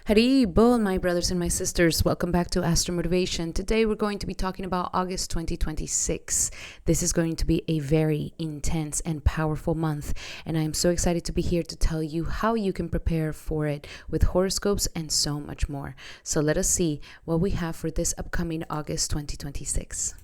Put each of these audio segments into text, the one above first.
Haribol, my brothers and my sisters. Welcome back to Astral Motivation. Today we're going to be talking about August 2026. This is going to be a very intense and powerful month, and I am so excited to be here to tell you how you can prepare for it with horoscopes and so much more. So let us see what we have for this upcoming August 2026.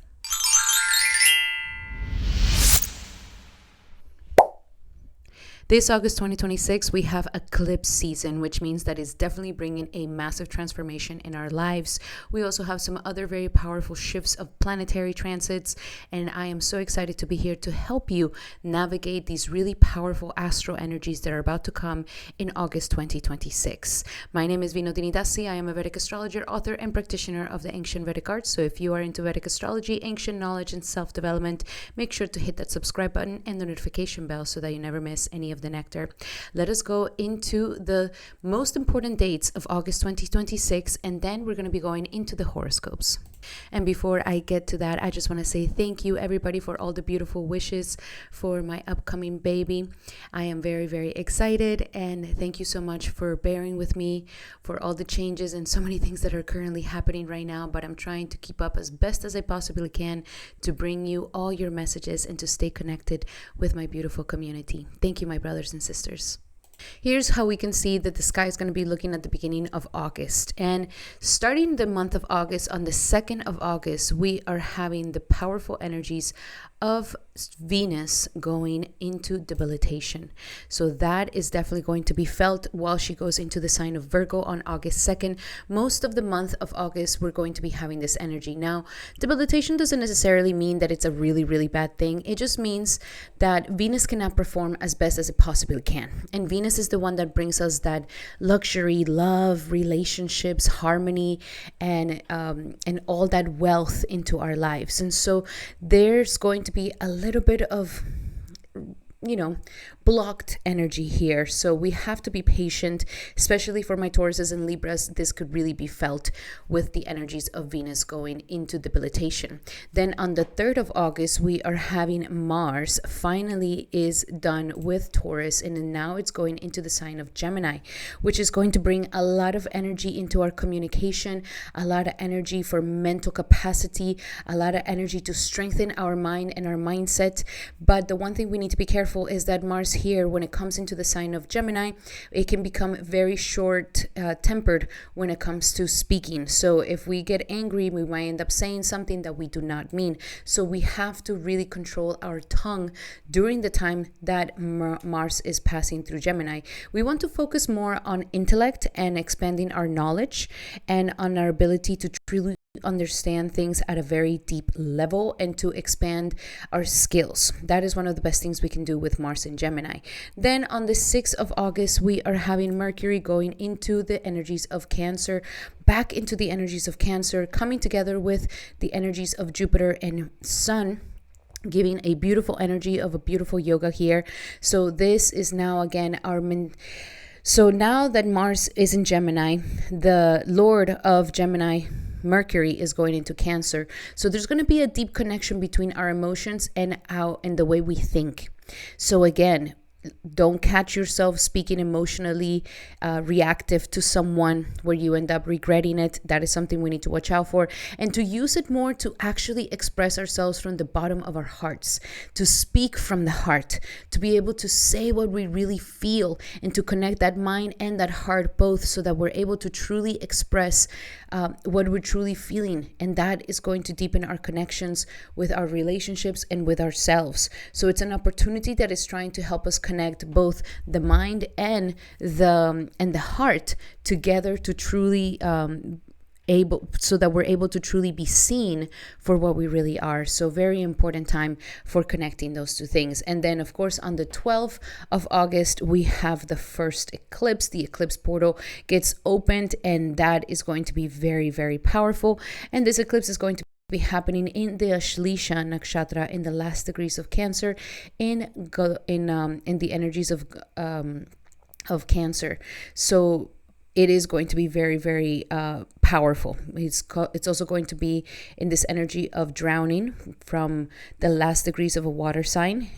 This August 2026, we have eclipse season, which means that it's definitely bringing a massive transformation in our lives. We also have some other very powerful shifts of planetary transits, and I am so excited to be here to help you navigate these really powerful astral energies that are about to come in August 2026. My name is Vinodini Dasi. I am a Vedic astrologer, author, and practitioner of the ancient Vedic arts. So if you are into Vedic astrology, ancient knowledge, and self-development, make sure to hit that subscribe button and the notification bell so that you never miss any of the nectar. Let us go into the most important dates of August 2026, and then we're going to be going into the horoscopes. And before I get to that, I just want to say thank you everybody for all the beautiful wishes for my upcoming baby. I am very, very excited, and thank you so much for bearing with me for all the changes and so many things that are currently happening right now, but I'm trying to keep up as best as I possibly can to bring you all your messages and to stay connected with my beautiful community. Thank you, my brothers and sisters. Here's how we can see that the sky is going to be looking at the beginning of August. And starting the month of August, on the 2nd of August, we are having the powerful energies of Venus going into debilitation. So that is definitely going to be felt while she goes into the sign of Virgo on August 2nd. Most of the month of August, we're going to be having this energy. Now, debilitation doesn't necessarily mean that it's a really, really bad thing. It just means that Venus cannot perform as best as it possibly can. And Venus is the one that brings us that luxury, love, relationships, harmony, and all that wealth into our lives. And so there's going to be a little bit of blocked energy here. So we have to be patient, especially for my Tauruses and Libras. This could really be felt with the energies of Venus going into debilitation. Then on the 3rd of August, we are having Mars finally is done with Taurus, and now it's going into the sign of Gemini, which is going to bring a lot of energy into our communication, a lot of energy for mental capacity, a lot of energy to strengthen our mind and our mindset. But the one thing we need to be careful is that Mars here, when it comes into the sign of Gemini, it can become very short-tempered when it comes to speaking. So if we get angry, we might end up saying something that we do not mean. So we have to really control our tongue during the time that Mars is passing through Gemini. We want to focus more on intellect and expanding our knowledge and on our ability to truly understand things at a very deep level and to expand our skills. That is one of the best things we can do with Mars and Gemini. Then on the 6th of August, we are having Mercury going into the energies of Cancer, back into the energies of Cancer, coming together with the energies of Jupiter and Sun, giving a beautiful energy of a beautiful yoga here. So this is now again so now that Mars is in Gemini, the Lord of Gemini, Mercury, is going into Cancer. So there's going to be a deep connection between our emotions and the way we think. So again, don't catch yourself speaking emotionally reactive to someone where you end up regretting it. That is something we need to watch out for, and to use it more to actually express ourselves from the bottom of our hearts, to speak from the heart, to be able to say what we really feel and to connect that mind and that heart both, so that we're able to truly express what we're truly feeling. And that is going to deepen our connections with our relationships and with ourselves. So it's an opportunity that is trying to help us connect both the mind and the heart together to truly so that we're able to truly be seen for what we really are. So very important time for connecting those two things. And then of course on the 12th of August, we have the first eclipse. The eclipse portal gets opened, and that is going to be very, very powerful. And this eclipse is going to be happening in the Ashlisha nakshatra, in the last degrees of Cancer, in the energies of Cancer. So it is going to be very, very powerful. It's also going to be in this energy of drowning from the last degrees of a water sign.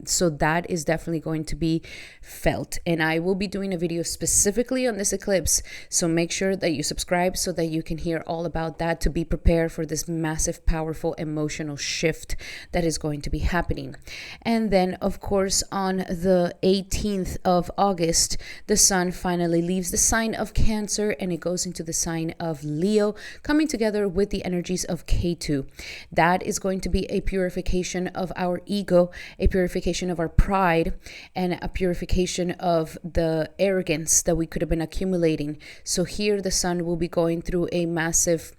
So that is definitely going to be felt. And I will be doing a video specifically on this eclipse. So make sure that you subscribe so that you can hear all about that, to be prepared for this massive, powerful, emotional shift that is going to be happening. And then, of course, on the 18th of August, the sun finally leaves the sign of Cancer and it goes into the sign of Leo, coming together with the energies of K2. That is going to be a purification of our ego, a purification of our pride, and a purification of the arrogance that we could have been accumulating. So here the sun will be going through a massive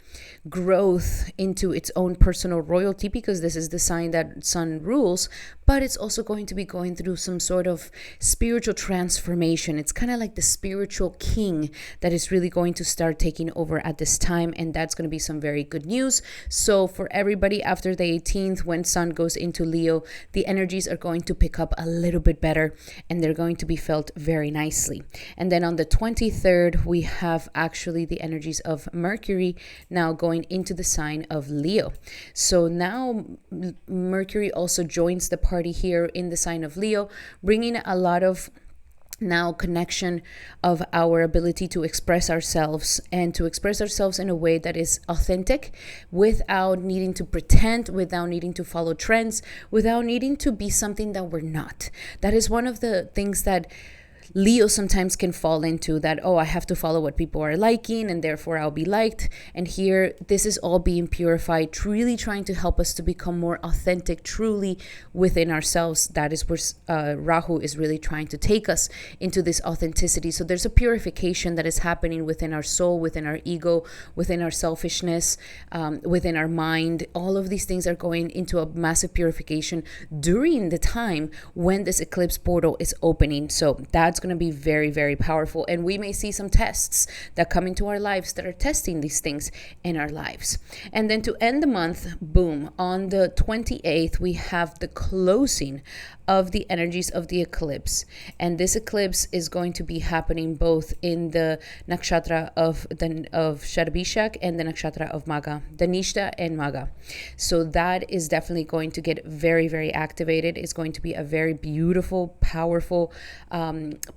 growth into its own personal royalty, because this is the sign that sun rules, but it's also going to be going through some sort of spiritual transformation. It's kind of like the spiritual king that is really going to start taking over at this time, and that's going to be some very good news. So for everybody, after the 18th, when sun goes into Leo, the energies are going to pick up a little bit better, and they're going to be felt very nicely. And then on the 23rd, we have actually the energies of Mercury now going into the sign of Leo. So now Mercury also joins the party here in the sign of Leo, bringing a lot of now connection of our ability to express ourselves, and to express ourselves in a way that is authentic, without needing to pretend, without needing to follow trends, without needing to be something that we're not. That is one of the things that Leo sometimes can fall into, that, oh, I have to follow what people are liking and therefore I'll be liked. And here, this is all being purified, truly trying to help us to become more authentic, truly within ourselves. That is where Rahu is really trying to take us, into this authenticity. So there's a purification that is happening within our soul, within our ego, within our selfishness, within our mind. All of these things are going into a massive purification during the time when this eclipse portal is opening. So that's going to be very, very powerful. And we may see some tests that come into our lives that are testing these things in our lives. And then to end the month, boom, on the 28th, we have the closing of the energies of the eclipse. And this eclipse is going to be happening both in the nakshatra of Shadabishak and the nakshatra of Maga, Dhanishta and Maga. So that is definitely going to get very, very activated. It's going to be a very beautiful, powerful,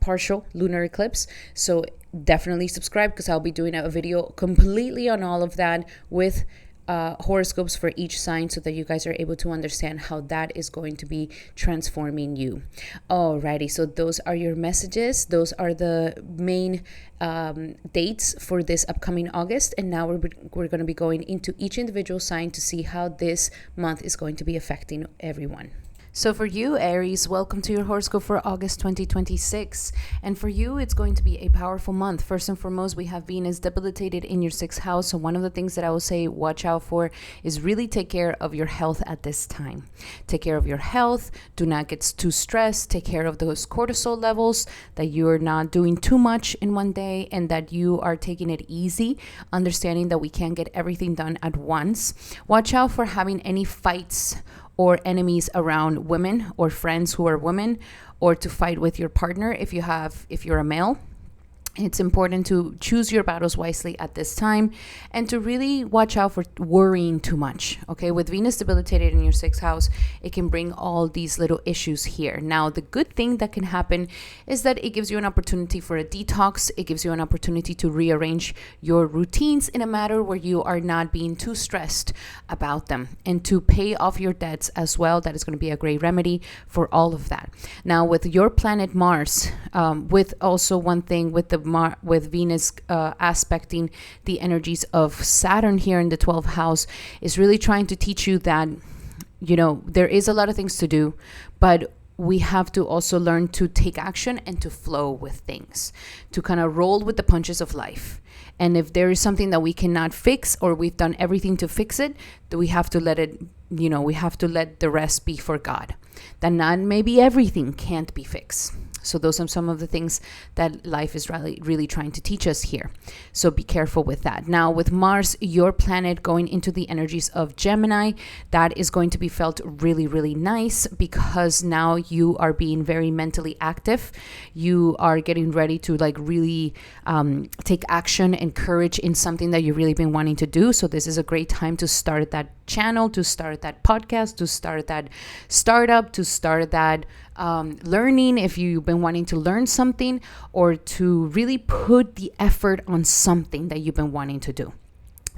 partial lunar eclipse. So definitely subscribe, because I'll be doing a video completely on all of that, with horoscopes for each sign, so that you guys are able to understand how that is going to be transforming you. Alrighty, so those are your messages. Those are the main dates for this upcoming August. And now we're going to be going into each individual sign to see how this month is going to be affecting everyone. So for you, Aries, welcome to your horoscope for August 2026. And for you, it's going to be a powerful month. First and foremost, we have Venus debilitated in your 6th house. So one of the things that I will say watch out for is really take care of your health at this time. Take care of your health. Do not get too stressed. Take care of those cortisol levels, that you're not doing too much in one day, and that you are taking it easy, understanding that we can't get everything done at once. Watch out for having any fights or enemies around women, or friends who are women, or to fight with your partner if you're a male. It's important to choose your battles wisely at this time, and to really watch out for worrying too much. Okay, with Venus debilitated in your 6th house, it can bring all these little issues here. Now, the good thing that can happen is that it gives you an opportunity for a detox. It gives you an opportunity to rearrange your routines in a matter where you are not being too stressed about them, and to pay off your debts as well. That is going to be a great remedy for all of that. Now, with your planet Mars, with also one thing with Venus aspecting the energies of Saturn here in the 12th house, is really trying to teach you that, there is a lot of things to do, but we have to also learn to take action and to flow with things, to kind of roll with the punches of life. And if there is something that we cannot fix, or we've done everything to fix it, then we have to let it, we have to let the rest be for God. That not maybe everything can't be fixed. So those are some of the things that life is really trying to teach us here. So be careful with that. Now with Mars, your planet, going into the energies of Gemini, that is going to be felt really nice, because now you are being very mentally active. You are getting ready to like really take action and courage in something that you've really been wanting to do. So this is a great time to start that channel, to start that podcast, to start that startup, to start that learning if you've been wanting to learn something, or to really put the effort on something that you've been wanting to do.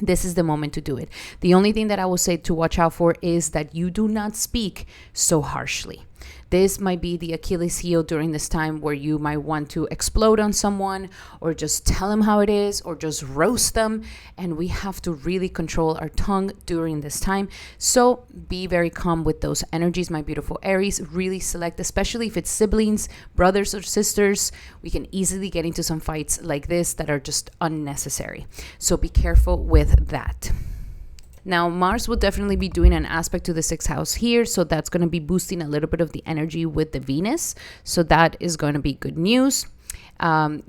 This is the moment to do it. The only thing that I will say to watch out for is that you do not speak so harshly. This might be the Achilles heel during this time, where you might want to explode on someone, or just tell them how it is, or just roast them. And we have to really control our tongue during this time. So be very calm with those energies, my beautiful Aries. Really select, especially if it's siblings, brothers or sisters. We can easily get into some fights like this that are just unnecessary. So be careful with that. Now, Mars will definitely be doing an aspect to the 6th house here. So that's going to be boosting a little bit of the energy with the Venus. So that is going to be good news.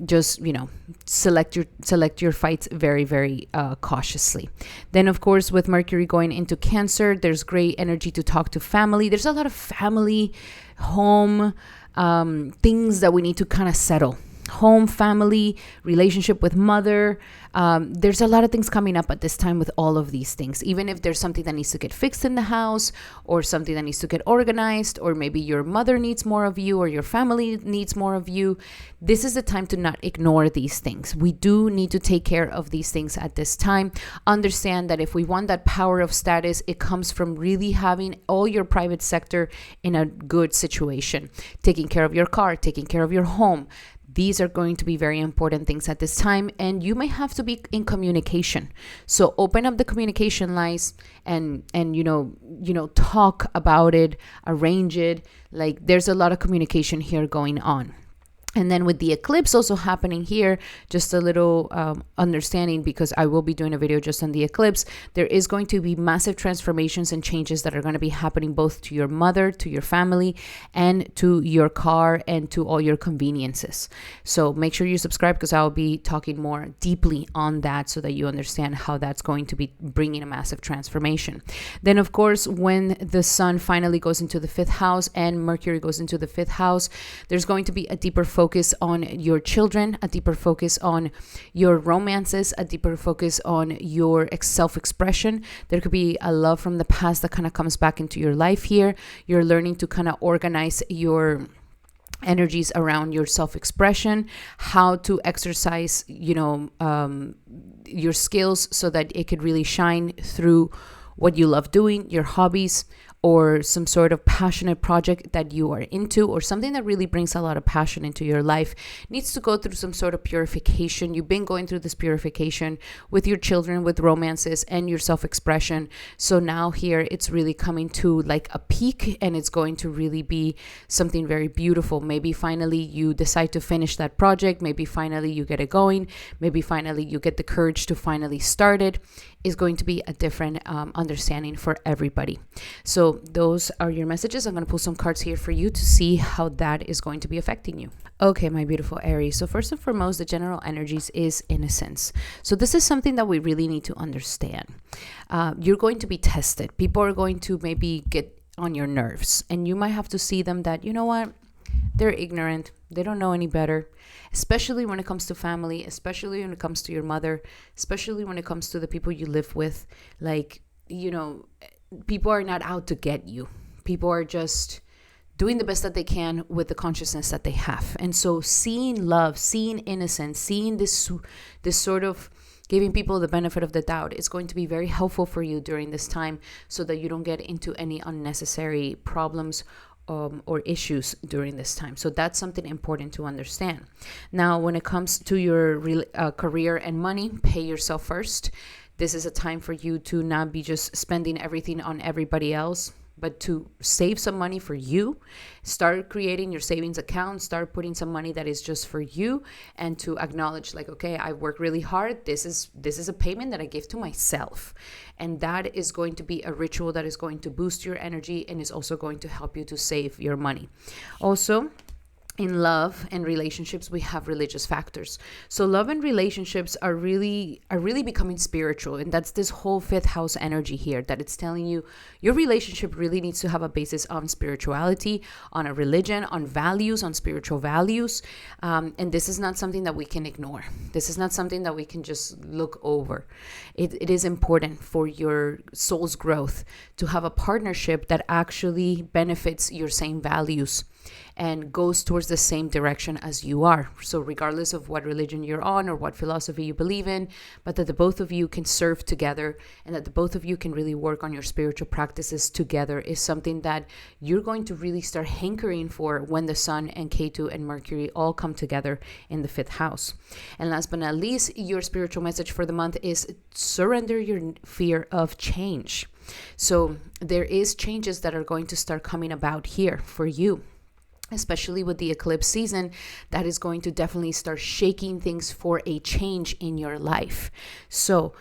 Just, select your fights very cautiously. Then, of course, with Mercury going into Cancer, there's great energy to talk to family. There's a lot of family, home, things that we need to kind of settle. Home, family, relationship with mother. There's a lot of things coming up at this time with all of these things. Even if there's something that needs to get fixed in the house, or something that needs to get organized, or maybe your mother needs more of you, or your family needs more of you, this is the time to not ignore these things. We do need to take care of these things at this time. Understand that if we want that power of status, it comes from really having all your private sector in a good situation. Taking care of your car, taking care of your home. These are going to be very important things at this time, and you may have to be in communication. So open up the communication lines and talk about it, arrange it. Like, there's a lot of communication here going on. And then with the eclipse also happening here, just a little understanding, because I will be doing a video just on the eclipse. There is going to be massive transformations and changes that are going to be happening both to your mother, to your family, and to your car, and to all your conveniences. So make sure you subscribe, because I'll be talking more deeply on that, so that you understand how that's going to be bringing a massive transformation. Then, of course, when the sun finally goes into the 5th house and Mercury goes into the 5th house, there's going to be a deeper focus on your children, a deeper focus on your romances, a deeper focus on your self-expression. There could be a love from the past that kind of comes back into your life here. You're learning to kind of organize your energies around your self-expression, how to exercise, your skills so that it could really shine through what you love doing, your hobbies, or some sort of passionate project that you are into, or something that really brings a lot of passion into your life, needs to go through some sort of purification. You've been going through this purification with your children, with romances, and your self-expression. So now here it's really coming to like a peak, and it's going to really be something very beautiful. Maybe finally you decide to finish that project. Maybe finally you get it going. Maybe finally you get the courage to finally start it. Is going to be a different understanding for everybody. So those are your messages. I'm going to pull some cards here for you to see how that is going to be affecting you. Okay, my beautiful Aries. So first and foremost, the general energies is innocence. So this is something that we really need to understand. You're going to be tested. People are going to maybe get on your nerves, and you might have to see them that, you know what, they're ignorant. They don't know any better, especially when it comes to family, especially when it comes to your mother, especially when it comes to the people you live with. Like, people are not out to get you. People are just doing the best that they can with the consciousness that they have. And so seeing love, seeing innocence, seeing this sort of giving people the benefit of the doubt is going to be very helpful for you during this time, so that you don't get into any unnecessary problems or issues during this time. So that's something important to understand. Now, when it comes to your career and money, pay yourself first. This is a time for you to not be just spending everything on everybody else, but to save some money for you. Start creating your savings account, start putting some money that is just for you, and to acknowledge, like, okay, I work really hard. This is a payment that I give to myself. And that is going to be a ritual that is going to boost your energy, and is also going to help you to save your money. Also, in love and relationships, we have religious factors. So love and relationships are really becoming spiritual, and that's this whole fifth house energy here, that it's telling you your relationship really needs to have a basis on spirituality, on a religion, on values, on spiritual values. And this is not something that we can ignore. This is not something that we can just look over. It is important for your soul's growth to have a partnership that actually benefits your same values and goes towards the same direction as you are. So regardless of what religion you're on or what philosophy you believe in, but that the both of you can serve together and that the both of you can really work on your spiritual practices together is something that you're going to really start hankering for when the Sun and Ketu and Mercury all come together in the fifth house. And last but not least, your spiritual message for the month is surrender your fear of change. So there is changes that are going to start coming about here for you, especially with the eclipse season, that is going to definitely start shaking things for a change in your life. So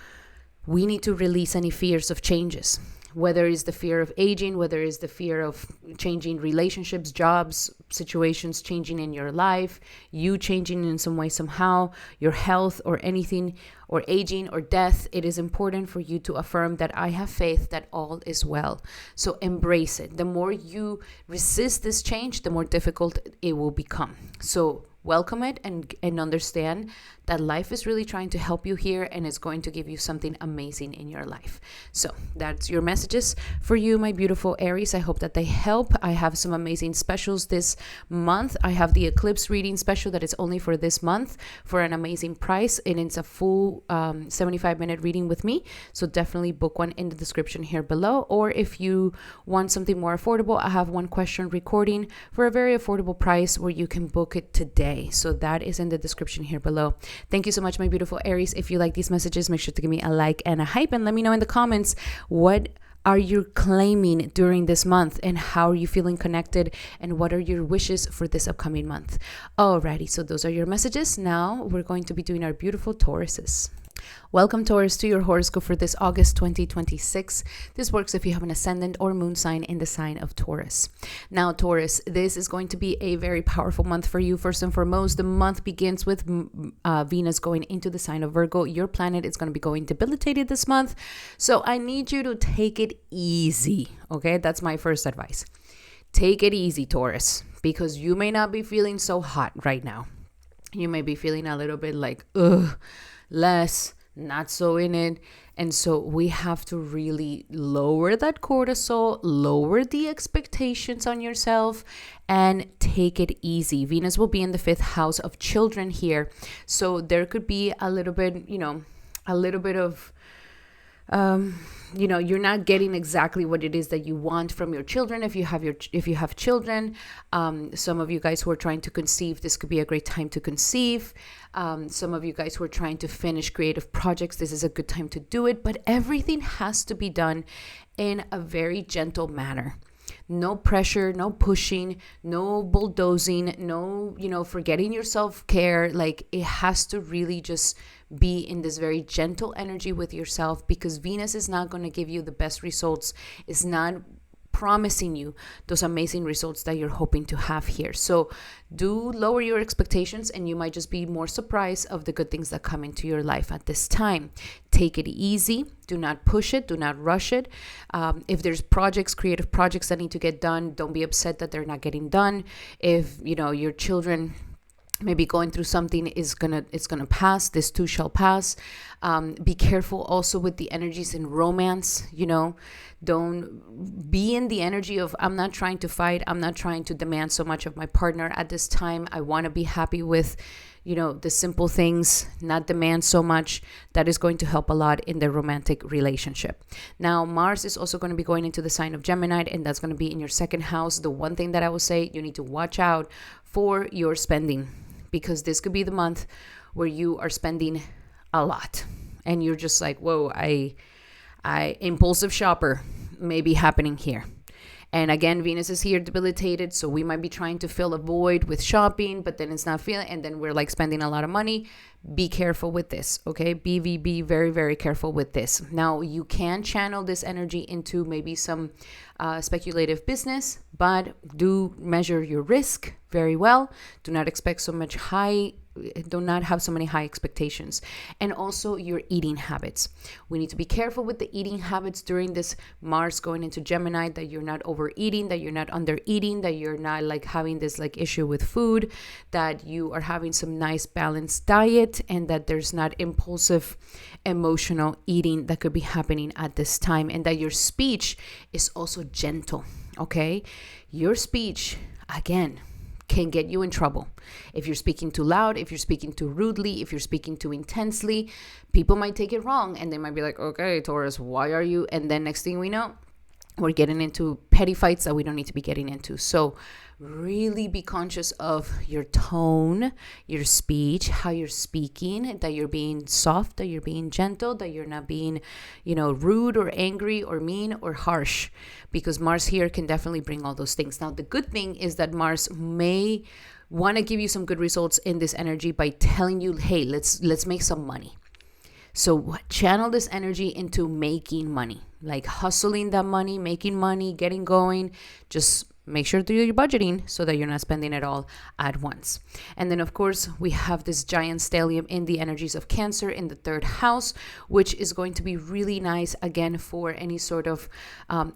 we need to release any fears of changes, whether it's the fear of aging, whether it's the fear of changing relationships, jobs, situations changing in your life, you changing in some way, somehow, your health or anything, or aging or death. It is important for you to affirm that I have faith that all is well. So embrace it. The more you resist this change, the more difficult it will become. So welcome it and understand that life is really trying to help you here, and it's going to give you something amazing in your life. So that's your messages for you, my beautiful Aries. I hope that they help. I have some amazing specials this month. I have the eclipse reading special that is only for this month for an amazing price, and it's a full 75-minute reading with me. So definitely book one in the description here below. Or if you want something more affordable, I have one question recording for a very affordable price where you can book it today. So that is in the description here below. Thank you so much, my beautiful Aries. If you like these messages, make sure to give me a like and a hype, and let me know in the comments what are you claiming during this month, and how are you feeling connected, and what are your wishes for this upcoming month. Alrighty, so those are your messages. Now we're going to be doing our beautiful Tauruses. Welcome, Taurus, to your horoscope for this August 2026. This works if you have an ascendant or moon sign in the sign of Taurus. Now, Taurus, this is going to be a very powerful month for you. First and foremost, the month begins with Venus going into the sign of Virgo. Your planet is going to be going debilitated this month. So I need you to take it easy, okay? That's my first advice. Take it easy, Taurus, because you may not be feeling so hot right now. You may be feeling a little bit like, less, not so in it. And so we have to really lower that cortisol, lower the expectations on yourself, and take it easy. Venus will be in the fifth house of children here. So there could be a little bit of you're not getting exactly what it is that you want from your children. If you have children, some of you guys who are trying to conceive, this could be a great time to conceive. Some of you guys who are trying to finish creative projects, this is a good time to do it. But everything has to be done in a very gentle manner. No pressure, no pushing, no bulldozing, no, forgetting your self-care. Like, it has to really just be in this very gentle energy with yourself, because Venus is not going to give you the best results. It's not promising you those amazing results that you're hoping to have here. So do lower your expectations, and you might just be more surprised of the good things that come into your life at this time. Take it easy. Do not push it. Do not rush it. If there's creative projects that need to get done, don't be upset that they're not getting done. If your children maybe going through something, it's gonna pass. This too shall pass. Be careful also with the energies in romance. Don't be in the energy of, I'm not trying to fight. I'm not trying to demand so much of my partner at this time. I want to be happy with the simple things, not demand so much. That is going to help a lot in the romantic relationship. Now, Mars is also going to be going into the sign of Gemini, and that's going to be in your second house. The one thing that I will say, you need to watch out for your spending, because this could be the month where you are spending a lot and you're just like, whoa, impulsive shopper may be happening here. And again, Venus is here debilitated, so we might be trying to fill a void with shopping, but then it's not feeling, and then we're like spending a lot of money. Be careful with this, okay? Be very, very careful with this. Now, you can channel this energy into maybe some speculative business, but do measure your risk very well. Do not expect so much do not have so many high expectations. And also your eating habits. We need to be careful with the eating habits during this Mars going into Gemini, that you're not overeating, that you're not under eating, that you're not like having this like issue with food, that you are having some nice balanced diet, and that there's not impulsive emotional eating that could be happening at this time, and that your speech is also gentle, okay? Your speech, again, can get you in trouble. If you're speaking too loud, if you're speaking too rudely, if you're speaking too intensely, people might take it wrong, and they might be like, okay, Taurus, why are you? And then next thing we know, we're getting into petty fights that we don't need to be getting into. So really be conscious of your tone, your speech, how you're speaking, that you're being soft, that you're being gentle, that you're not being, rude or angry or mean or harsh, because Mars here can definitely bring all those things. Now, the good thing is that Mars may want to give you some good results in this energy by telling you, hey, let's make some money. So channel this energy into making money, like hustling that money, making money, getting going. Just make sure to do your budgeting so that you're not spending it all at once. And then, of course, we have this giant stellium in the energies of Cancer in the 3rd house, which is going to be really nice, again, for any sort of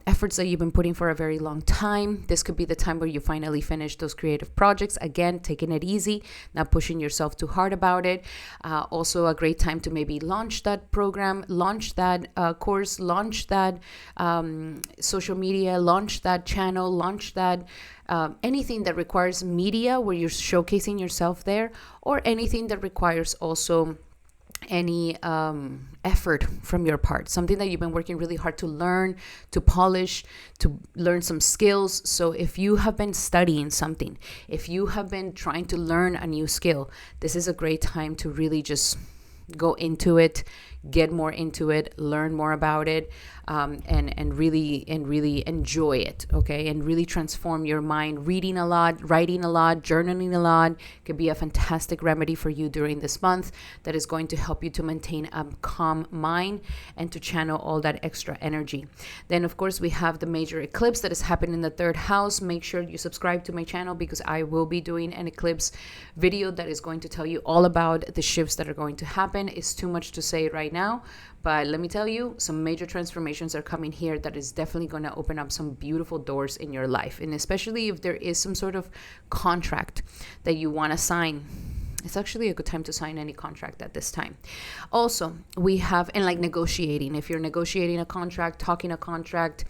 efforts that you've been putting for a very long time. This could be the time where you finally finish those creative projects. Again, taking it easy, not pushing yourself too hard about it. Also a great time to maybe launch that program, launch that course, launch that social media, launch that channel, launch that anything that requires media where you're showcasing yourself there, or anything that requires also any effort from your part, something that you've been working really hard to learn, to polish, to learn some skills. So if you have been studying something, if you have been trying to learn a new skill, this is a great time to really just go into it, get more into it, learn more about it, and really enjoy it, okay? And really transform your mind. Reading a lot, writing a lot, journaling a lot could be a fantastic remedy for you during this month that is going to help you to maintain a calm mind and to channel all that extra energy. Then, of course, we have the major eclipse that is happening in the 3rd house. Make sure you subscribe to my channel, because I will be doing an eclipse video that is going to tell you all about the shifts that are going to happen. It's too much to say right now, but let me tell you, some major transformations are coming here that is definitely going to open up some beautiful doors in your life. And especially if there is some sort of contract that you want to sign, it's actually a good time to sign any contract at this time. Also, we have, and like negotiating, if you're negotiating a contract, talking a contract,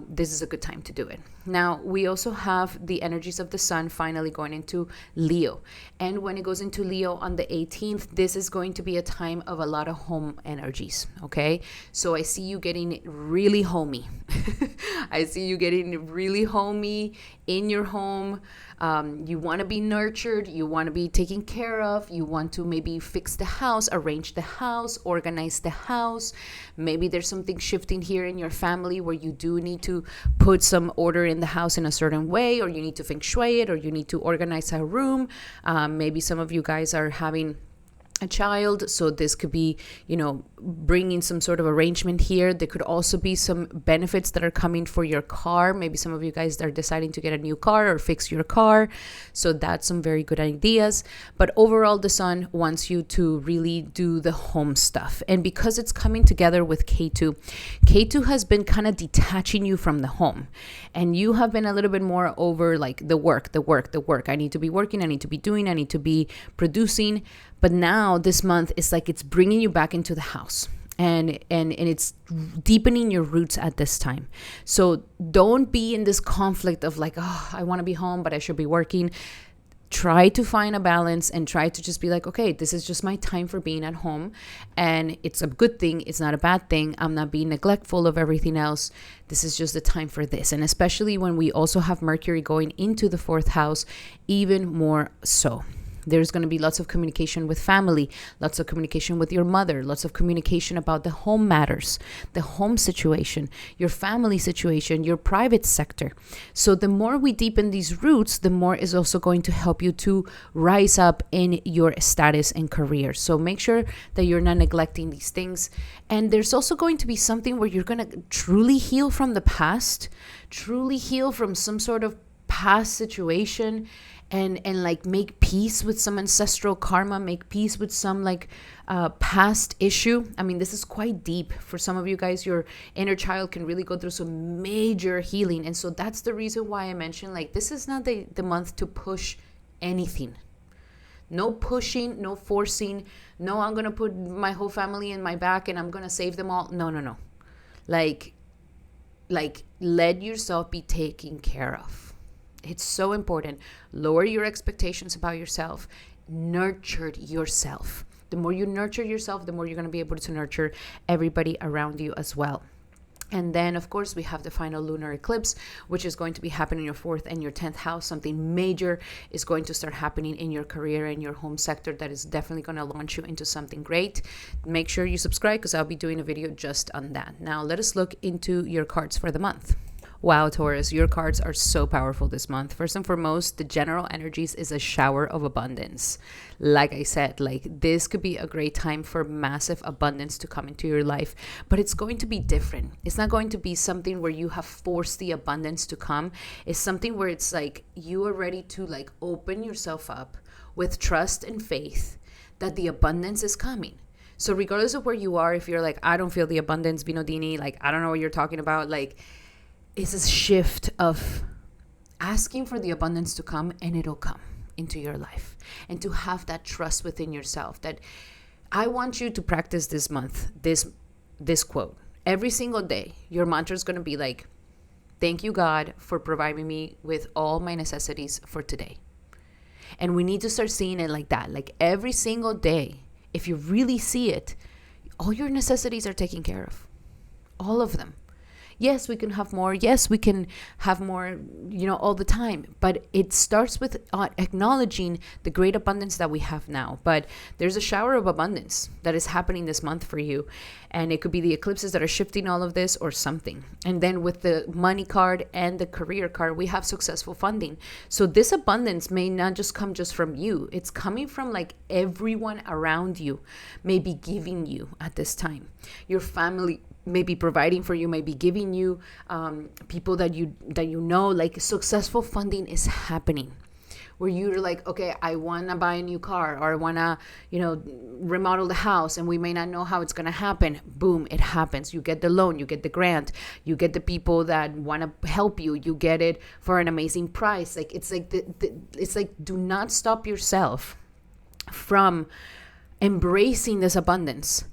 this is a good time to do it. Now, we also have the energies of the sun finally going into Leo. And when it goes into Leo on the 18th, this is going to be a time of a lot of home energies, okay? So I see you getting really homey. I see you getting really homey in your home. You want to be nurtured. You want to be taken care of. You want to maybe fix the house, arrange the house, organize the house. Maybe there's something shifting here in your family where you do need to put some order in the house in a certain way, or you need to feng shui it, or you need to organize a room. Maybe some of you guys are having a child, so this could be, bringing some sort of arrangement here. There could also be some benefits that are coming for your car. Maybe some of you guys are deciding to get a new car or fix your car, so that's some very good ideas. But overall, the sun wants you to really do the home stuff, and because it's coming together with K2 has been kind of detaching you from the home, and you have been a little bit more over like the work. I need to be working, I need to be doing, I need to be producing. But now this month, it's like it's bringing you back into the house, and it's deepening your roots at this time. So don't be in this conflict of like, oh, I want to be home, but I should be working. Try to find a balance and try to just be like, okay, this is just my time for being at home, and it's a good thing. It's not a bad thing. I'm not being neglectful of everything else. This is just the time for this. And especially when we also have Mercury going into the 4th house, even more so. There's going to be lots of communication with family, lots of communication with your mother, lots of communication about the home matters, the home situation, your family situation, your private sector. So the more we deepen these roots, the more is also going to help you to rise up in your status and career. So make sure that you're not neglecting these things. And there's also going to be something where you're going to truly heal from the past, truly heal from some sort of past situation, and like make peace with some ancestral karma, make peace with some like past issue. I mean, this is quite deep. For some of you guys, your inner child can really go through some major healing. And so that's the reason why I mentioned, like, this is not the month to push anything. No pushing, no forcing. No, I'm going to put my whole family in my back and I'm going to save them all. No. Like let yourself be taken care of. It's so important. Lower your expectations about yourself. Nurture yourself. The more you nurture yourself, the more you're going to be able to nurture everybody around you as well. And then, of course, we have the final lunar eclipse, which is going to be happening in your 4th and your 10th house. Something major is going to start happening in your career and your home sector that is definitely going to launch you into something great. Make sure you subscribe because I'll be doing a video just on that. Now, let us look into your cards for the month. Wow, Taurus, your cards are so powerful this month. First and foremost, the general energies is a shower of abundance. Like I said, like this could be a great time for massive abundance to come into your life, but it's going to be different. It's not going to be something where you have forced the abundance to come. It's something where it's like you are ready to like open yourself up with trust and faith that the abundance is coming. So regardless of where you are, if you're like, I don't feel the abundance, Vinodini, like, I don't know what you're talking about, like, it's a shift of asking for the abundance to come, and it'll come into your life. And to have that trust within yourself that I want you to practice this month, this quote. Every single day, your mantra is going to be like, thank you, God, for providing me with all my necessities for today. And we need to start seeing it like that. Like every single day, if you really see it, all your necessities are taken care of. All of them. Yes, we can have more. Yes, we can have more, all the time. But it starts with acknowledging the great abundance that we have now. But there's a shower of abundance that is happening this month for you. And it could be the eclipses that are shifting all of this or something. And then with the money card and the career card, we have successful funding. So this abundance may not just come just from you. It's coming from like everyone around you may be giving you at this time. Your family may be providing for you, may be giving you people that you know, like successful funding is happening where you're like, okay, I want to buy a new car or I want to, remodel the house, and we may not know how it's going to happen. Boom, it happens. You get the loan, you get the grant, you get the people that want to help you, you get it for an amazing price. Like it's like it's like, do not stop yourself from embracing this abundance.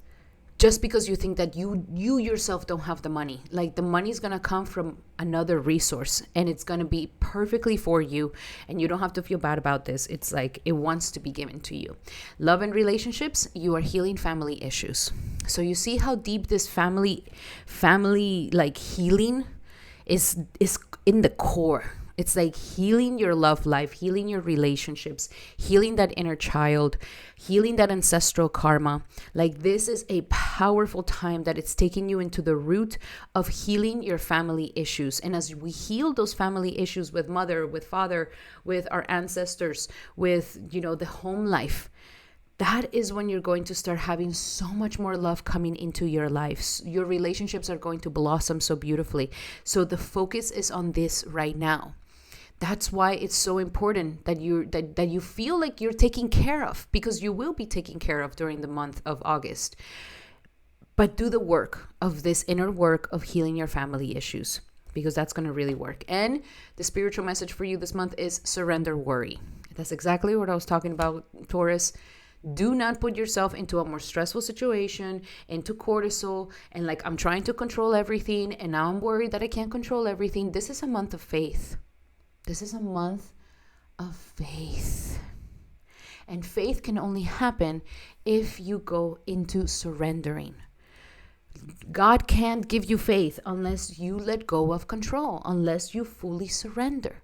Just because you think that you yourself don't have the money. Like the money is going to come from another resource and it's going to be perfectly for you. And you don't have to feel bad about this. It's like it wants to be given to you. Love and relationships, you are healing family issues. So you see how deep this family like healing is in the core. It's like healing your love life, healing your relationships, healing that inner child, healing that ancestral karma. Like this is a powerful time that it's taking you into the root of healing your family issues. And as we heal those family issues with mother, with father, with our ancestors, with, the home life, that is when you're going to start having so much more love coming into your lives. Your relationships are going to blossom so beautifully. So the focus is on this right now. That's why it's so important that you feel like you're taken care of, because you will be taken care of during the month of August. But do the work of this inner work of healing your family issues, because that's going to really work. And the spiritual message for you this month is surrender worry. That's exactly what I was talking about, Taurus. Do not put yourself into a more stressful situation, into cortisol, and like, I'm trying to control everything, and now I'm worried that I can't control everything. This is a month of faith. This is a month of faith. And faith can only happen if you go into surrendering. God can't give you faith unless you let go of control, unless you fully surrender.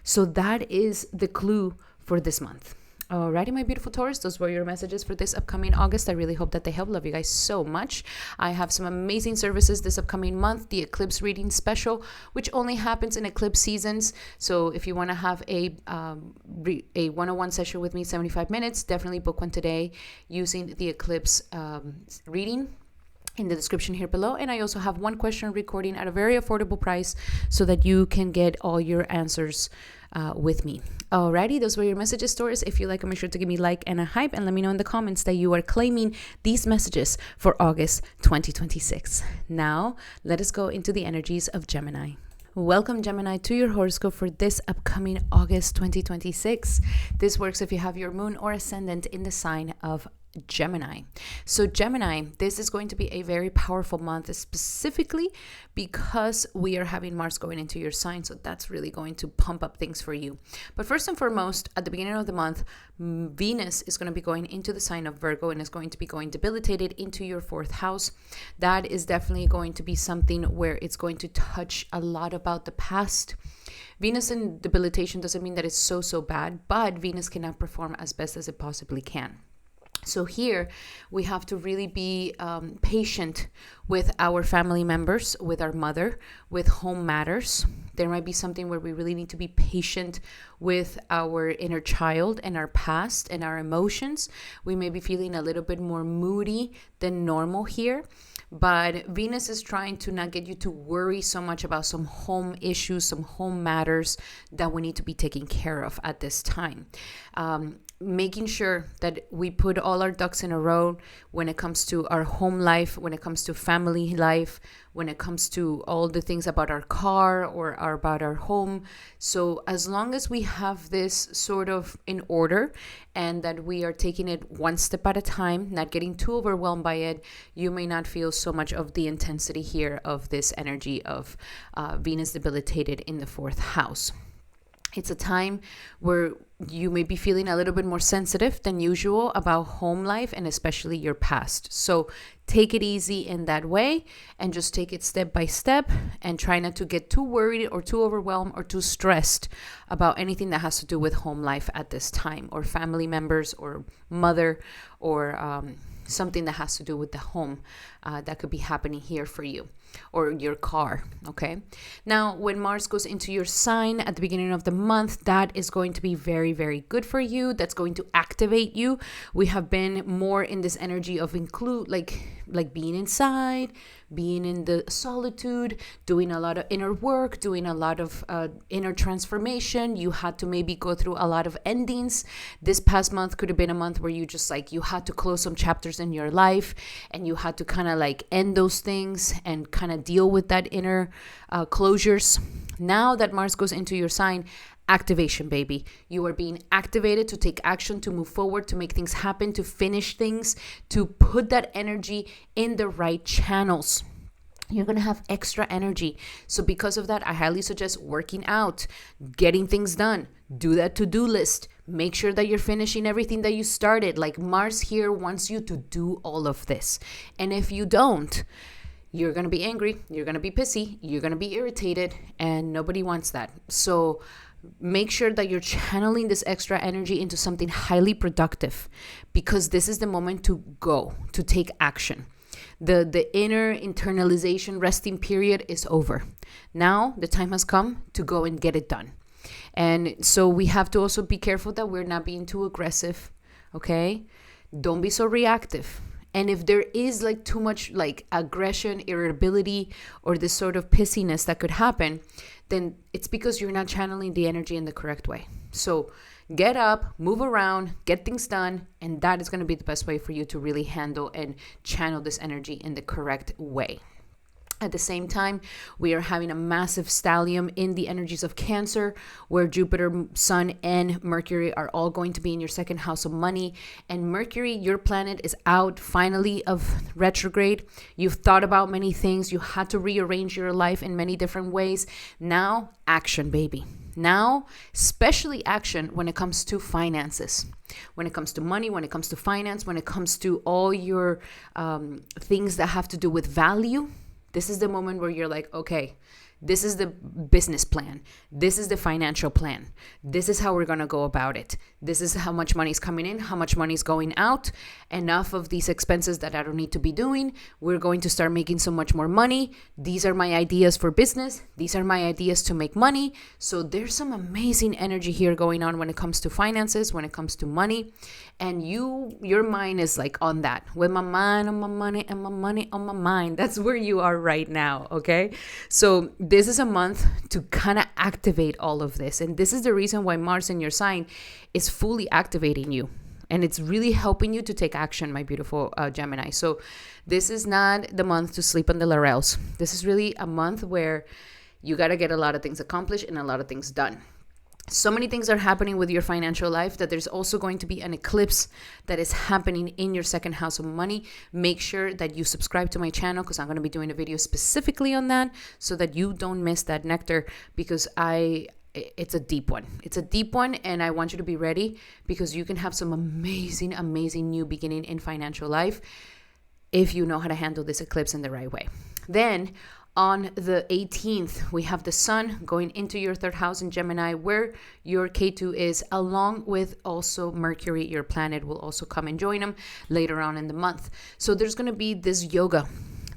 So that is the clue for this month. Alrighty, my beautiful Taurus, those were your messages for this upcoming August. I really hope that they help. Love you guys so much. I have some amazing services this upcoming month. The Eclipse reading special, which only happens in eclipse seasons. So if you want to have a one-on-one session with me, 75 minutes, definitely book one today using the Eclipse reading in the description here below. And I also have one question recording at a very affordable price so that you can get all your answers with me. Alrighty, those were your messages, Taurus. If you like them, make sure to give me a like and a hype, and let me know in the comments that you are claiming these messages for August 2026. Now, let us go into the energies of Gemini. Welcome, Gemini, to your horoscope for this upcoming August 2026. This works if you have your moon or ascendant in the sign of Gemini. So Gemini, this is going to be a very powerful month, specifically because we are having Mars going into your sign. So that's really going to pump up things for you. But first and foremost, at the beginning of the month, Venus is going to be going into the sign of Virgo and is going to be going debilitated into your 4th house. That is definitely going to be something where it's going to touch a lot about the past. Venus in debilitation doesn't mean that it's so bad, but Venus cannot perform as best as it possibly can. So here we have to really be patient with our family members, with our mother, with home matters. There might be something where we really need to be patient with our inner child and our past and our emotions. We may be feeling a little bit more moody than normal here. But Venus is trying to not get you to worry so much about some home issues, some home matters that we need to be taking care of at this time. Making sure that we put all our ducks in a row when it comes to our home life, when it comes to family life, when it comes to all the things about our car or about our home. So as long as we have this sort of in order and that we are taking it one step at a time, not getting too overwhelmed by it, you may not feel so much of the intensity here of this energy of Venus debilitated in the 4th house. It's a time where you may be feeling a little bit more sensitive than usual about home life and especially your past. So take it easy in that way and just take it step by step and try not to get too worried or too overwhelmed or too stressed about anything that has to do with home life at this time, or family members or mother, or something that has to do with the home that could be happening here for you, or your car. Okay. Now, when Mars goes into your sign at the beginning of the month, that is going to be very, very good for you. That's going to activate you. We have been more in this energy of like being inside, being in the solitude, doing a lot of inner work, doing a lot of inner transformation. You had to maybe go through a lot of endings. This past month could have been a month where you just you had to close some chapters in your life and you had to kind of end those things and kind of deal with that inner closures. Now that Mars goes into your sign, activation, baby. You are being activated to take action, to move forward, to make things happen, to finish things, to put that energy in the right channels. You're going to have extra energy. So because of that, I highly suggest working out, getting things done, do that to-do list. Make sure that you're finishing everything that you started. Mars here wants you to do all of this. And if you don't, you're going to be angry, you're going to be pissy, you're going to be irritated, and nobody wants that. So make sure that you're channeling this extra energy into something highly productive, because this is the moment to go, to take action. The inner internalization resting period is over. Now the time has come to go and get it done. And so we have to also be careful that we're not being too aggressive, okay? Don't be so reactive. And if there is too much aggression, irritability, or this sort of pissiness that could happen, then it's because you're not channeling the energy in the correct way. So get up, move around, get things done, and that is going to be the best way for you to really handle and channel this energy in the correct way. At the same time, we are having a massive stellium in the energies of Cancer, where Jupiter, Sun, and Mercury are all going to be in your 2nd house of money. And Mercury, your planet, is out finally of retrograde. You've thought about many things. You had to rearrange your life in many different ways. Now, action, baby. Now, especially action when it comes to finances, when it comes to money, when it comes to finance, when it comes to all your things that have to do with value. This is the moment where you're okay, This is the business plan. This is the financial plan. This is how we're going to go about it. This is how much money is coming in, how much money is going out. Enough of these expenses that I don't need to be doing. We're going to start making so much more money. These are my ideas for business. These are my ideas to make money. So there's some amazing energy here going on when it comes to finances, when it comes to money. And your mind is like on that, with my mind on my money and my money on my mind. That's where you are right now, okay? So this is a month to kind of activate all of this. And this is the reason why Mars in your sign is fully activating you. And it's really helping you to take action, my beautiful Gemini. So this is not the month to sleep on the laurels. This is really a month where you got to get a lot of things accomplished and a lot of things done. So many things are happening with your financial life that there's also going to be an eclipse that is happening in your second house of money. Make sure that you subscribe to my channel because I'm going to be doing a video specifically on that so that you don't miss that nectar, because it's a deep one. It's a deep one, and I want you to be ready because you can have some amazing, amazing new beginning in financial life if you know how to handle this eclipse in the right way. Then on the 18th, we have the sun going into your third house in Gemini, where your Ketu is, along with also Mercury, your planet, will also come and join them later on in the month. So there's going to be this yoga,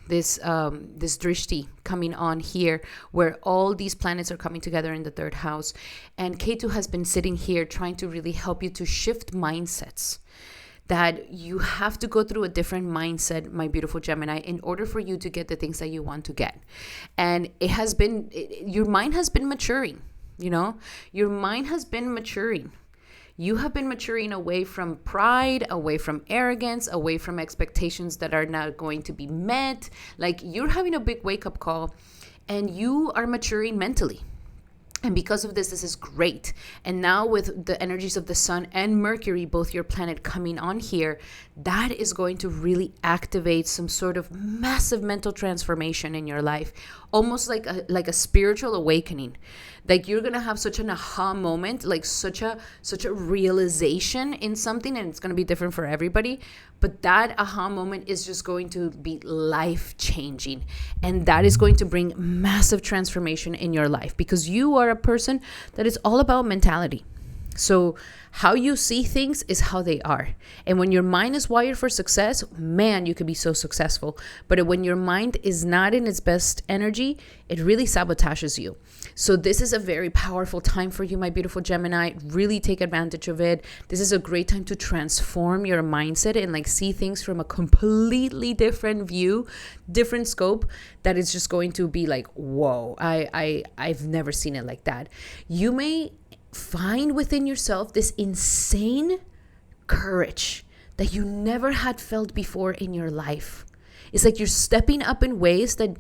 this drishti coming on here, where all these planets are coming together in the third house. And Ketu has been sitting here trying to really help you to shift mindsets. That you have to go through a different mindset, my beautiful Gemini, in order for you to get the things that you want to get. And your mind has been maturing, your mind has been maturing. You have been maturing away from pride, away from arrogance, away from expectations that are not going to be met. Like, you're having a big wake-up call, and you are maturing mentally. And because of this is great. And now with the energies of the sun and Mercury, both your planet, coming on here, that is going to really activate some sort of massive mental transformation in your life, almost like a spiritual awakening. Like, you're going to have such an aha moment, like such a realization in something, and it's going to be different for everybody. But that aha moment is just going to be life-changing. And that is going to bring massive transformation in your life, because you are a person that is all about mentality. So how you see things is how they are. And when your mind is wired for success, man, you could be so successful. But when your mind is not in its best energy, it really sabotages you. So this is a very powerful time for you, my beautiful Gemini. Really take advantage of it. This is a great time to transform your mindset and see things from a completely different view, different scope, that is just going to be like, whoa, I've never seen it like that. You may find within yourself this insane courage that you never had felt before in your life. It's like you're stepping up in ways that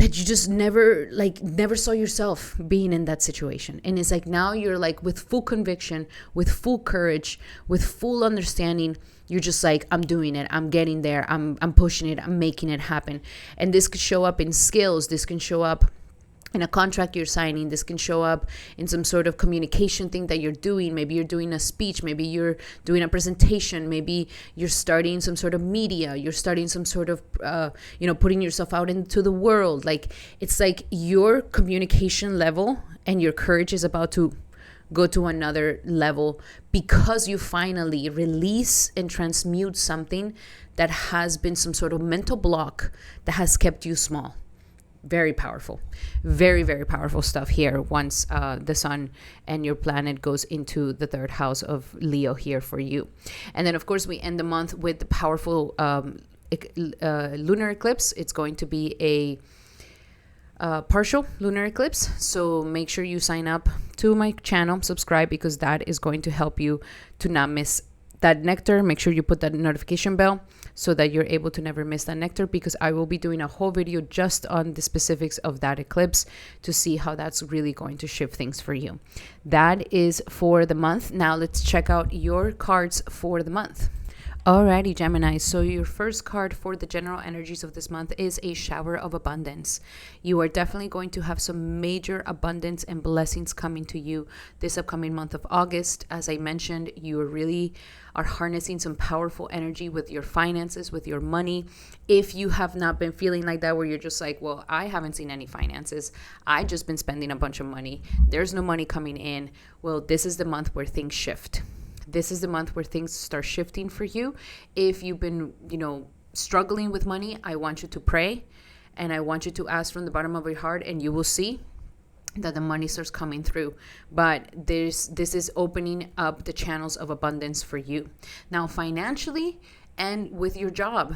you just never saw yourself being in that situation. And it's like now you're like with full conviction, with full courage, with full understanding. You're just like, I'm doing it. I'm getting there. I'm pushing it. I'm making it happen. And this could show up in skills. This can show up in a contract you're signing. This can show up in some sort of communication thing that you're doing. Maybe you're doing a speech. Maybe you're doing a presentation. Maybe you're starting some sort of media. You're starting some sort of, putting yourself out into the world. Like, it's like your communication level and your courage is about to go to another level, because you finally release and transmute something that has been some sort of mental block that has kept you small. Very powerful. Very, very powerful stuff here once the sun and your planet goes into the third house of Leo here for you. And then, of course, we end the month with the powerful lunar eclipse. It's going to be a partial lunar eclipse. So make sure you sign up to my channel, subscribe, because that is going to help you to not miss that nectar. Make sure you put that notification bell so that you're able to never miss that nectar, because I will be doing a whole video just on the specifics of that eclipse to see how that's really going to shift things for you. That is for the month. Now let's check out your cards for the month. Alrighty, Gemini. So your first card for the general energies of this month is a shower of abundance. You are definitely going to have some major abundance and blessings coming to you this upcoming month of August. As I mentioned, you really are harnessing some powerful energy with your finances, with your money. If you have not been feeling like that, where you're just like, well, I haven't seen any finances, I just been spending a bunch of money, there's no money coming in. Well, this is the month where things shift. This is the month where things start shifting for you. If you've been, struggling with money, I want you to pray and I want you to ask from the bottom of your heart, and you will see that the money starts coming through. But this is opening up the channels of abundance for you. Now, financially and with your job,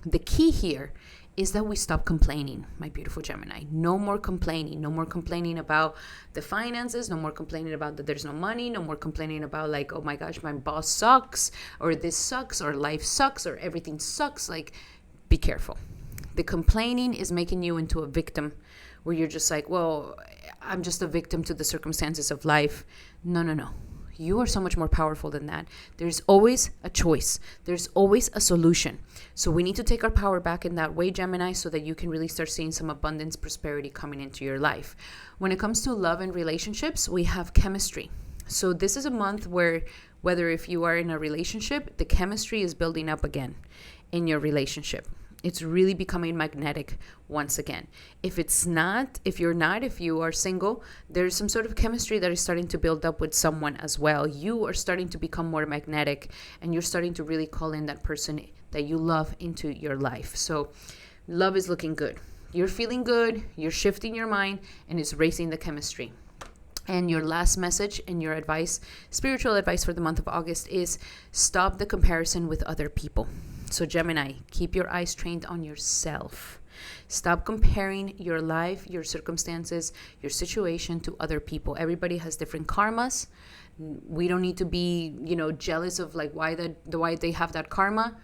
the key here is that we stop complaining, my beautiful Gemini. No more complaining. No more complaining about the finances. No more complaining about that there's no money. No more complaining about like, oh my gosh, my boss sucks, or this sucks, or life sucks, or everything sucks. Like, be careful. The complaining is making you into a victim, where you're just like, well, I'm just a victim to the circumstances of life. No. You are so much more powerful than that. There's always a choice. There's always a solution. So we need to take our power back in that way, Gemini, so that you can really start seeing some abundance, prosperity coming into your life. When it comes to love and relationships, we have chemistry. So this is a month where, whether if you are in a relationship, the chemistry is building up again in your relationship. It's really becoming magnetic once again. If you are single, there's some sort of chemistry that is starting to build up with someone as well. You are starting to become more magnetic, and you're starting to really call in that person that you love into your life. So love is looking good. You're feeling good, you're shifting your mind, and it's raising the chemistry. And your last message and your advice, spiritual advice for the month of August, is stop the comparison with other people. So Gemini, keep your eyes trained on yourself. Stop comparing your life, your circumstances, your situation to other people. Everybody has different karmas. We don't need to be, jealous of like why they have that karma.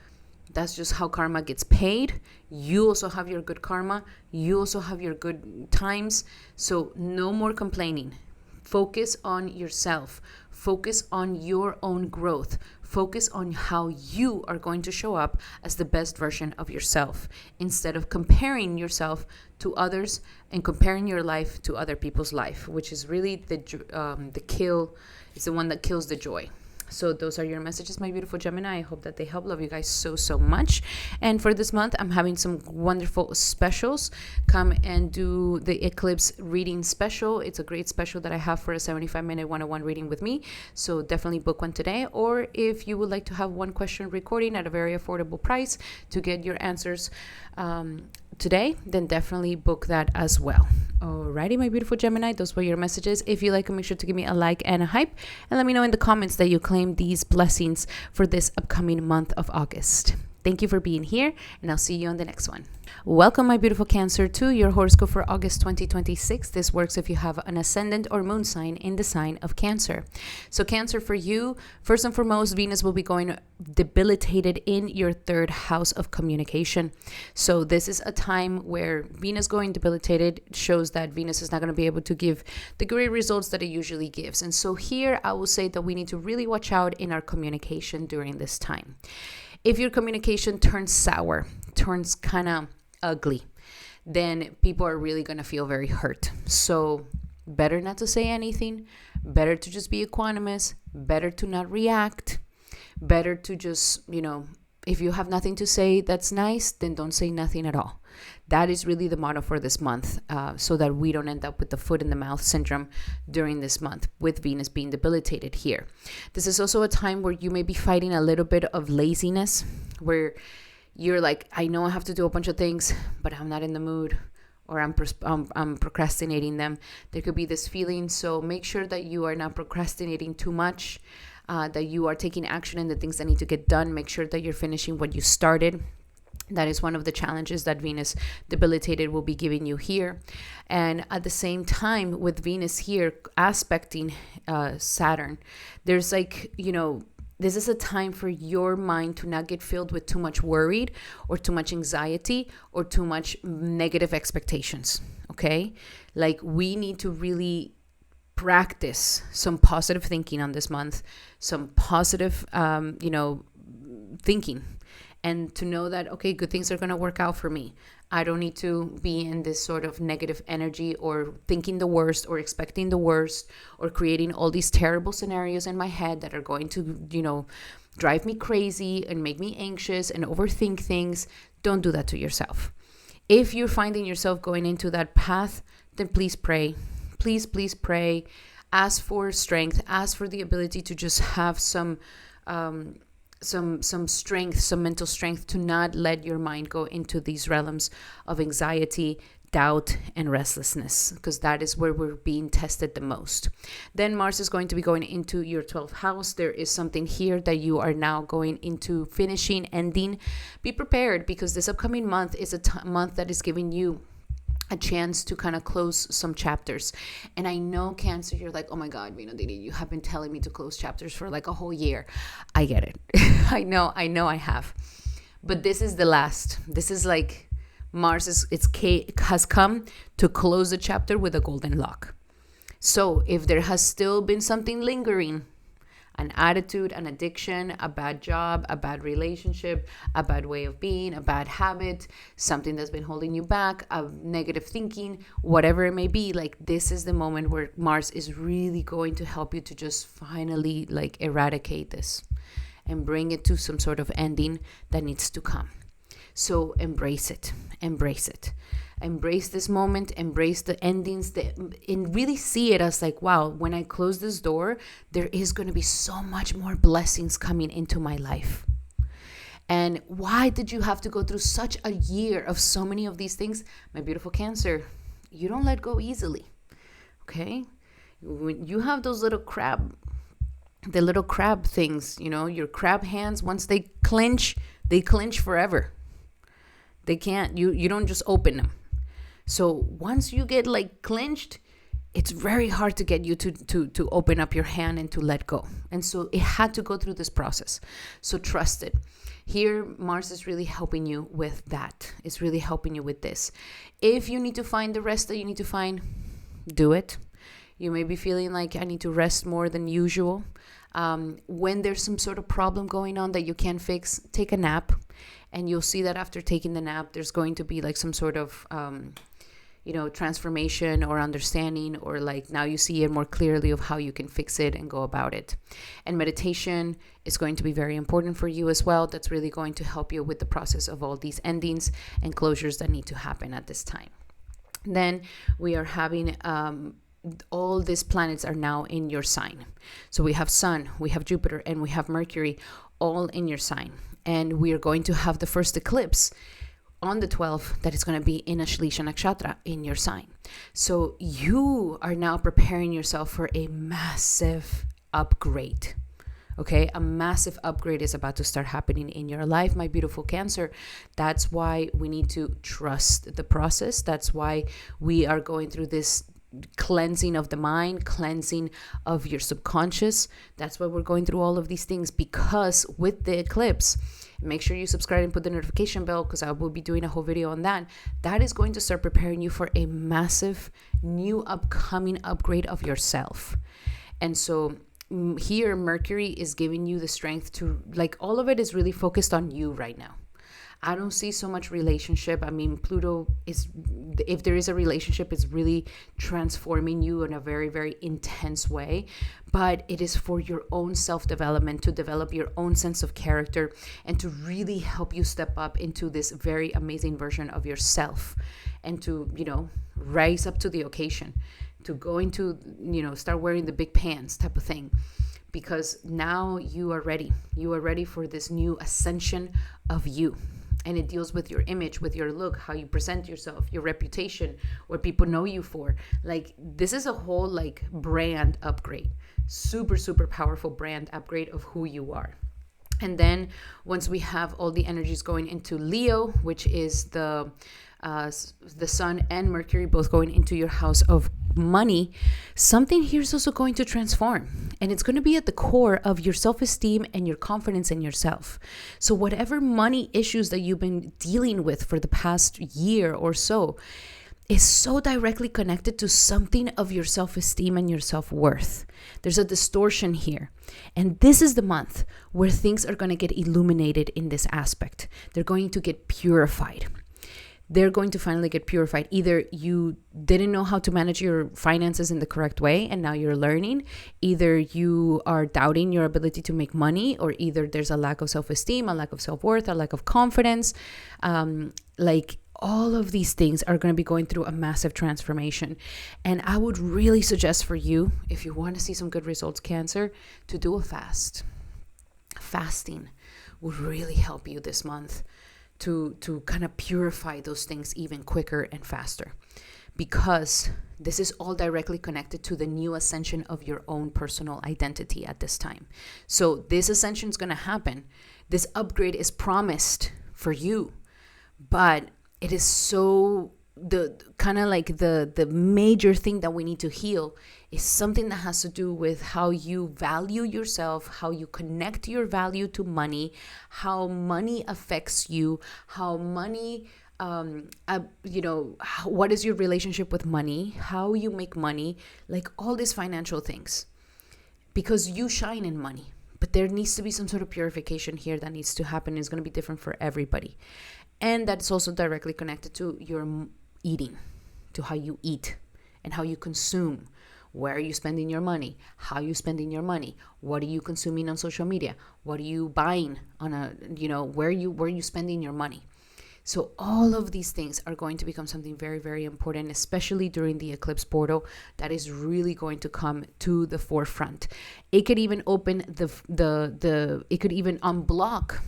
That's just how karma gets paid. You also have your good karma. You also have your good times. So no more complaining. Focus on yourself. Focus on your own growth. Focus on how you are going to show up as the best version of yourself, instead of comparing yourself to others and comparing your life to other people's life, which is really the kill. It's the one that kills the joy. So those are your messages, my beautiful Gemini. I hope that they help. Love you guys so much. And for this month, I'm having some wonderful specials. Come and do the Eclipse reading special. It's a great special that I have for a 75-minute one-on-one reading with me. So definitely book one today. Or if you would like to have one question recording at a very affordable price to get your answers today, then definitely book that as well. Alrighty, my beautiful Gemini, those were your messages. If you like them, make sure to give me a like and a hype, and let me know in the comments that you claim these blessings for this upcoming month of August. Thank you for being here, and I'll see you on the next one. Welcome, my beautiful Cancer, to your horoscope for August 2026. This works if you have an ascendant or moon sign in the sign of Cancer. So Cancer, for you, first and foremost, Venus will be going debilitated in your third house of communication. So this is a time where Venus going debilitated shows that Venus is not going to be able to give the great results that it usually gives. And so here I will say that we need to really watch out in our communication during this time. If your communication turns sour, turns kind of ugly, then people are really going to feel very hurt. So better not to say anything, better to just be equanimous, better to not react, better to just, if you have nothing to say that's nice, then don't say nothing at all. That is really the motto for this month, so that we don't end up with the foot in the mouth syndrome during this month, with Venus being debilitated here. This is also a time where you may be fighting a little bit of laziness, where you're like, I know I have to do a bunch of things, but I'm not in the mood, or I'm procrastinating them. There could be this feeling. So make sure that you are not procrastinating too much, that you are taking action in the things that need to get done. Make sure that you're finishing what you started. That is one of the challenges that Venus debilitated will be giving you here. And at the same time, with Venus here aspecting Saturn, there's this is a time for your mind to not get filled with too much worried or too much anxiety or too much negative expectations, okay? Like, we need to really practice some positive thinking on this month, some positive, thinking, and to know that, okay, good things are going to work out for me. I don't need to be in this sort of negative energy or thinking the worst or expecting the worst or creating all these terrible scenarios in my head that are going to, drive me crazy and make me anxious and overthink things. Don't do that to yourself. If you're finding yourself going into that path, then please pray. Please pray. Ask for strength. Ask for the ability to just have some strength, some mental strength to not let your mind go into these realms of anxiety, doubt, and restlessness, because that is where we're being tested the most. Then Mars is going to be going into your 12th house. There is something here that you are now going into finishing, ending. Be prepared, because this upcoming month is a month that is giving you a chance to kind of close some chapters. And I know, Cancer, you're like, oh my God, Vino Didi, you have been telling me to close chapters for like a whole year. I get it. I know I have. But this is the last. This is like Mars has come to close the chapter with a golden lock. So if there has still been something lingering, an attitude, an addiction, a bad job, a bad relationship, a bad way of being, a bad habit, something that's been holding you back, a negative thinking, whatever it may be, like this is the moment where Mars is really going to help you to just finally like eradicate this and bring it to some sort of ending that needs to come. So embrace it. Embrace this moment, embrace the endings, and really see it as like, wow, when I close this door, there is going to be so much more blessings coming into my life. And why did you have to go through such a year of so many of these things? My beautiful Cancer, you don't let go easily, okay? When you have those little crab things, your crab hands, once they clench forever. They can't, you don't just open them. So once you get like clenched, it's very hard to get you to open up your hand and to let go. And so it had to go through this process. So trust it. Here, Mars is really helping you with that. It's really helping you with this. If you need to find the rest that you need to find, do it. You may be feeling like I need to rest more than usual. When there's some sort of problem going on that you can't fix, take a nap. And you'll see that after taking the nap, there's going to be like some sort of, transformation or understanding, or like now you see it more clearly of how you can fix it and go about it. And meditation is going to be very important for you as well. That's really going to help you with the process of all these endings and closures that need to happen at this time. Then we are having all these planets are now in your sign. So we have Sun, we have Jupiter, and we have Mercury all in your sign. And we are going to have the first eclipse on the 12th that is going to be in Ashleisha Nakshatra in your sign. So you are now preparing yourself for a massive upgrade. Okay, a massive upgrade is about to start happening in your life, my beautiful Cancer. That's why we need to trust the process. That's why we are going through this cleansing of the mind, cleansing of your subconscious. That's why we're going through all of these things, because with the eclipse, make sure you subscribe and put the notification bell, because I will be doing a whole video on that. That is going to start preparing you for a massive new upcoming upgrade of yourself. And so here, Mercury is giving you the strength to, like, all of it is really focused on you right now. I don't see so much relationship. I mean, Pluto is, if there is a relationship, it's really transforming you in a very, very intense way. But it is for your own self-development, to develop your own sense of character and to really help you step up into this very amazing version of yourself and to, rise up to the occasion, to go into, start wearing the big pants type of thing. Because now you are ready. You are ready for this new ascension of you. And it deals with your image, with your look, how you present yourself, your reputation, what people know you for. Like, this is a whole brand upgrade. Super, super powerful brand upgrade of who you are. And then once we have all the energies going into Leo, which is the Sun and Mercury both going into your house of money, something here is also going to transform, and it's going to be at the core of your self-esteem and your confidence in yourself. So whatever money issues that you've been dealing with for the past year or so, is so directly connected to something of your self-esteem and your self-worth. There's a distortion here. And this is the month where things are going to get illuminated in this aspect. They're going to get purified. They're going to finally get purified. Either you didn't know how to manage your finances in the correct way and now you're learning. Either you are doubting your ability to make money, or either there's a lack of self-esteem, a lack of self-worth, a lack of confidence. All of these things are going to be going through a massive transformation. And I would really suggest for you, if you want to see some good results, Cancer, to do a fast. Fasting would really help you this month to kind of purify those things even quicker and faster, because this is all directly connected to the new ascension of your own personal identity at this time. So this ascension is going to happen. This upgrade is promised for you, but it is so the major thing that we need to heal is something that has to do with how you value yourself, how you connect your value to money, how money affects you, how money, what is your relationship with money, how you make money, like all these financial things, because you shine in money. But there needs to be some sort of purification here that needs to happen. It's going to be different for everybody. And that's also directly connected to your eating, to how you eat and how you consume. Where are you spending your money? How are you spending your money? What are you consuming on social media? What are you buying on where are you spending your money? So all of these things are going to become something very, very important, especially during the eclipse portal that is really going to come to the forefront. It could even open it could even unblock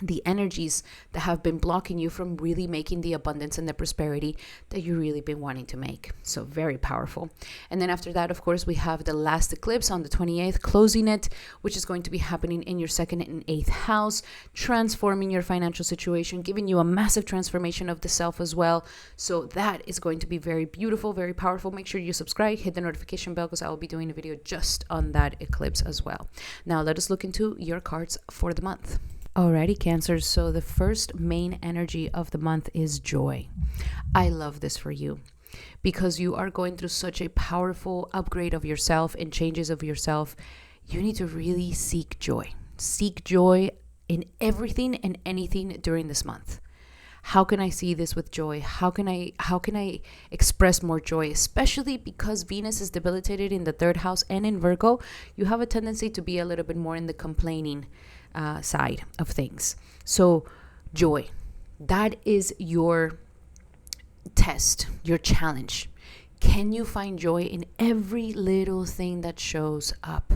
the energies that have been blocking you from really making the abundance and the prosperity that you've really been wanting to make. So very powerful. And then after that, of course, we have the last eclipse on the 28th, closing it, which is going to be happening in your 2nd and 8th house, transforming your financial situation, giving you a massive transformation of the self as well. So that is going to be very beautiful, very powerful. Make sure you subscribe, hit the notification bell, because I will be doing a video just on that eclipse as well. Now let us look into your cards for the month. Alrighty, Cancer. So the first main energy of the month is joy. I love this for you because you are going through such a powerful upgrade of yourself and changes of yourself. You need to really seek joy. Seek joy in everything and anything during this month. How can I see this with joy? How can I express more joy? Especially because Venus is debilitated in the 3rd house and in Virgo, you have a tendency to be a little bit more in the complaining side of things. So joy, that is your test, your challenge. Can you find joy in every little thing that shows up?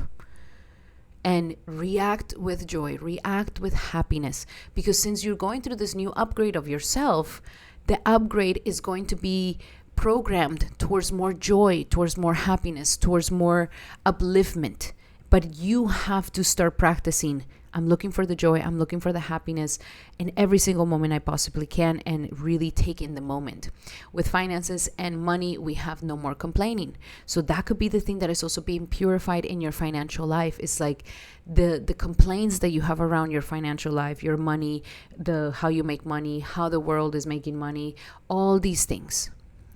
And react with joy, react with happiness, because since you're going through this new upgrade of yourself, the upgrade is going to be programmed towards more joy, towards more happiness, towards more upliftment. But you have to start practicing. I'm looking for the joy. I'm looking for the happiness in every single moment I possibly can, and really take in the moment. With finances and money, we have no more complaining. So that could be the thing that is also being purified in your financial life. It's like the complaints that you have around your financial life, your money, how you make money, how the world is making money, all these things.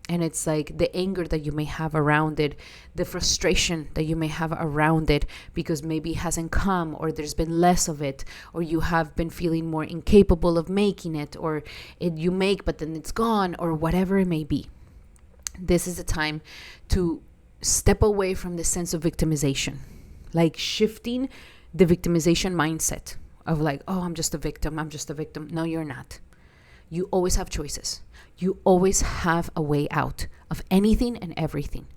And it's like the anger that you may have around it, the frustration that you may have around it because maybe it hasn't come, or there's been less of it, or you have been feeling more incapable of making it, or you make but then it's gone, or whatever it may be. This is the time to step away from the sense of victimization, like shifting the victimization mindset of like, oh, I'm just a victim. No, you're not. You always have choices. You always have a way out of anything and everything.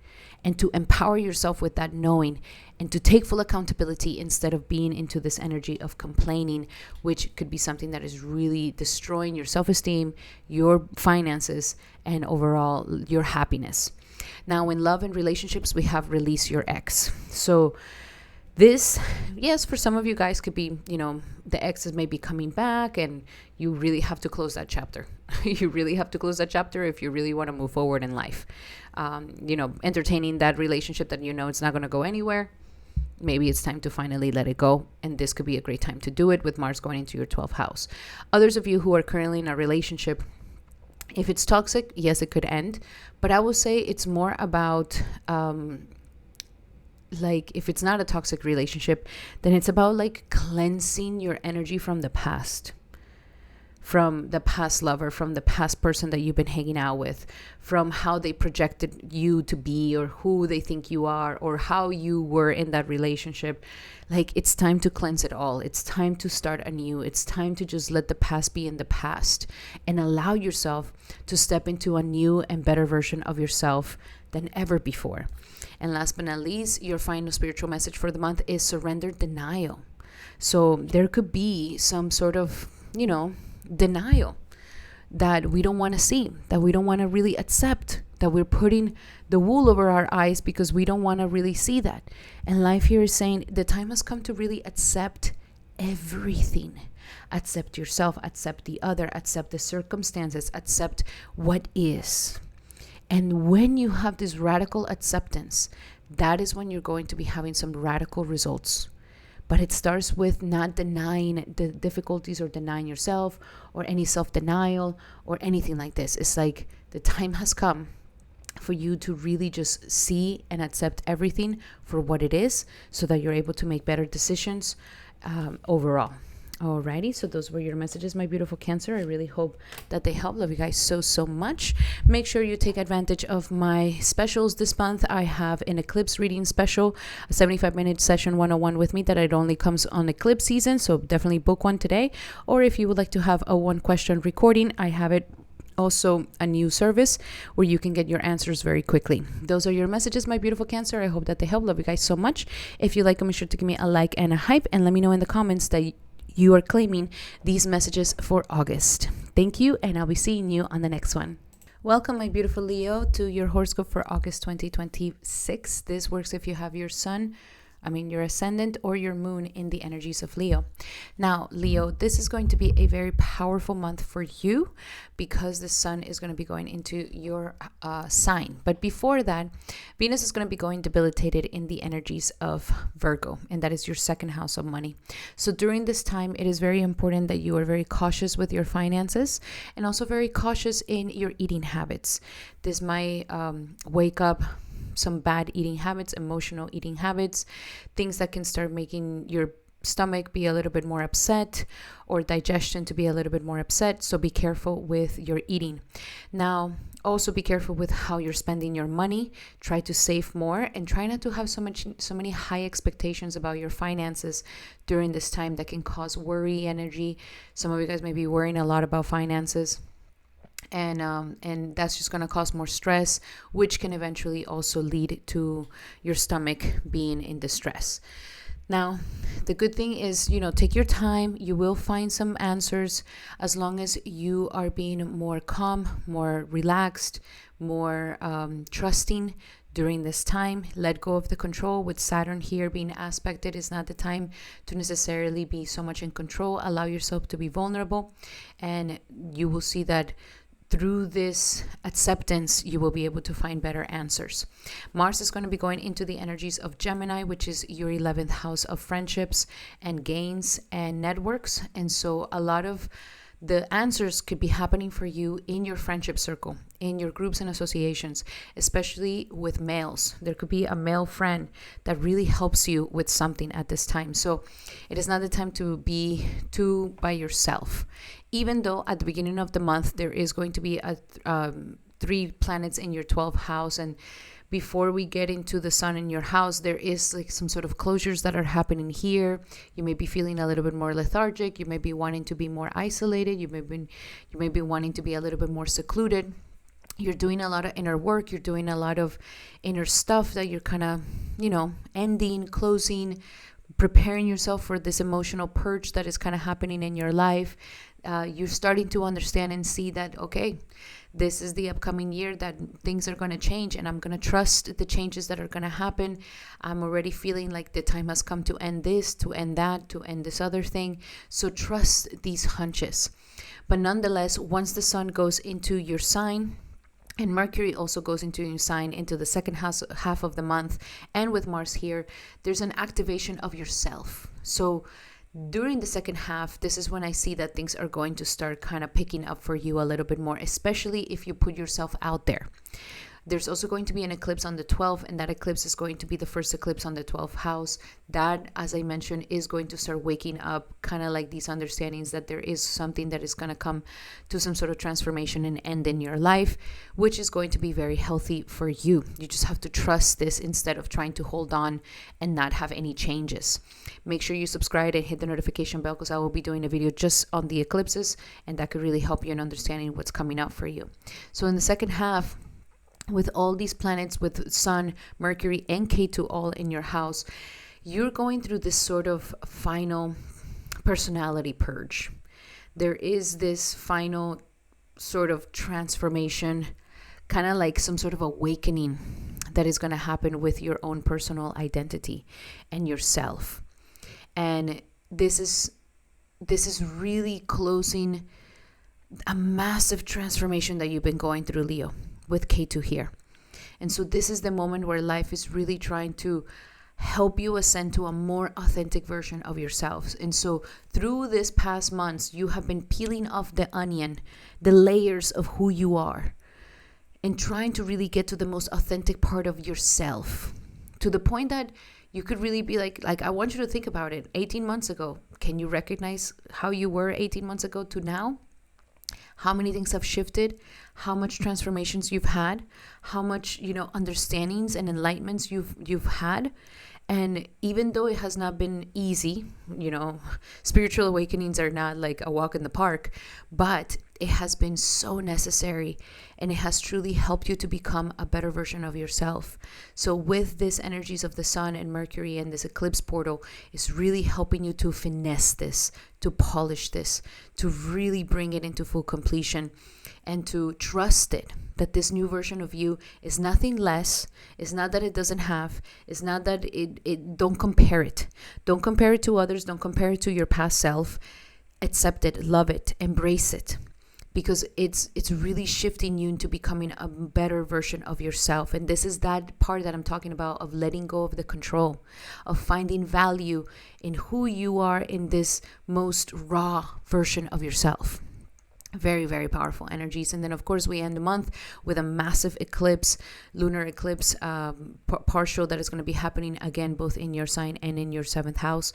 And to empower yourself with that knowing, and to take full accountability instead of being into this energy of complaining, which could be something that is really destroying your self-esteem, your finances, and overall your happiness. Now, in love and relationships, we have release your ex. So this, yes, for some of you guys could be, the ex is maybe coming back and you really have to close that chapter. You really have to close that chapter if you really want to move forward in life. Entertaining that relationship that it's not going to go anywhere. Maybe it's time to finally let it go. And this could be a great time to do it with Mars going into your 12th house. Others of you who are currently in a relationship, If it's toxic, yes, it could end. But I will say it's more about, like, if it's not a toxic relationship, then it's about like cleansing your energy from the past lover, from the past person that you've been hanging out with, from how they projected you to be, or who they think you are, or how you were in that relationship. Like, it's time to cleanse it all. It's time to start anew. It's time to just let the past be in the past and allow yourself to step into a new and better version of yourself than ever before. And last but not least, your final spiritual message for the month is surrender denial. So there could be some sort of, denial that we don't want to see, that we don't want to really accept, that we're putting the wool over our eyes because we don't want to really see that. And life here is saying the time has come to really accept everything. Accept yourself, accept the other, accept the circumstances, accept what is. And when you have this radical acceptance, that is when you're going to be having some radical results. But it starts with not denying the difficulties or denying yourself or any self-denial or anything like this. It's like the time has come for you to really just see and accept everything for what it is, so that you're able to make better decisions overall. Alrighty, so those were your messages, my beautiful Cancer. I really hope that they help. Love you guys so much. Make sure you take advantage of my specials this month. I have an Eclipse reading special, a 75-minute session 101 with me that it only comes on Eclipse season, so definitely book one today. Or if you would like to have a 1-question recording, I have it also a new service where you can get your answers very quickly. Those are your messages, my beautiful Cancer. I hope that they help. Love you guys so much. If you like them, be sure to give me a like and a hype, and let me know in the comments that you are claiming these messages for August. Thank you, and I'll be seeing you on the next one. Welcome, my beautiful Leo, to your horoscope for August 2026. This works if you have your your ascendant or your moon in the energies of Leo. Now, Leo, this is going to be a very powerful month for you because the sun is going to be going into your sign. But before that, Venus is going to be going debilitated in the energies of Virgo, and that is your second house of money. So during this time, it is very important that you are very cautious with your finances and also very cautious in your eating habits. This might wake up some bad eating habits, emotional eating habits, things that can start making your stomach be a little bit more upset or digestion to be a little bit more upset. So be careful with your eating. Now, also be careful with how you're spending your money. Try to save more and try not to have so many high expectations about your finances during this time that can cause worry energy. Some of you guys may be worrying a lot about finances. And that's just going to cause more stress, which can eventually also lead to your stomach being in distress. Now, the good thing is, take your time. You will find some answers as long as you are being more calm, more relaxed, more trusting during this time. Let go of the control. With Saturn here being aspected, is not the time to necessarily be so much in control. Allow yourself to be vulnerable, and you will see that through this acceptance, you will be able to find better answers. Mars is going to be going into the energies of Gemini, which is your 11th house of friendships and gains and networks. And so a lot of the answers could be happening for you in your friendship circle, in your groups and associations, especially with males. There could be a male friend that really helps you with something at this time. So it is not the time to be too by yourself. Even though at the beginning of the month, there is going to be 3 planets in your 12th house, and before we get into the sun in your house, there is like some sort of closures that are happening here. You may be feeling a little bit more lethargic. You may be wanting to be more isolated. You may be wanting to be a little bit more secluded. You're doing a lot of inner work. You're doing a lot of inner stuff that you're kind of, ending, closing, preparing yourself for this emotional purge that is kind of happening in your life. You're starting to understand and see that, okay, this is the upcoming year that things are going to change, and I'm going to trust the changes that are going to happen. I'm already feeling like the time has come to end this, to end that, to end this other thing. So trust these hunches. But nonetheless, once the sun goes into your sign, and Mercury also goes into your sign into the second half of the month, and with Mars here, there's an activation of yourself. So During the second half, this is when I see that things are going to start kind of picking up for you a little bit more, especially if you put yourself out there. There's also going to be an eclipse on the 12th, and that eclipse is going to be the first eclipse on the 12th house. That, as I mentioned, is going to start waking up kind of like these understandings that there is something that is going to come to some sort of transformation and end in your life, which is going to be very healthy for you. You just have to trust this instead of trying to hold on and not have any changes. Make sure you subscribe and hit the notification bell, because I will be doing a video just on the eclipses, and that could really help you in understanding what's coming up for you. So in the second half, with all these planets, with Sun, Mercury, and K2 all in your house, you're going through this sort of final personality purge. There is this final sort of transformation, kind of like some sort of awakening that is going to happen with your own personal identity and yourself. And this is really closing a massive transformation that you've been going through, Leo, with K2 here. And so this is the moment where life is really trying to help you ascend to a more authentic version of yourselves. And so through this past months, you have been peeling off the onion, the layers of who you are, and trying to really get to the most authentic part of yourself, to the point that you could really be like I want you to think about it. 18 months ago, can you recognize how you were 18 months ago to now? How many things have shifted, how much transformations you've had, how much, understandings and enlightenments you've had. And even though it has not been easy, spiritual awakenings are not like a walk in the park, but it has been so necessary, and it has truly helped you to become a better version of yourself. So with these energies of the Sun and Mercury and this eclipse portal, is really helping you to finesse this, to polish this, to really bring it into full completion, and to trust it, that this new version of you is nothing less. It's not that it doesn't have. It's not that it don't compare it. Don't compare it to others. Don't compare it to your past self. Accept it, love it, embrace it, because it's really shifting you into becoming a better version of yourself. And this is that part that I'm talking about, of letting go of the control, of finding value in who you are in this most raw version of yourself. Very, very powerful energies. And then, of course, we end the month with a massive eclipse, lunar eclipse, partial, that is going to be happening again, both in your sign and in your 7th house.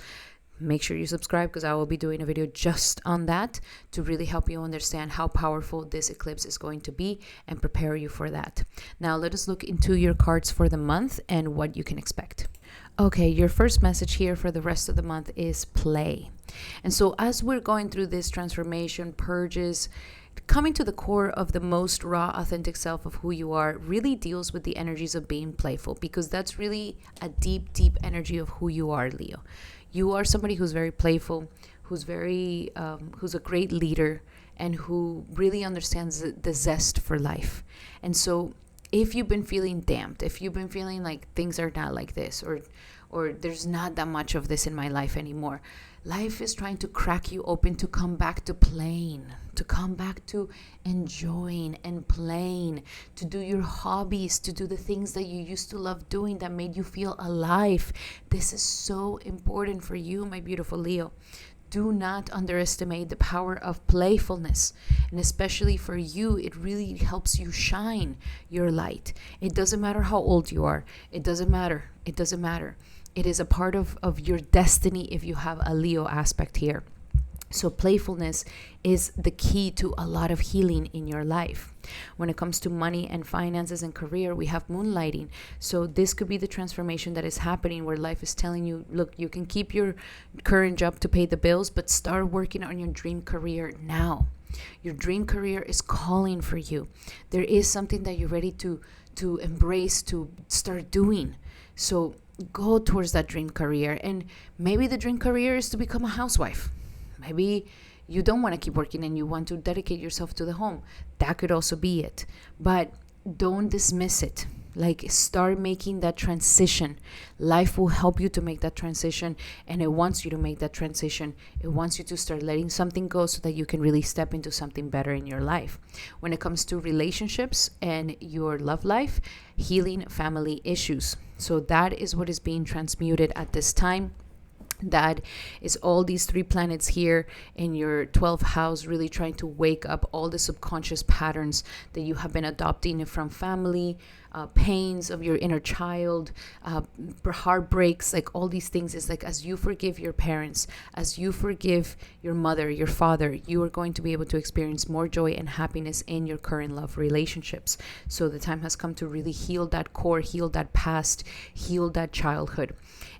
Make sure you subscribe, because I will be doing a video just on that to really help you understand how powerful this eclipse is going to be and prepare you for that. Now, let us look into your cards for the month and what you can expect. Okay, your first message here for the rest of the month is play. And so as we're going through this transformation, purges, coming to the core of the most raw, authentic self of who you are really deals with the energies of being playful, because that's really a deep, deep energy of who you are, Leo. You are somebody who's very playful, who's a great leader, and who really understands the zest for life. And so if you've been feeling damped, if you've been feeling like things are not like this, or there's not that much of this in my life anymore, life is trying to crack you open to come back to playing, to come back to enjoying and playing, to do your hobbies, to do the things that you used to love doing that made you feel alive. This is so important for you, my beautiful Leo. Do not underestimate the power of playfulness. And especially for you, it really helps you shine your light. It doesn't matter how old you are. It doesn't matter. It doesn't matter. It is a part of your destiny if you have a Leo aspect here. So playfulness is the key to a lot of healing in your life. When it comes to money and finances and career, we have moonlighting. So this could be the transformation that is happening, where life is telling you, look, you can keep your current job to pay the bills, but start working on your dream career now. Your dream career is calling for you. There is something that you're ready to embrace, to start doing. So go towards that dream career. And maybe the dream career is to become a housewife. Maybe you don't want to keep working and you want to dedicate yourself to the home. That could also be it. But don't dismiss it. Like, start making that transition. Life will help you to make that transition, and it wants you to make that transition. It wants you to start letting something go so that you can really step into something better in your life. When it comes to relationships and your love life, healing family issues. So that is what is being transmuted at this time. That is all these 3 planets here in your 12th house, really trying to wake up all the subconscious patterns that you have been adopting from family, pains of your inner child, heartbreaks, like all these things. Is like, as you forgive your parents, as you forgive your mother, your father, you are going to be able to experience more joy and happiness in your current love relationships. So the time has come to really heal that core, heal that past, heal that childhood.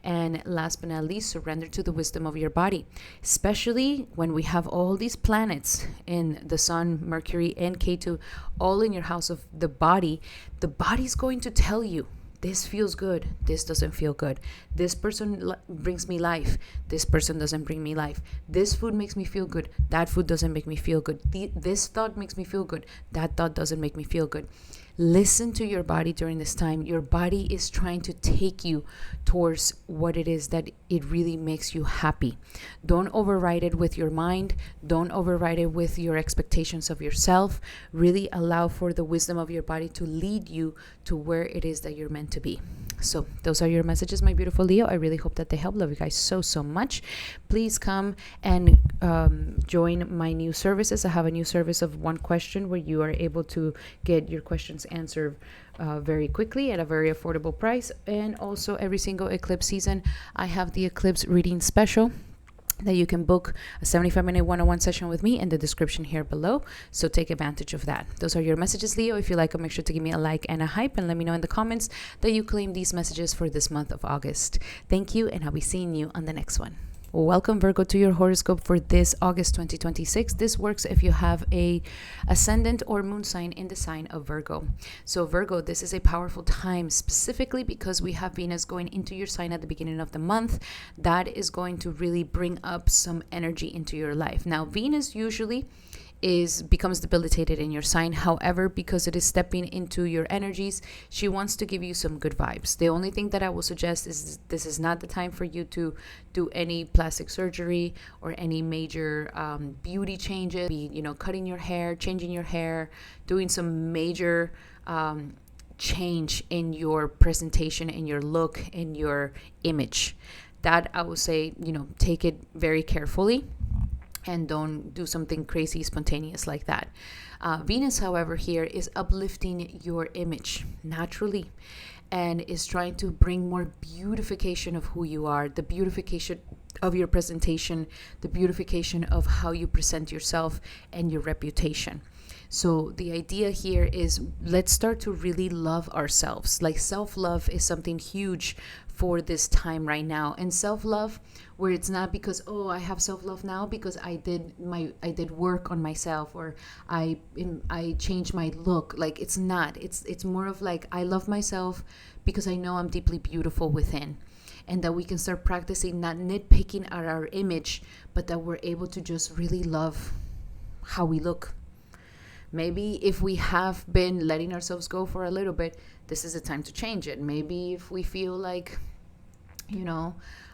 And last but not least, surrender to the wisdom of your body, especially when we have all these planets in the Sun, Mercury, and Ketu, all in your house of the body. The body's going to tell you, this feels good, this doesn't feel good. This person brings me life, this person doesn't bring me life. This food makes me feel good, that food doesn't make me feel good. This thought makes me feel good, that thought doesn't make me feel good. Listen to your body during this time. Your body is trying to take you towards what it is that it really makes you happy. Don't override it with your mind. Don't override it with your expectations of yourself. Really allow for the wisdom of your body to lead you to where it is that you're meant to be. So those are your messages, my beautiful Leo. I really hope that they help. Love you guys so, so much. Please come and join my new services. I have a new service of 1 question where you are able to get your questions answered very quickly at a very affordable price. And also every single eclipse season, I have the eclipse reading special that you can book a 75-minute one-on-one session with me in the description here below. So take advantage of that. Those are your messages, Leo. If you like them, make sure to give me a like and a hype, and let me know in the comments that you claim these messages for this month of August. Thank you, and I'll be seeing you on the next one. Welcome, Virgo, to your horoscope for this August 2026. This works if you have a ascendant or moon sign in the sign of Virgo. So Virgo, this is a powerful time, specifically because we have Venus going into your sign at the beginning of the month. That is going to really bring up some energy into your life. Now, Venus usually becomes debilitated in your sign. However, because it is stepping into your energies, she wants to give you some good vibes. The only thing that I will suggest is this is not the time for you to do any plastic surgery or any major beauty changes. Cutting your hair, changing your hair, doing some major change in your presentation, in your look, in your image. That I would say, take it very carefully. And don't do something crazy, spontaneous like that. Venus, however, here is uplifting your image naturally and is trying to bring more beautification of who you are, the beautification of your presentation, the beautification of how you present yourself and your reputation. So the idea here is, let's start to really love ourselves. Like, self-love is something huge for this time right now. And self-love, where it's not because, I have self-love now because I did work on myself, or I changed my look. Like, it's not. It's more of like, I love myself because I know I'm deeply beautiful within. And that we can start practicing not nitpicking at our image, but that we're able to just really love how we look. Maybe if we have been letting ourselves go for a little bit, this is the time to change it. Maybe if we feel like,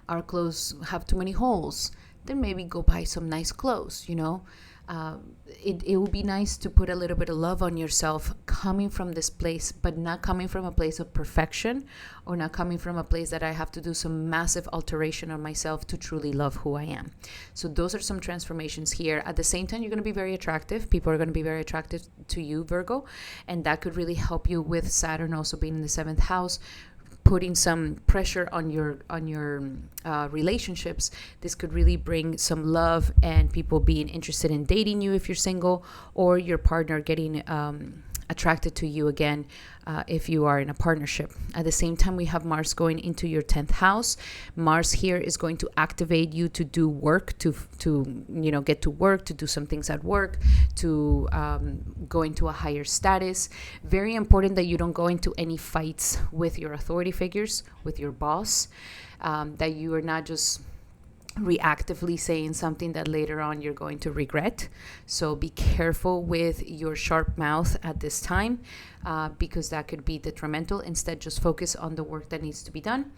our clothes have too many holes, then maybe go buy some nice clothes, It would be nice to put a little bit of love on yourself coming from this place, but not coming from a place of perfection, or not coming from a place that I have to do some massive alteration on myself to truly love who I am. So those are some transformations here. At the same time, you're going to be very attractive. People are going to be very attractive to you, Virgo, and that could really help you with Saturn also being in the 7th house, putting some pressure on your relationships. This could really bring some love and people being interested in dating you if you're single, or your partner getting attracted to you again if you are in a partnership. At the same time, we have Mars going into your 10th house. Mars here is going to activate you to do work, to get to work, to do some things at work, to go into a higher status. Very important that you don't go into any fights with your authority figures, with your boss, that you are not just reactively saying something that later on you're going to regret. So be careful with your sharp mouth at this time, because that could be detrimental. Instead, just focus on the work that needs to be done,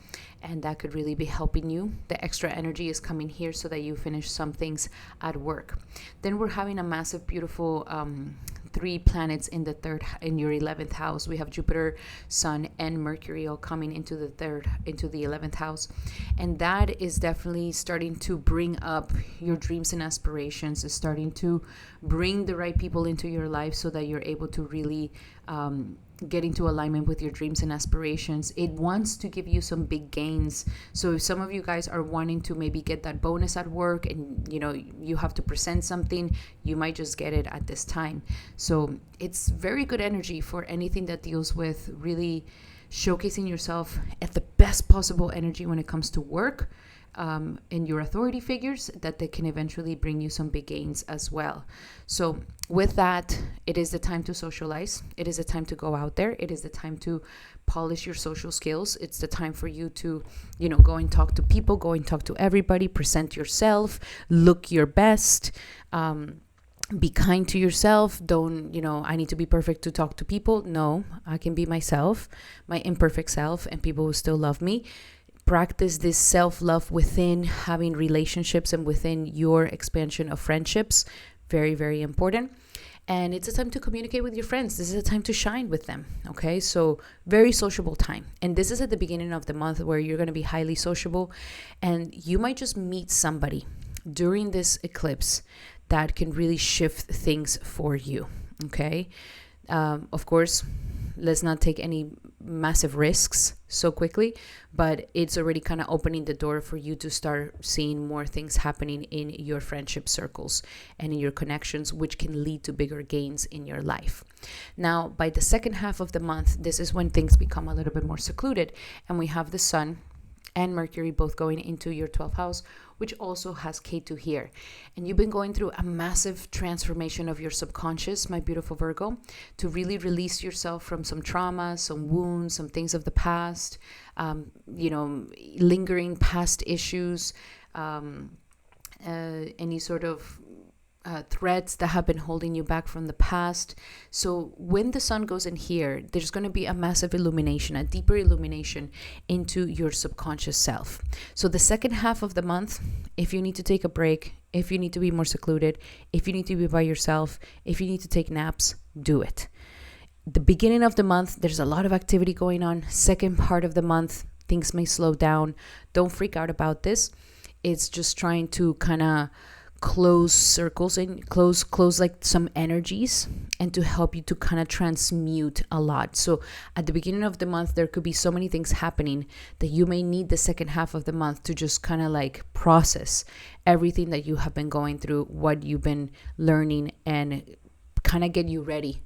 and that could really be helping you. The extra energy is coming here so that you finish some things at work. Then we're having a massive, beautiful three planets in your 11th house. We have Jupiter, Sun, and Mercury all coming into the 11th house, and that is definitely starting to bring up your dreams and aspirations. It's starting to bring the right people into your life so that you're able to really get into alignment with your dreams and aspirations. It wants to give you some big gains. So if some of you guys are wanting to maybe get that bonus at work, and you have to present something, you might just get it at this time. So it's very good energy for anything that deals with really showcasing yourself at the best possible energy when it comes to work, and your authority figures, that they can eventually bring you some big gains as well. So with that, it is the time to socialize. It is the time to go out there. It is the time to polish your social skills. It's the time for you to, go and talk to people, go and talk to everybody, present yourself, look your best, be kind to yourself. Don't, I need to be perfect to talk to people. No, I can be myself, my imperfect self, and people will still love me. Practice this self-love within having relationships and within your expansion of friendships. Very, very important. And it's a time to communicate with your friends. This is a time to shine with them. Okay, so very sociable time. And this is at the beginning of the month where you're going to be highly sociable, and you might just meet somebody during this eclipse that can really shift things for you. Okay, of course, let's not take any massive risks so quickly, but it's already kind of opening the door for you to start seeing more things happening in your friendship circles and in your connections, which can lead to bigger gains in your life. Now, by the second half of the month, this is when things become a little bit more secluded, and we have the Sun and Mercury both going into your 12th house, which also has Ketu here. And you've been going through a massive transformation of your subconscious, my beautiful Virgo, to really release yourself from some trauma, some wounds, some things of the past, lingering past issues, any sort of threads that have been holding you back from the past. So when the Sun goes in here, there's going to be a massive illumination, a deeper illumination into your subconscious self. So the second half of the month, if you need to take a break, if you need to be more secluded, if you need to be by yourself, if you need to take naps, do it. The beginning of the month, there's a lot of activity going on. Second part of the month, things may slow down. Don't freak out about this. It's just trying to kind of close circles and close like some energies, and to help you to kind of transmute a lot. So at the beginning of the month, there could be so many things happening that you may need the second half of the month to just kind of like process everything that you have been going through, what you've been learning, and kind of get you ready.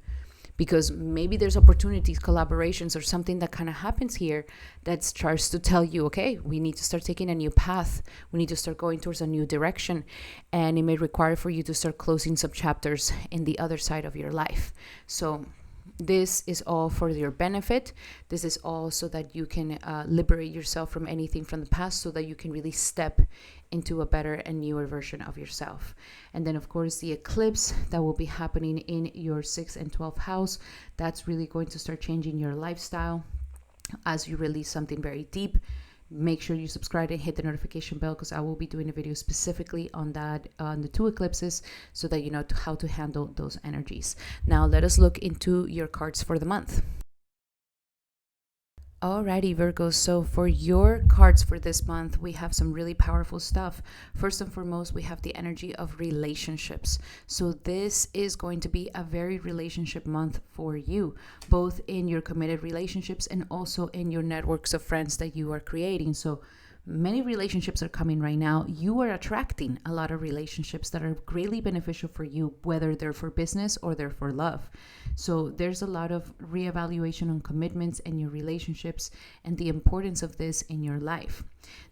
Because maybe there's opportunities, collaborations, or something that kind of happens here that starts to tell you, okay, we need to start taking a new path. We need to start going towards a new direction. And it may require for you to start closing some chapters in the other side of your life. So this is all for your benefit. This is all so that you can liberate yourself from anything from the past, so that you can really step into a better and newer version of yourself. And then, of course, the eclipse that will be happening in your 6th and 12th house, that's really going to start changing your lifestyle as you release something very deep. Make sure you subscribe and hit the notification bell, because I will be doing a video specifically on that, on the two eclipses, so that you know how to handle those energies. Now, let us look into your cards for the month. Alrighty, Virgos, so for your cards for this month, we have some really powerful stuff. First and foremost, we have the energy of relationships. So this is going to be a very relationship month for you, both in your committed relationships and also in your networks of friends that you are creating. So many relationships are coming right now. You are attracting a lot of relationships that are greatly beneficial for you, whether they're for business or they're for love. So there's a lot of reevaluation on commitments in your relationships and the importance of this in your life.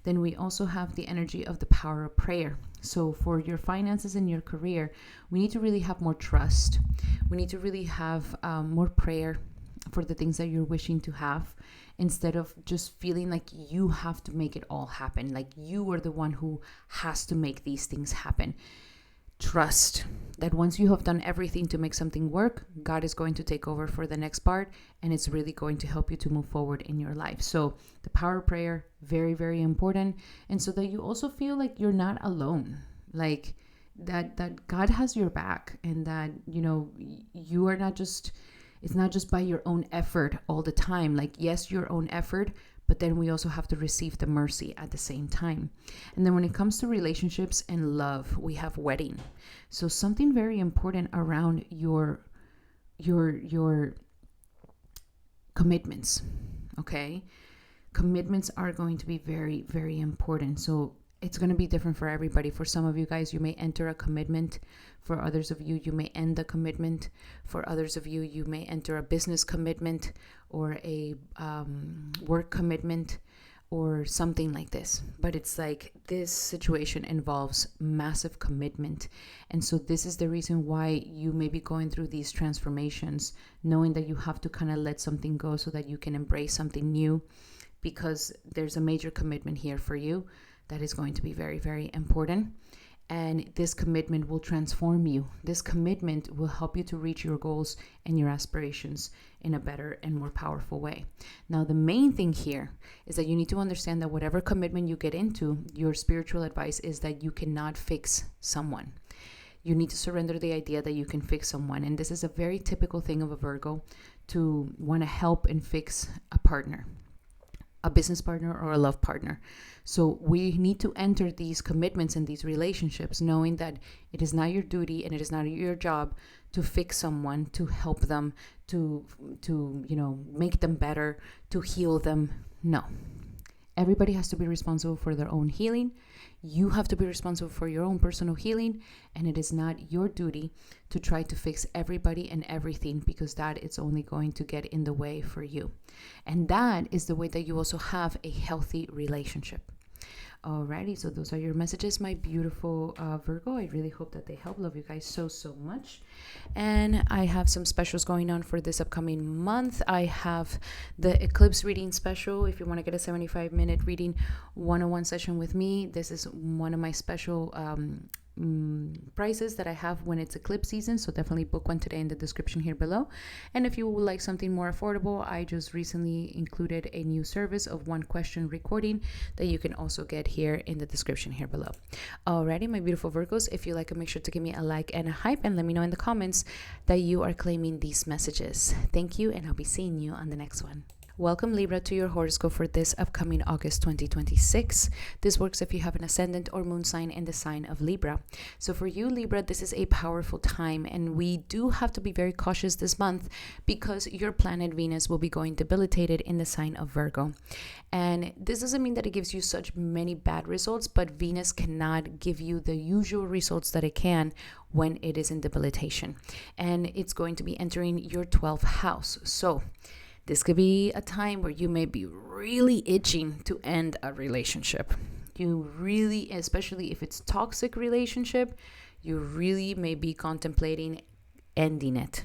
Then we also have the energy of the power of prayer. So for your finances and your career, we need to really have more trust. We need to really have more prayer for the things that you're wishing to have, instead of just feeling like you have to make it all happen, like you are the one who has to make these things happen. Trust that once you have done everything to make something work, God is going to take over for the next part, and it's really going to help you to move forward in your life. So the power of prayer, very, very important. And so that you also feel like you're not alone. Like that God has your back, and that, you are not just, it's not just by your own effort all the time. Like, yes, your own effort, but then we also have to receive the mercy at the same time. And then when it comes to relationships and love, we have wedding. So something very important around your commitments, okay? Commitments are going to be very, very important. So it's going to be different for everybody. For some of you guys, you may enter a commitment. For others of you, you may end the commitment. For others of you, you may enter a business commitment or a work commitment or something like this. But it's like this situation involves massive commitment. And so this is the reason why you may be going through these transformations, knowing that you have to kind of let something go so that you can embrace something new, because there's a major commitment here for you that is going to be very, very important. And this commitment will transform you. This commitment will help you to reach your goals and your aspirations in a better and more powerful way. Now, the main thing here is that you need to understand that whatever commitment you get into, your spiritual advice is that you cannot fix someone. You need to surrender the idea that you can fix someone. And this is a very typical thing of a Virgo, to want to help and fix a partner, a business partner or a love partner. So we need to enter these commitments and these relationships knowing that it is not your duty and it is not your job to fix someone, to help them, to make them better, to heal them. No. Everybody has to be responsible for their own healing. You have to be responsible for your own personal healing, and it is not your duty to try to fix everybody and everything, because that is only going to get in the way for you. And that is the way that you also have a healthy relationship. Alrighty, so those are your messages, my beautiful Virgo. I really hope that they help. Love you guys so, so much. And I have some specials going on for this upcoming month. I have the Eclipse reading special. If you want to get a 75-minute reading one-on-one session with me, this is one of my special prices that I have when it's eclipse season, so definitely book one today in the description here below. And if you would like something more affordable, I just recently included a new service of 1-question recording that you can also get here in the description here below. Alrighty, my beautiful Virgos, if you like it, make sure to give me a like and a hype, and let me know in the comments that you are claiming these messages. Thank you, and I'll be seeing you on the next one. Welcome, Libra, to your horoscope for this upcoming August 2026. This works if you have an ascendant or moon sign in the sign of Libra. So for you, Libra, this is a powerful time, and we do have to be very cautious this month because your planet Venus will be going debilitated in the sign of Virgo. And this doesn't mean that it gives you such many bad results, but Venus cannot give you the usual results that it can when it is in debilitation. And it's going to be entering your 12th house. So this could be a time where you may be really itching to end a relationship. You really, especially if it's toxic relationship, you really may be contemplating ending it.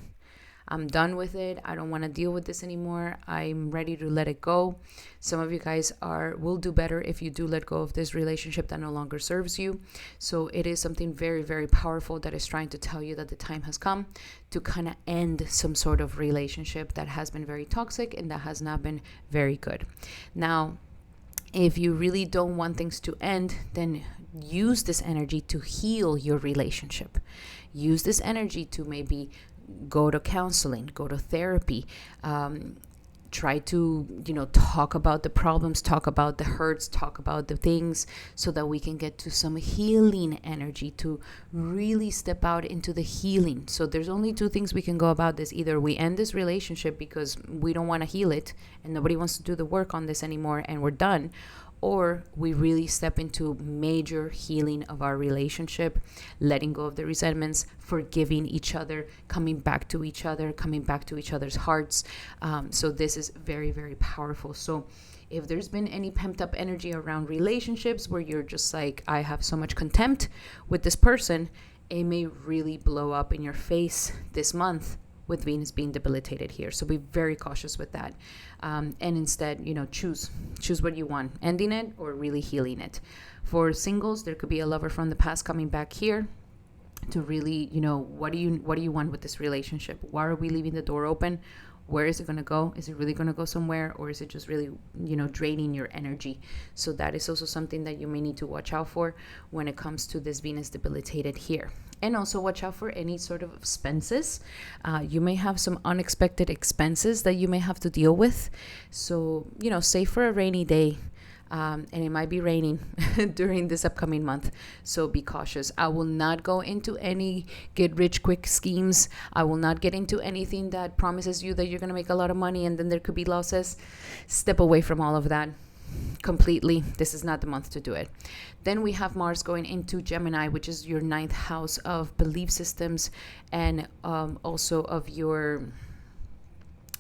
I'm done with it. I don't want to deal with this anymore. I'm ready to let it go. Some of you guys will do better if you do let go of this relationship that no longer serves you. So it is something very, very powerful that is trying to tell you that the time has come to kind of end some sort of relationship that has been very toxic and that has not been very good. Now, if you really don't want things to end, then use this energy to heal your relationship. Use this energy to maybe go to counseling, go to therapy, try to, talk about the problems, talk about the hurts, talk about the things, so that we can get to some healing energy to really step out into the healing. So there's only two things we can go about this. Either we end this relationship because we don't want to heal it and nobody wants to do the work on this anymore and we're done, or we really step into major healing of our relationship, letting go of the resentments, forgiving each other, coming back to each other's hearts. So this is very, very powerful. So if there's been any pent up energy around relationships where you're just like, I have so much contempt with this person, it may really blow up in your face this month with Venus being debilitated here. So be very cautious with that. And instead, choose what you want, ending it or really healing it. For singles, there could be a lover from the past coming back here to really, what do you want with this relationship? Why are we leaving the door open? Where is it going to go? Is it really going to go somewhere, or is it just really, draining your energy? So that is also something that you may need to watch out for when it comes to this Venus debilitated here. And also watch out for any sort of expenses. You may have some unexpected expenses that you may have to deal with. So, save for a rainy day. And it might be raining during this upcoming month, so be cautious. I will not go into any get rich quick schemes. I will not get into anything that promises you that you're going to make a lot of money and then there could be losses. Step away from all of that completely. This is not the month to do it. Then we have Mars going into Gemini, which is your 9th house of belief systems, and also of your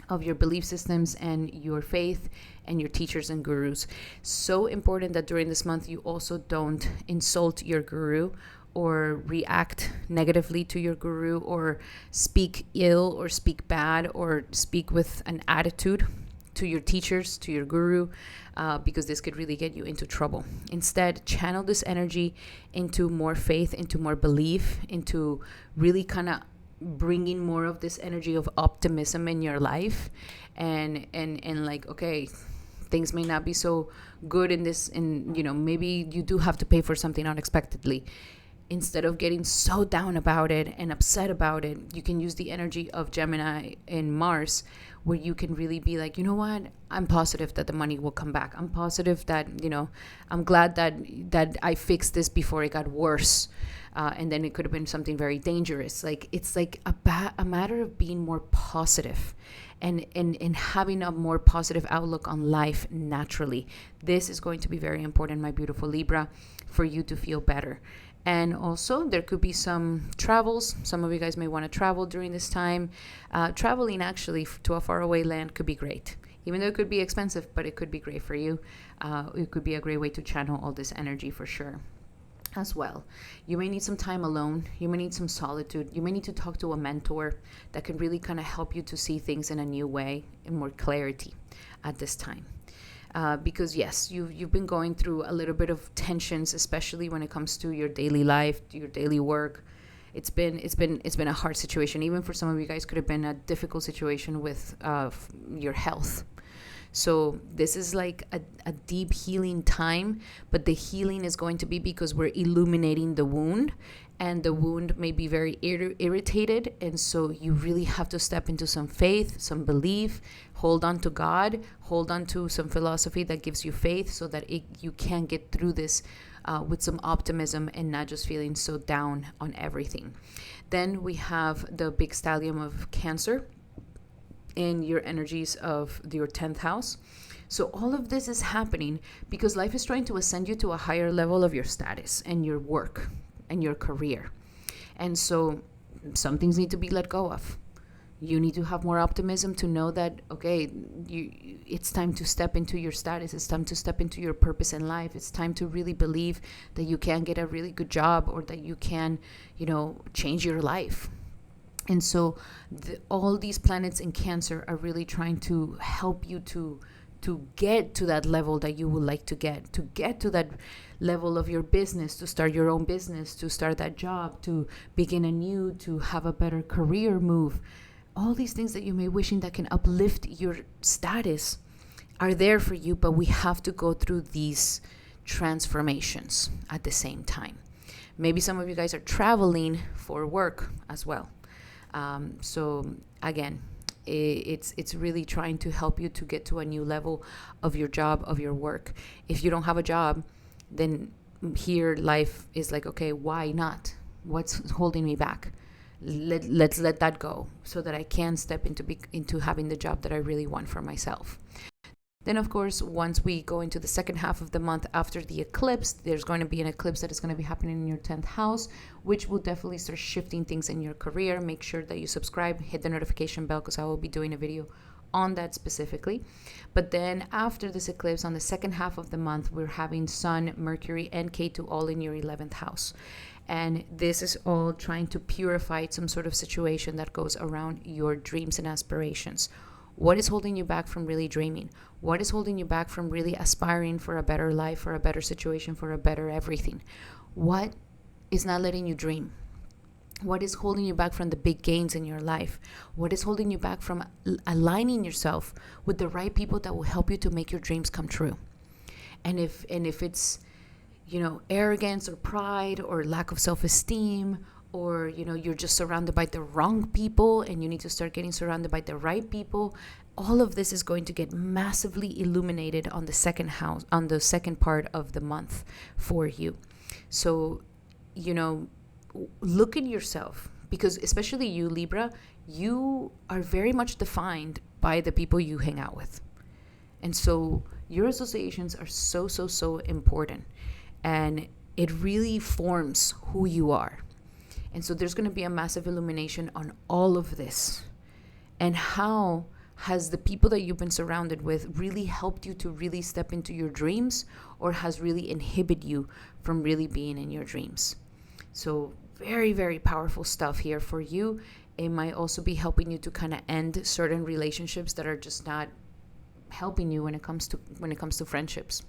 belief systems and your faith and your teachers and gurus. So important that during this month you also don't insult your guru or react negatively to your guru or speak ill or speak bad or speak with an attitude to your teachers, to your guru, because this could really get you into trouble. Instead, channel this energy into more faith, into more belief, into really kind of bringing more of this energy of optimism in your life, and like, okay, things may not be so good in this, and maybe you do have to pay for something unexpectedly. Instead of getting so down about it and upset about it, you can use the energy of Gemini and Mars, where you can really be like, you know what, I'm positive that the money will come back. I'm positive that, I'm glad that I fixed this before it got worse. And then it could have been something very dangerous. Like, it's like a matter of being more positive and having a more positive outlook on life naturally. This is going to be very important, my beautiful Libra, for you to feel better. And also, there could be some travels. Some of you guys may want to travel during this time. Traveling actually to a faraway land could be great. Even though it could be expensive, but it could be great for you. It could be a great way to channel all this energy for sure. As well, you may need some time alone. You may need some solitude. You may need to talk to a mentor that can really kind of help you to see things in a new way and more clarity at this time. Because yes, you've been going through a little bit of tensions, especially when it comes to your daily life, your daily work. It's been a hard situation. Even for some of you guys, could have been a difficult situation with your health. So this is like a deep healing time, but the healing is going to be because we're illuminating the wound, and the wound may be very irritated. And so you really have to step into some faith, some belief, hold on to God, hold on to some philosophy that gives you faith, so that you can get through this with some optimism and not just feeling so down on everything. Then we have the big stallion of Cancer in your energies of your 10th house. So all of this is happening because life is trying to ascend you to a higher level of your status and your work and your career. And so some things need to be let go of. You need to have more optimism to know that, okay, it's time to step into your status. It's time to step into your purpose in life. It's time to really believe that you can get a really good job, or that you can, change your life. And so all these planets in Cancer are really trying to help you to get to that level that you would like to get to that level of your business, to start your own business, to start that job, to begin anew, to have a better career move. All these things that you may wishing that can uplift your status are there for you, but we have to go through these transformations at the same time. Maybe some of you guys are traveling for work as well. So again, it's really trying to help you to get to a new level of your job, of your work. If you don't have a job, then here life is like, okay, why not? What's holding me back? Let's let that go, so that I can step into having the job that I really want for myself. Then, of course, once we go into the second half of the month after the eclipse, there's going to be an eclipse that is going to be happening in your 10th house, which will definitely start shifting things in your career. Make sure that you subscribe, hit the notification bell, because I will be doing a video on that specifically. But then after this eclipse, on the second half of the month, we're having Sun, Mercury, and Ketu all in your 11th house. And this is all trying to purify some sort of situation that goes around your dreams and aspirations. What is holding you back from really dreaming? What is holding you back from really aspiring for a better life, for a better situation, for a better everything? What is not letting you dream? What is holding you back from the big gains in your life? What is holding you back from aligning yourself with the right people that will help you to make your dreams come true? And if it's, arrogance or pride or lack of self-esteem, or you're just surrounded by the wrong people and you need to start getting surrounded by the right people, all of this is going to get massively illuminated on the second house, on the second part of the month for you. So, look at yourself, because especially you, Libra, you are very much defined by the people you hang out with. And so your associations are so important, and it really forms who you are. And so there's going to be a massive illumination on all of this. And how has the people that you've been surrounded with really helped you to really step into your dreams, or has really inhibited you from really being in your dreams? So very, very powerful stuff here for you. It might also be helping you to kind of end certain relationships that are just not helping you when it comes to friendships.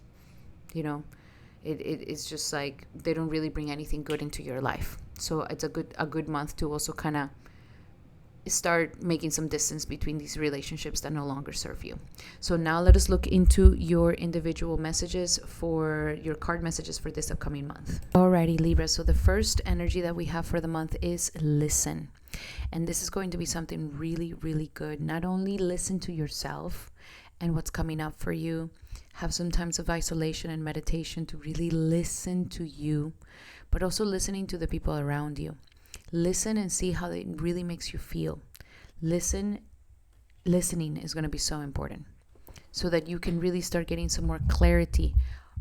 It's just like they don't really bring anything good into your life. So it's a good month to also kind of start making some distance between these relationships that no longer serve you. So now let us look into your individual messages, for your card messages for this upcoming month. Alrighty, Libra. So the first energy that we have for the month is listen. And this is going to be something really, really good. Not only listen to yourself and what's coming up for you, have some times of isolation and meditation to really listen to you, but also listening to the people around you. Listen and see how it really makes you feel. Listening is going to be so important, so that you can really start getting some more clarity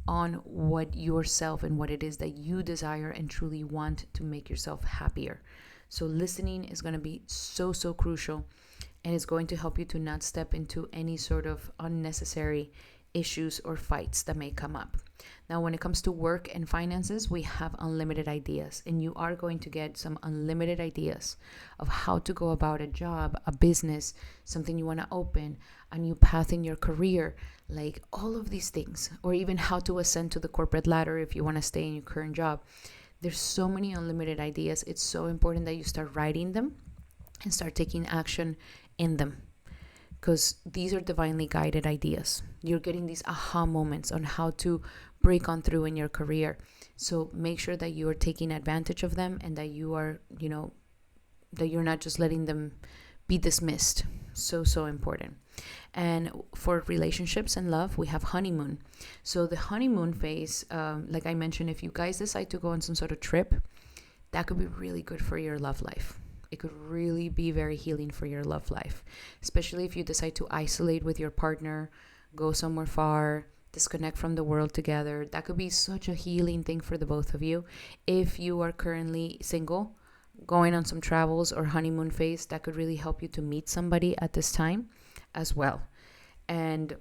on what yourself and what it is that you desire and truly want to make yourself happier. So listening is going to be so crucial, and it's going to help you to not step into any sort of unnecessary issues or fights that may come up. Now, when it comes to work and finances, we have unlimited ideas, and you are going to get some unlimited ideas of how to go about a job, a business, something you want to open, a new path in your career, like all of these things, or even how to ascend to the corporate ladder if you want to stay in your current job. There's so many unlimited ideas. It's so important that you start writing them and start taking action in them, because these are divinely guided ideas. You're getting these aha moments on how to break on through in your career. So make sure that you are taking advantage of them, and that you are, that you're not just letting them be dismissed. So important. And for relationships and love, we have honeymoon. So the honeymoon phase, like I mentioned, if you guys decide to go on some sort of trip, that could be really good for your love life. It could really be very healing for your love life, especially if you decide to isolate with your partner, go somewhere far, disconnect from the world together. That could be such a healing thing for the both of you. If you are currently single, going on some travels or honeymoon phase, that could really help you to meet somebody at this time as well. And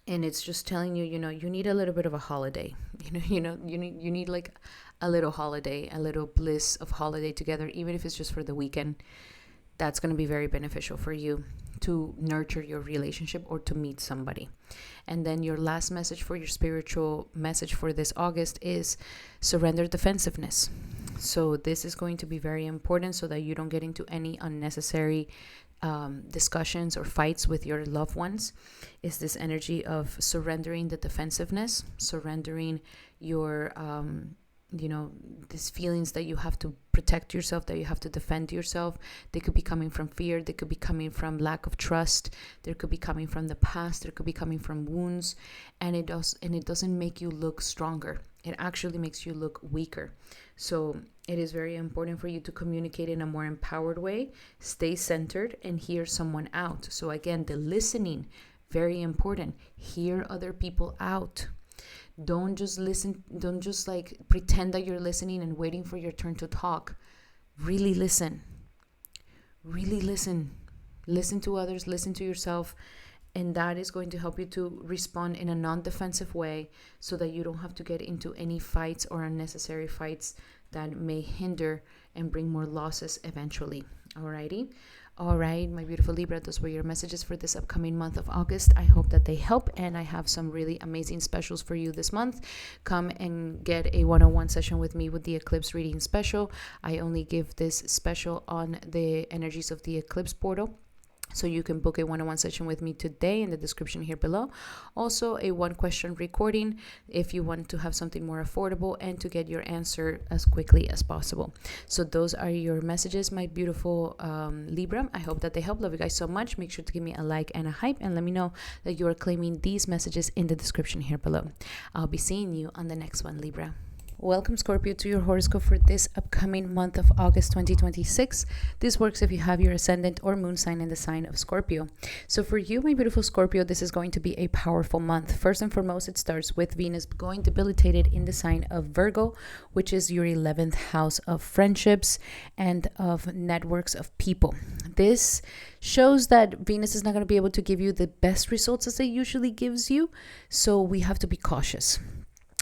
it's just telling you, you need a little bit of a holiday. You need like a little holiday, a little bliss of holiday together, even if it's just for the weekend. That's going to be very beneficial for you to nurture your relationship or to meet somebody. And then your last message for your spiritual message for this August is surrender defensiveness. So this is going to be very important, so that you don't get into any unnecessary discussions or fights with your loved ones. Is this energy of surrendering the defensiveness, surrendering your these feelings that you have to protect yourself, that you have to defend yourself. They could be coming from fear, they could be coming from lack of trust, they could be coming from the past, they could be coming from wounds, and it doesn't make you look stronger. It actually makes you look weaker. So it is very important for you to communicate in a more empowered way, stay centered, and hear someone out. So again, the listening, very important. Hear other people out. Don't just listen. Don't just like pretend that you're listening and waiting for your turn to talk. Really listen. Really listen. Listen to others, listen to yourself. And that is going to help you to respond in a non-defensive way, so that you don't have to get into any fights or unnecessary fights that may hinder and bring more losses eventually. Alrighty. All right, my beautiful Libra, those were your messages for this upcoming month of August. I hope that they help, and I have some really amazing specials for you this month. Come and get a one-on-one session with me with the Eclipse reading special. I only give this special on the energies of the Eclipse portal. So you can book a one-on-one session with me today in the description here below. Also, a one-question recording if you want to have something more affordable and to get your answer as quickly as possible. So those are your messages, my beautiful Libra. I hope that they help. Love you guys so much. Make sure to give me a like and a hype, and let me know that you are claiming these messages in the description here below. I'll be seeing you on the next one, Libra. Welcome, Scorpio, to your horoscope for this upcoming month of August 2026. This works if you have your ascendant or moon sign in the sign of Scorpio. So for you, my beautiful Scorpio, this is going to be a powerful month. First and foremost, it starts with Venus going debilitated in the sign of Virgo, which is your 11th house of friendships and of networks of people. This shows that Venus is not going to be able to give you the best results as it usually gives you. So we have to be cautious.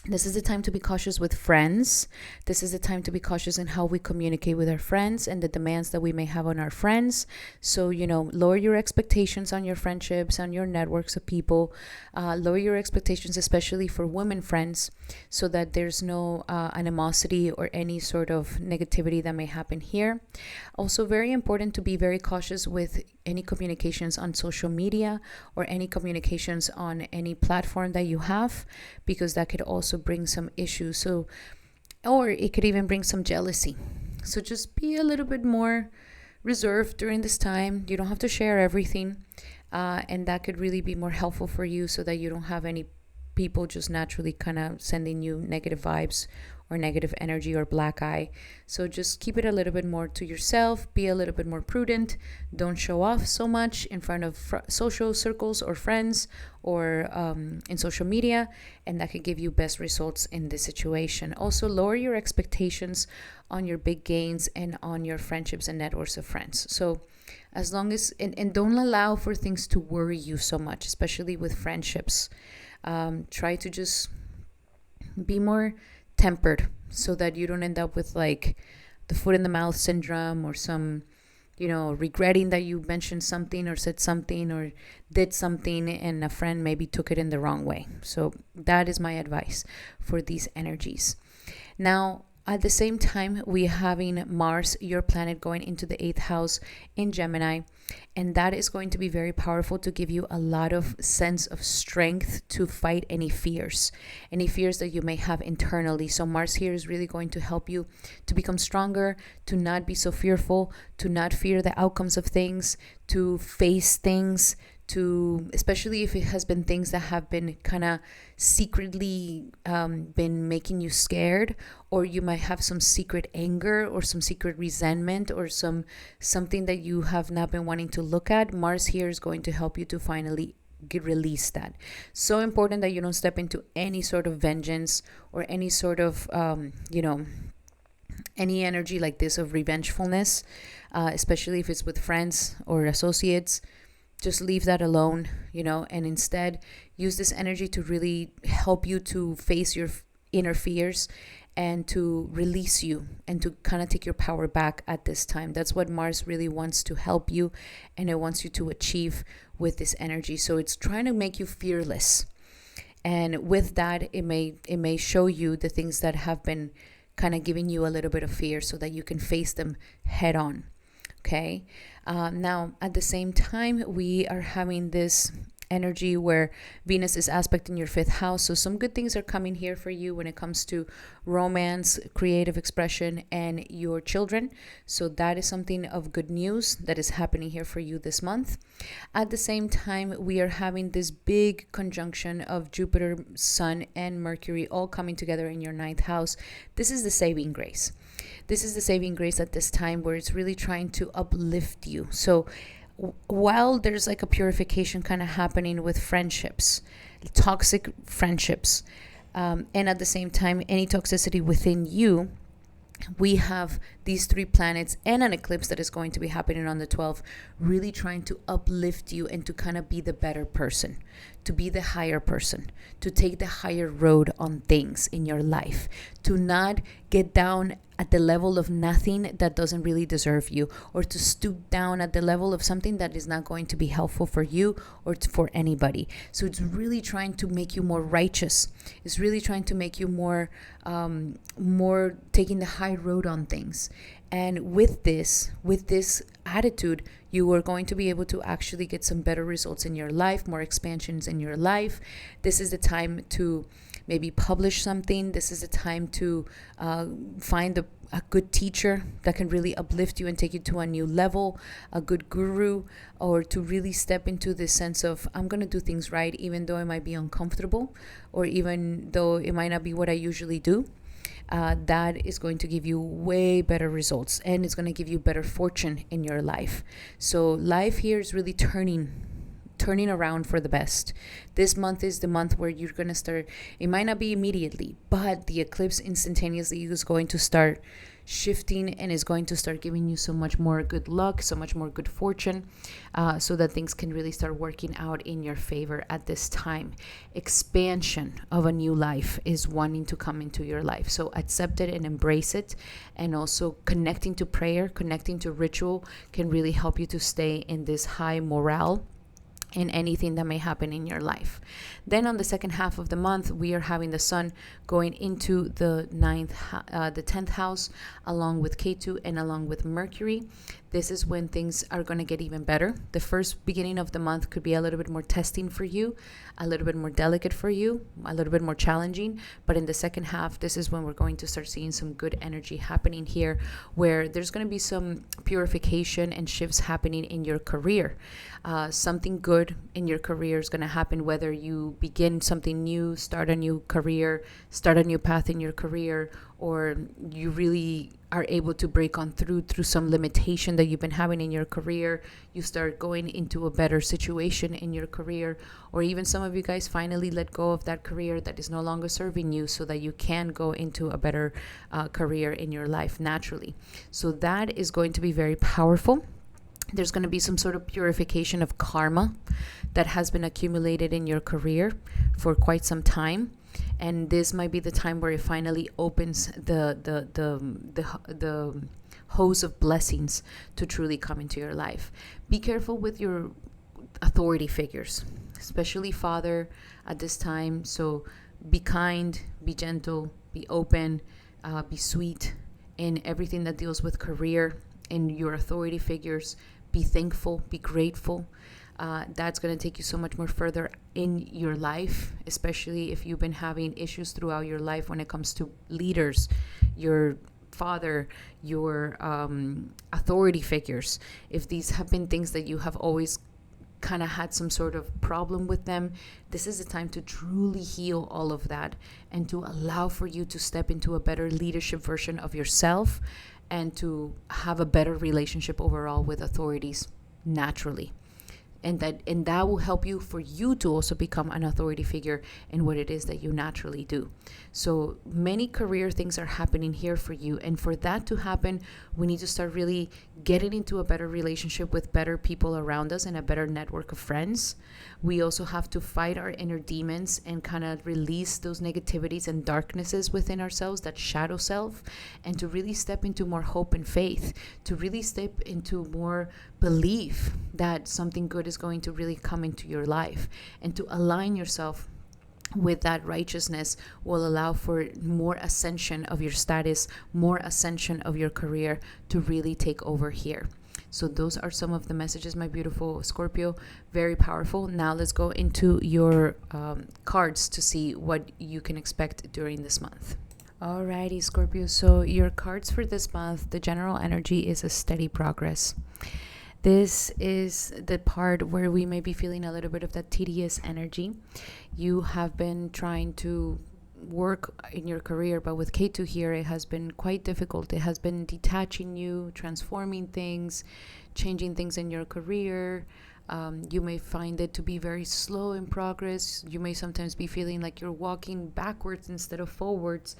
This is the time to be cautious with friends. This is the time to be cautious in how we communicate with our friends and the demands that we may have on our friends. So, lower your expectations on your friendships, on your networks of people. Lower your expectations, especially for women friends, so that there's no animosity or any sort of negativity that may happen here. Also, very important to be very cautious with any communications on social media or any communications on any platform that you have, because that could also bring some issues. Or it could even bring some jealousy. So just be a little bit more reserved during this time. You don't have to share everything, and that could really be more helpful for you, so that you don't have any people just naturally kind of sending you negative vibes or negative energy or black eye. So just keep it a little bit more to yourself. Be a little bit more prudent. Don't show off so much in front of social circles or friends or in social media, and that could give you best results in this situation. Also, lower your expectations on your big gains and on your friendships and networks of friends. So as long as, and don't allow for things to worry you so much, especially with friendships. Try to just be more tempered, so that you don't end up with like the foot in the mouth syndrome, or some regretting that you mentioned something or said something or did something and a friend maybe took it in the wrong way. So that is my advice for these energies. Now, at the same time, we're having Mars, your planet, going into the 8th house in Gemini. And that is going to be very powerful to give you a lot of sense of strength to fight any fears that you may have internally. So Mars here is really going to help you to become stronger, to not be so fearful, to not fear the outcomes of things, to face things, especially if it has been things that have been kind of secretly been making you scared, or you might have some secret anger or some secret resentment or something that you have not been wanting to look at. Mars here is going to help you to finally release that. So important that you don't step into any sort of vengeance or any sort of any energy like this of revengefulness, especially if it's with friends or associates. Just leave that alone, and instead use this energy to really help you to face your inner fears and to release you and to kind of take your power back at this time. That's what Mars really wants to help you, and it wants you to achieve with this energy. So it's trying to make you fearless. And with that, it may show you the things that have been kind of giving you a little bit of fear, so that you can face them head on. Okay. Now, at the same time, we are having this energy where Venus is aspecting your 5th house. So some good things are coming here for you when it comes to romance, creative expression, and your children. So that is something of good news that is happening here for you this month. At the same time, we are having this big conjunction of Jupiter, Sun, and Mercury all coming together in your 9th house. This is the saving grace. This is the saving grace at this time, where it's really trying to uplift you. So while there's like a purification kind of happening with friendships, toxic friendships, and at the same time, any toxicity within you, we have these 3 planets and an eclipse that is going to be happening on the 12th, really trying to uplift you and to kind of be the better person, to be the higher person, to take the higher road on things in your life, to not get down at the level of nothing that doesn't really deserve you, or to stoop down at the level of something that is not going to be helpful for you or for anybody. So it's really trying to make you more righteous. It's really trying to make you more taking the high road on things. And with this attitude, you are going to be able to actually get some better results in your life, more expansions in your life. This is the time to maybe publish something. This is the time to find a good teacher that can really uplift you and take you to a new level, a good guru, or to really step into this sense of, I'm going to do things right, even though it might be uncomfortable, or even though it might not be what I usually do. That is going to give you way better results, and it's going to give you better fortune in your life. So life here is really turning around for the best. This month is the month where you're going to start. It might not be immediately, but the eclipse instantaneously is going to start shifting and is going to start giving you so much more good luck, so much more good fortune, so that things can really start working out in your favor at this time. Expansion of a new life is wanting to come into your life. So accept it and embrace it. And also connecting to prayer, connecting to ritual can really help you to stay in this high morale in anything that may happen in your life. Then on the second half of the month, we are having the sun going into the 10th house, along with Ketu and along with Mercury. This is when things are going to get even better. The first beginning of the month could be a little bit more testing for you, a little bit more delicate for you, a little bit more challenging. But in the second half, this is when we're going to start seeing some good energy happening here, where there's going to be some purification and shifts happening in your career. Something good in your career is going to happen, whether you begin something new, start a new career, start a new path in your career, or you really are able to break on through some limitation that you've been having in your career. You start going into a better situation in your career, or even some of you guys finally let go of that career that is no longer serving you, so that you can go into a better career in your life naturally. So that is going to be very powerful. There's going to be some sort of purification of karma that has been accumulated in your career for quite some time. And this might be the time where it finally opens the hose of blessings to truly come into your life. Be careful with your authority figures, especially father at this time. So be kind, be gentle, be open, be sweet in everything that deals with career, in your authority figures. Be thankful, be grateful. That's going to take you so much more further in your life, especially if you've been having issues throughout your life when it comes to leaders, your father, your authority figures. If these have been things that you have always kind of had some sort of problem with them, this is the time to truly heal all of that and to allow for you to step into a better leadership version of yourself and to have a better relationship overall with authorities naturally. And that will help you for you to also become an authority figure in what it is that you naturally do. So many career things are happening here for you. And for that to happen, we need to start really getting into a better relationship with better people around us and a better network of friends. We also have to fight our inner demons and kind of release those negativities and darknesses within ourselves, that shadow self, and to really step into more hope and faith, to really step into more belief that something good is going to really come into your life, and to align yourself with that righteousness will allow for more ascension of your status, more ascension of your career to really take over here. So those are some of the messages, my beautiful Scorpio. Very powerful. Now let's go into your cards to see what you can expect during this month. Alrighty, Scorpio. So your cards for this month, the general energy is a steady progress. This is the part where we may be feeling a little bit of that tedious energy. You have been trying to work in your career, but with Ketu here, it has been quite difficult. It has been detaching you, transforming things, changing things in your career. You may find it to be very slow in progress. You may sometimes be feeling like you're walking backwards instead of forwards.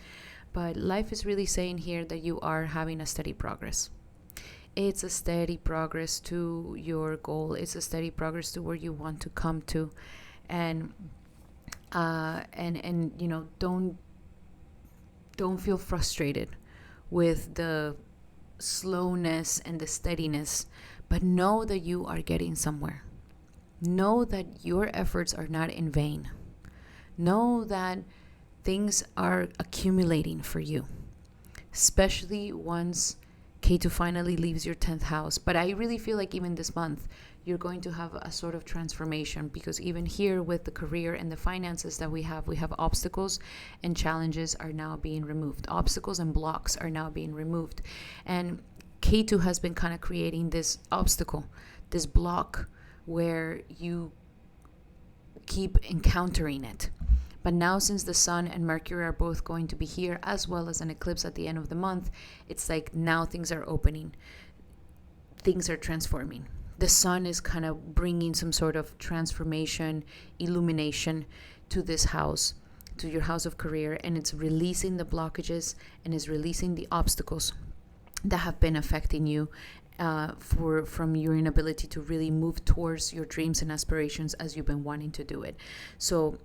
but life is really saying here that you are having a steady progress. It's a steady progress to your goal. It's a steady progress to where you want to come to. And you know, don't feel frustrated with the slowness and the steadiness, but know that you are getting somewhere. Know that your efforts are not in vain. Know that things are accumulating for you, especially once K2 finally leaves your 10th house. But I really feel like even this month, you're going to have a sort of transformation, because even here with the career and the finances that we have obstacles and challenges are now being removed. Obstacles and blocks are now being removed. And K2 has been kind of creating this obstacle, this block where you keep encountering it. But now, since the Sun and Mercury are both going to be here, as well as an eclipse at the end of the month, it's like now things are opening. Things are transforming. The Sun is kind of bringing some sort of transformation, illumination to this house, to your house of career, and it's releasing the blockages and is releasing the obstacles that have been affecting you from your inability to really move towards your dreams and aspirations as you've been wanting to do it. So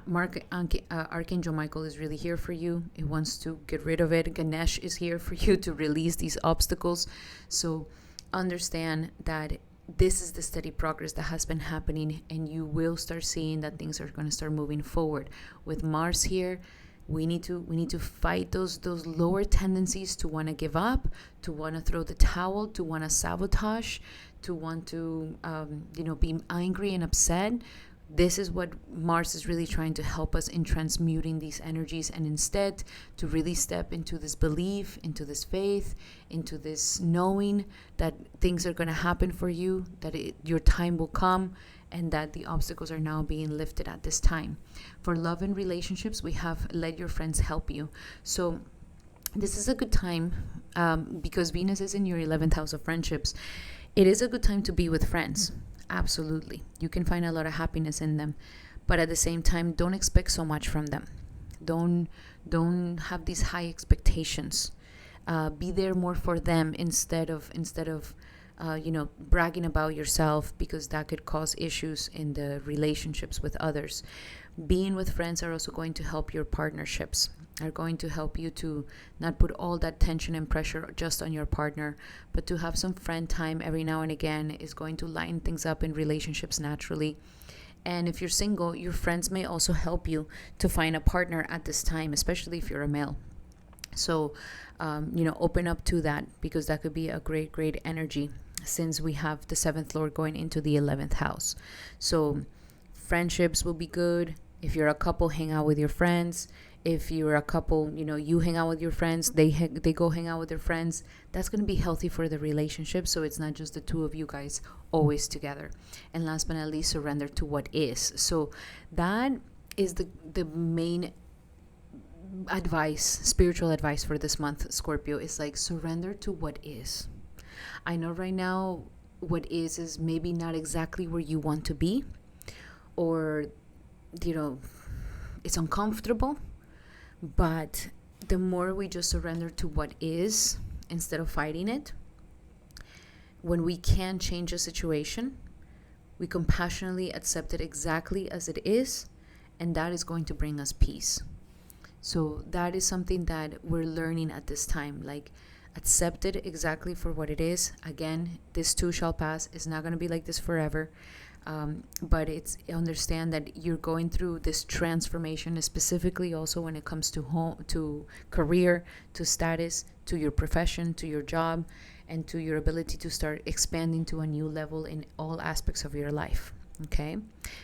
Archangel Michael is really here for you. It wants to get rid of it. Ganesh is here for you to release these obstacles. So understand that this is the steady progress that has been happening, and you will start seeing that things are going to start moving forward. With Mars here, we need to fight those lower tendencies to want to give up, to want to throw the towel, to want to sabotage, to want to be angry and upset. This is what Mars is really trying to help us in transmuting these energies, and instead to really step into this belief, into this faith, into this knowing that things are going to happen for you, that your time will come, and that the obstacles are now being lifted at this time. For love and relationships, we have let your friends help you. So this is a good time because Venus is in your 11th house of friendships. It is a good time to be with friends. Absolutely. You can find a lot of happiness in them. But at the same time, don't expect so much from them. Don't have these high expectations. Be there more for them instead of bragging about yourself, because that could cause issues in the relationships with others. Being with friends are also going to help your partnerships, are going to help you to not put all that tension and pressure just on your partner, but to have some friend time every now and again is going to line things up in relationships naturally. And if you're single, your friends may also help you to find a partner at this time, especially if you're a male. So, open up to that, because that could be a great energy, since we have the 7th Lord going into the 11th house. So friendships will be good. If you're a couple, hang out with your friends. If you're a couple, you hang out with your friends, they go hang out with their friends. That's going to be healthy for the relationship, so it's not just the two of you guys always together. And last but not least, surrender to what is. So that is the main advice, spiritual advice for this month, Scorpio, is like surrender to what is. I know right now what is maybe not exactly where you want to be, or it's uncomfortable, but the more we just surrender to what is instead of fighting it, when we can change a situation, we compassionately accept it exactly as it is, and that is going to bring us peace. So that is something that we're learning at this time, like accept it exactly for what it is. Again, this too shall pass. It's not going to be like this forever. But it's understand that you're going through this transformation, specifically also when it comes to home, to career, to status, to your profession, to your job, and to your ability to start expanding to a new level in all aspects of your life. Okay,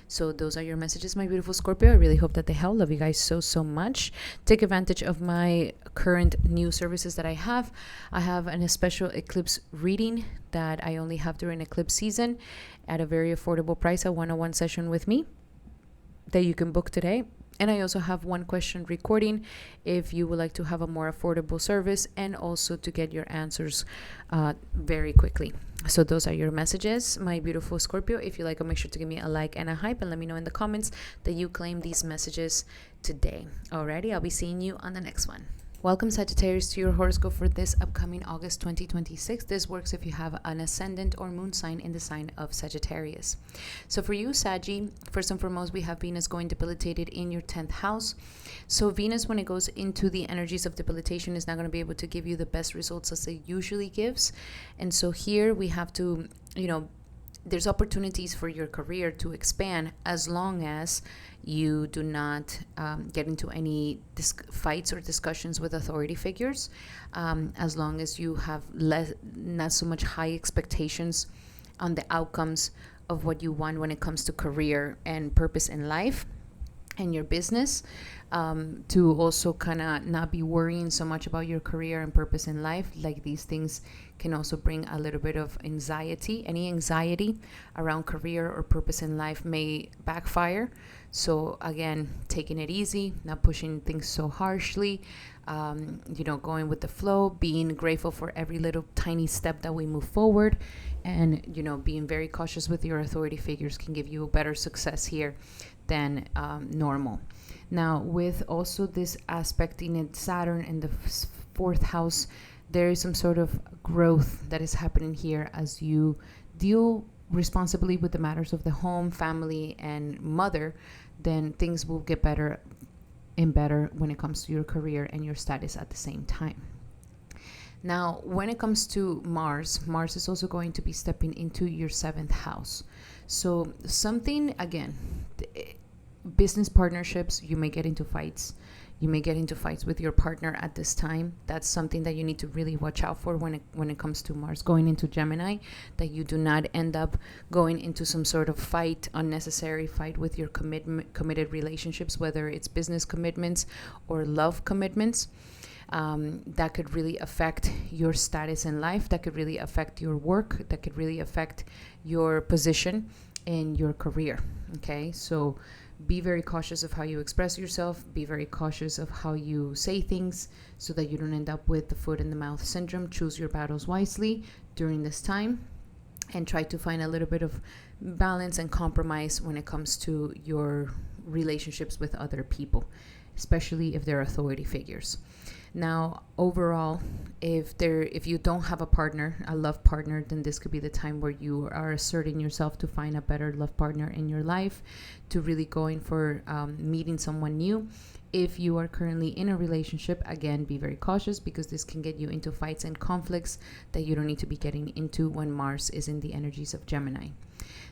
so those are your messages, my beautiful Scorpio. I really hope that they help. Love you guys so much. Take advantage of my current new services that I have. I have a special eclipse reading that I only have during eclipse season at a very affordable price, a one-on-one session with me that you can book today. And I also have one question recording if you would like to have a more affordable service, and also to get your answers very quickly. So those are your messages, my beautiful Scorpio. If you like them, make sure to give me a like and a hype, and let me know in the comments that you claim these messages today. Alrighty, I'll be seeing you on the next one. Welcome, Sagittarius, to your horoscope for this upcoming August 2026. This works if you have an ascendant or moon sign in the sign of Sagittarius. So for you, Saggy, first and foremost, we have Venus going debilitated in your 10th house. So Venus, when it goes into the energies of debilitation, is not going to be able to give you the best results as it usually gives. And so here we have to, there's opportunities for your career to expand as long as you do not get into any fights or discussions with authority figures, as long as you have not so much high expectations on the outcomes of what you want when it comes to career and purpose in life and your business, to also kind of not be worrying so much about your career and purpose in life. Like, these things can also bring a little bit of anxiety. Any anxiety around career or purpose in life may backfire. So again, taking it easy, not pushing things so harshly, going with the flow, being grateful for every little tiny step that we move forward, and being very cautious with your authority figures can give you a better success here than normal. Now, with also this aspect in Saturn in the fourth house, there is some sort of growth that is happening here as you deal responsibly with the matters of the home, family, and mother. Then things will get better and better when it comes to your career and your status at the same time. Now, when it comes to Mars is also going to be stepping into your 7th house. So something, again, business partnerships, you may get into fights. You may get into fights with your partner at this time. That's something that you need to really watch out for when it comes to Mars going into Gemini, that you do not end up going into some sort of unnecessary fight with your committed relationships, whether it's business commitments or love commitments. That could really affect your status in life, that could really affect your work, that could really affect your position in your career. Okay, so be very cautious of how you express yourself. Be very cautious of how you say things so that you don't end up with the foot in the mouth syndrome. Choose your battles wisely during this time and try to find a little bit of balance and compromise when it comes to your relationships with other people, especially if they're authority figures. Now, overall, if you don't have a partner, a love partner, then this could be the time where you are asserting yourself to find a better love partner in your life, to really going for meeting someone new. If you are currently in a relationship, again, be very cautious, because this can get you into fights and conflicts that you don't need to be getting into when Mars is in the energies of Gemini.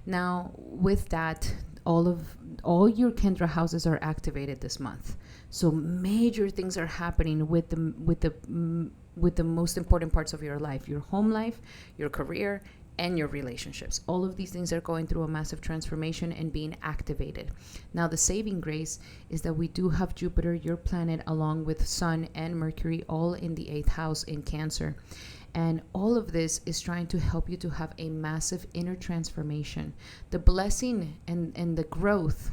Now, with that, all your Kendra houses are activated this month. So major things are happening with the most important parts of your life: your home life, your career, and your relationships. All of these things are going through a massive transformation and being activated. Now, the saving grace is that we do have Jupiter, your planet, along with Sun and Mercury, all in the 8th house in Cancer. And all of this is trying to help you to have a massive inner transformation. The blessing and the growth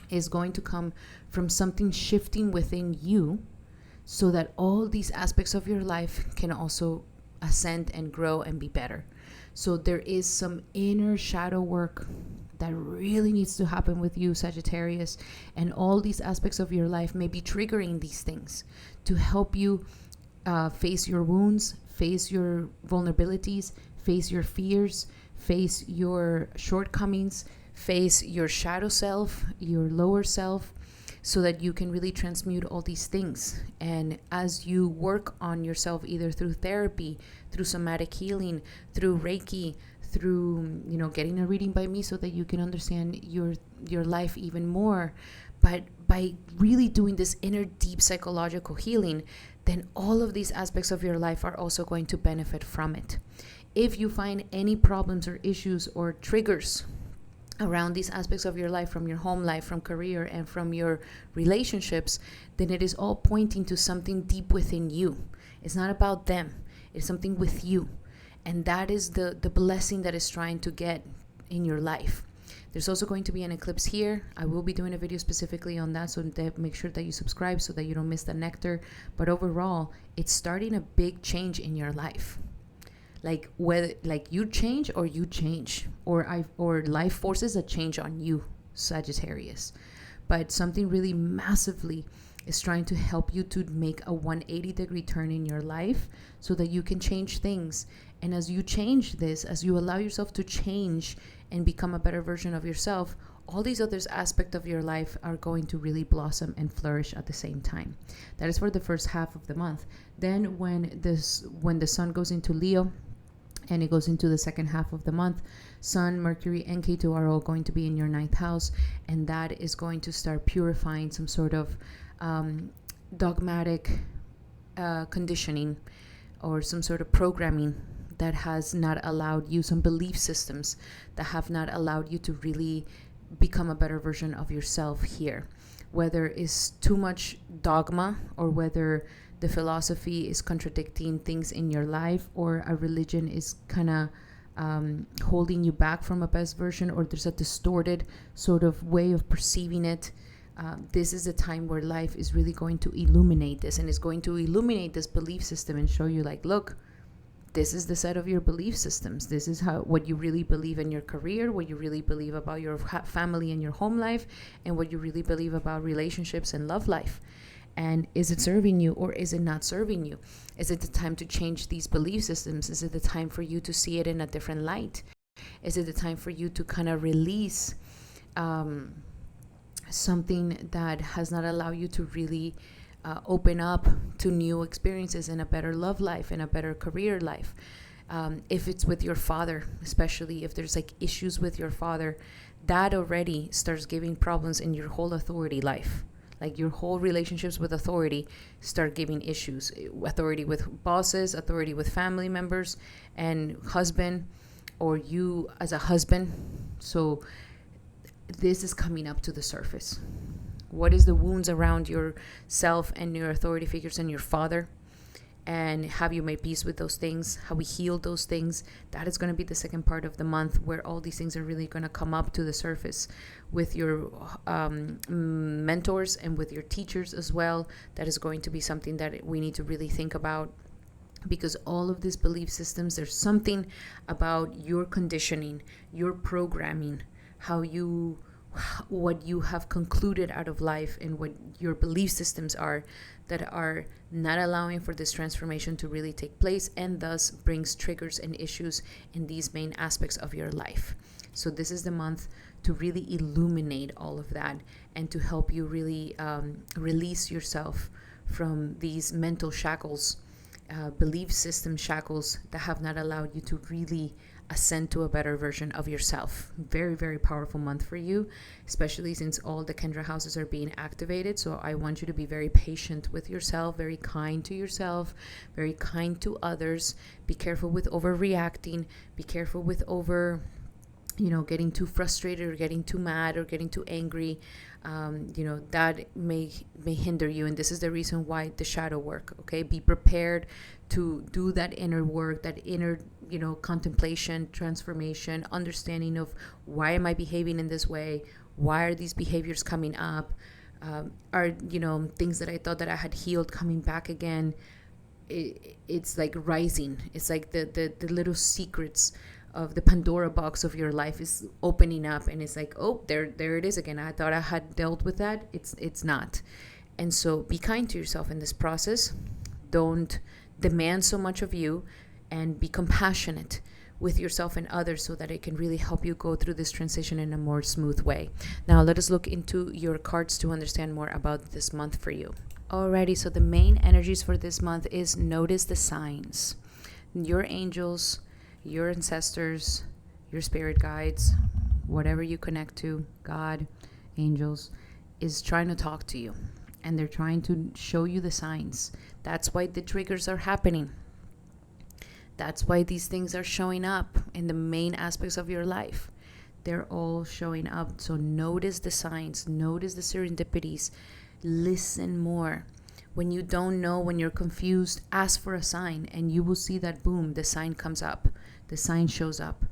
is going to come from something shifting within you, so that all these aspects of your life can also ascend and grow and be better. So there is some inner shadow work that really needs to happen with you, Sagittarius, and all these aspects of your life may be triggering these things to help you face your wounds, face your vulnerabilities, face your fears, face your shortcomings, face your shadow self, your lower self, so that you can really transmute all these things. And as you work on yourself, either through therapy, through somatic healing, through Reiki, through getting a reading by me so that you can understand your life even more, but by really doing this inner deep psychological healing, then all of these aspects of your life are also going to benefit from it. If you find any problems or issues or triggers around these aspects of your life, from your home life, from career, and from your relationships, then it is all pointing to something deep within you. It's not about them. It's something with you. And that is the blessing that is trying to get in your life. There's also going to be an eclipse here. I will be doing a video specifically on that, so that make sure that you subscribe so that you don't miss the nectar. But overall, it's starting a big change in your life. Like whether you change or you change, or life forces a change on you, Sagittarius. But something really massively It's trying to help you to make a 180-degree turn in your life so that you can change things. And as you change this, as you allow yourself to change and become a better version of yourself, all these other aspects of your life are going to really blossom and flourish at the same time. That is for the first half of the month. Then when the sun goes into Leo and it goes into the second half of the month, Sun, Mercury, and Ketu are all going to be in your ninth house, and that is going to start purifying some sort of dogmatic conditioning or some sort of programming that has not allowed you, some belief systems that have not allowed you to really become a better version of yourself here. Whether it's too much dogma, or whether the philosophy is contradicting things in your life, or a religion is kind of holding you back from a best version, or there's a distorted sort of way of perceiving it. This is a time where life is really going to illuminate this, and is going to illuminate this belief system and show you, like, look, this is the set of your belief systems. This is what you really believe in your career, what you really believe about your family and your home life, and what you really believe about relationships and love life. And is it serving you, or is it not serving you? Is it the time to change these belief systems? Is it the time for you to see it in a different light? Is it the time for you to kind of release something that has not allowed you to really open up to new experiences and a better love life and a better career life? If it's with your father, especially if there's like issues with your father, that already starts giving problems in your whole authority life. Like your whole relationships with authority start giving issues. Authority with bosses, authority with family members, and husband, or you as a husband. So this is coming up to the surface. What is the wounds around yourself and your authority figures and your father? And have you made peace with those things? Have we healed those things? That is going to be the second part of the month, where all these things are really going to come up to the surface with your mentors and with your teachers as well. That is going to be something that we need to really think about, because all of these belief systems, there's something about your conditioning, your programming, what you have concluded out of life, and what your belief systems are, that are not allowing for this transformation to really take place, and thus brings triggers and issues in these main aspects of your life. So this is the month to really illuminate all of that, and to help you really release yourself from these mental shackles, belief system shackles that have not allowed you to really ascend to a better version of yourself. Very, very powerful month for you, especially since all the Kendra houses are being activated. So I want you to be very patient with yourself, very kind to yourself, very kind to others. Be careful with overreacting. Be careful with getting too frustrated, or getting too mad, or getting too angry. That may hinder you. And this is the reason why the shadow work. Okay, be prepared to do that inner work, that inner contemplation, transformation, understanding of, why am I behaving in this way? Why are these behaviors coming up? Are things that I thought that I had healed coming back again? It's like rising. It's like the little secrets of the Pandora box of your life is opening up, and it's like, oh, there it is again. I thought I had dealt with that. It's not. And so be kind to yourself in this process. Don't demand so much of you, and be compassionate with yourself and others, so that it can really help you go through this transition in a more smooth way. Now let us look into your cards to understand more about this month for you. Alrighty, so the main energies for this month is, notice the signs. Your angels, your ancestors, your spirit guides, whatever you connect to, God, angels, is trying to talk to you, and they're trying to show you the signs. That's why the triggers are happening. That's why these things are showing up in the main aspects of your life. They're all showing up. So notice the signs, notice the serendipities, listen more. When you don't know, when you're confused, ask for a sign, and you will see that, boom, the sign comes up, the sign shows up.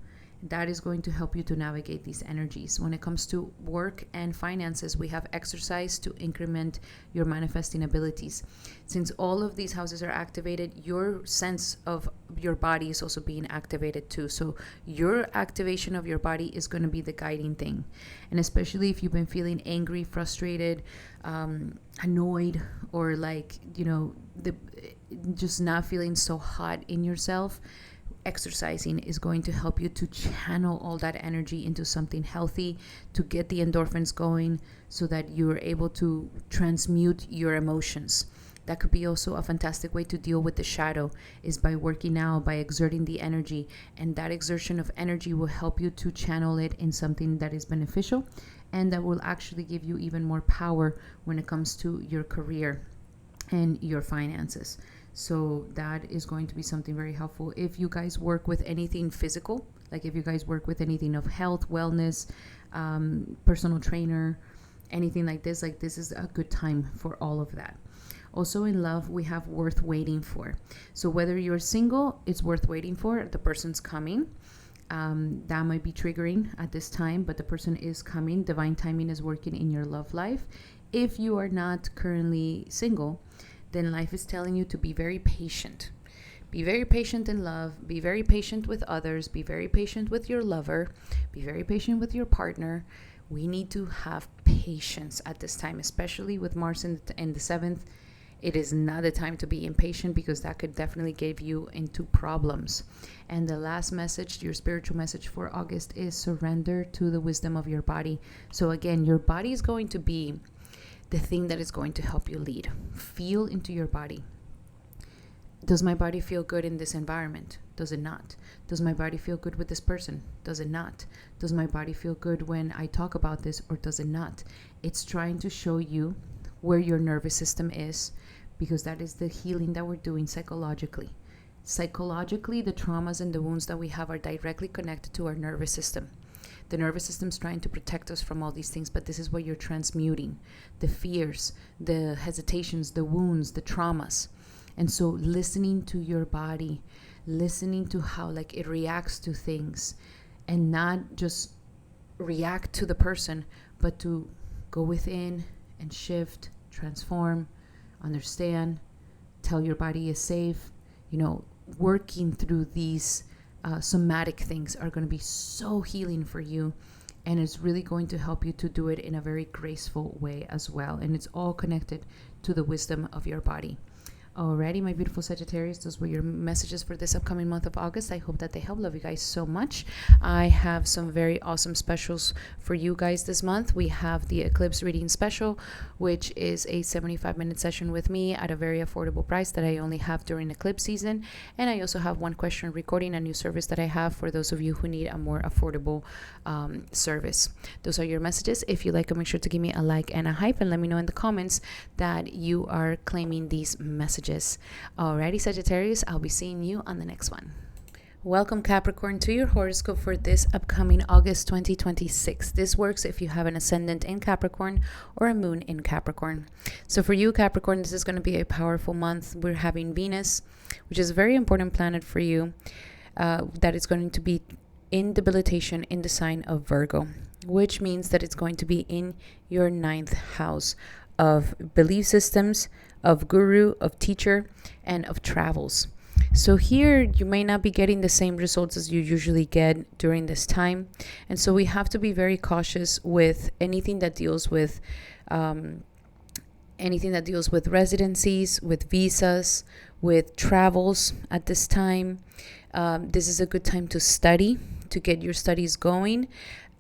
That is going to help you to navigate these energies. When it comes to work and finances, we have exercise to increment your manifesting abilities. Since all of these houses are activated, your sense of your body is also being activated too. So your activation of your body is going to be the guiding thing. And especially if you've been feeling angry, frustrated, annoyed, or just not feeling so hot in yourself, exercising is going to help you to channel all that energy into something healthy, to get the endorphins going so that you're able to transmute your emotions. That could be also a fantastic way to deal with the shadow, is by working out, by exerting the energy. And that exertion of energy will help you to channel it in something that is beneficial and that will actually give you even more power when it comes to your career and your finances. So that is going to be something very helpful. If you guys work with anything physical, like if you guys work with anything of health, wellness, personal trainer, anything like this is a good time for all of that. Also in love, we have worth waiting for. So whether you're single, it's worth waiting for. The person's coming. That might be triggering at this time, but the person is coming. Divine timing is working in your love life. If you are not currently single, then life is telling you to be very patient. Be very patient in love. Be very patient with others. Be very patient with your lover. Be very patient with your partner. We need to have patience at this time, especially with Mars in the 7th. It is not the time to be impatient, because that could definitely get you into problems. And the last message, your spiritual message for August, is surrender to the wisdom of your body. So again, your body is going to be the thing that is going to help you lead. Feel into your body. Does my body feel good in this environment? Does it not? Does my body feel good with this person? Does it not? Does my body feel good when I talk about this, or does it not? It's trying to show you where your nervous system is, because that is the healing that we're doing psychologically. Psychologically, the traumas and the wounds that we have are directly connected to our nervous system. The nervous system is trying to protect us from all these things, but this is what you're transmuting: the fears, the hesitations, the wounds, the traumas. And so listening to your body, listening to how it reacts to things, and not just react to the person, but to go within and shift, transform, understand, tell your body is safe. Working through these somatic things are going to be so healing for you, and it's really going to help you to do it in a very graceful way as well. And it's all connected to the wisdom of your body. Alrighty, my beautiful Sagittarius, those were your messages for this upcoming month of August. I hope that they help. Love you guys so much. I have some very awesome specials for you guys this month. We have the Eclipse reading special, which is a 75-minute session with me at a very affordable price that I only have during eclipse season. And I also have one question recording, a new service that I have for those of you who need a more affordable service. Those are your messages. If you like them, make sure to give me a like and a hype, and let me know in the comments that you are claiming these messages. Alrighty, Sagittarius, I'll be seeing you on the next one. Welcome, Capricorn, to your horoscope for this upcoming August 2026. This works if you have an ascendant in Capricorn or a moon in Capricorn. So for you, Capricorn, this is going to be a powerful month. We're having Venus, which is a very important planet for you, that is going to be in debilitation in the sign of Virgo, which means that it's going to be in your 9th house of belief systems, of guru, of teacher, and of travels. So here you may not be getting the same results as you usually get during this time. And so we have to be very cautious with anything that deals with residencies, with visas, with travels at this time. This is a good time to study, to get your studies going.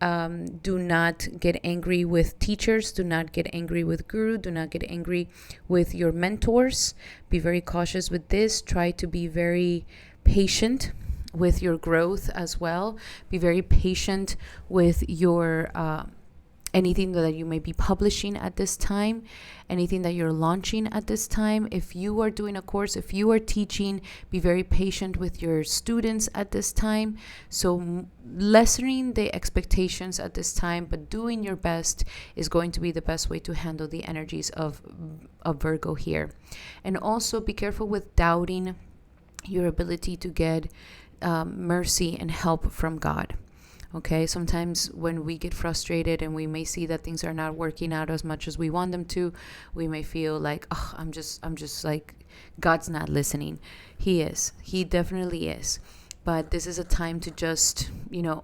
Do not get angry with teachers. Do not get angry with guru. Do not get angry with your mentors. Be very cautious with this. Try to be very patient with your growth as well. Be very patient with your anything that you may be publishing at this time, anything that you're launching at this time. If you are doing a course, if you are teaching, be very patient with your students at this time. So lessening the expectations at this time, but doing your best is going to be the best way to handle the energies of Virgo here. And also be careful with doubting your ability to get mercy and help from God. Okay, sometimes when we get frustrated and we may see that things are not working out as much as we want them to, we may feel like, oh, I'm just like, God's not listening. He is. He definitely is. But this is a time to just,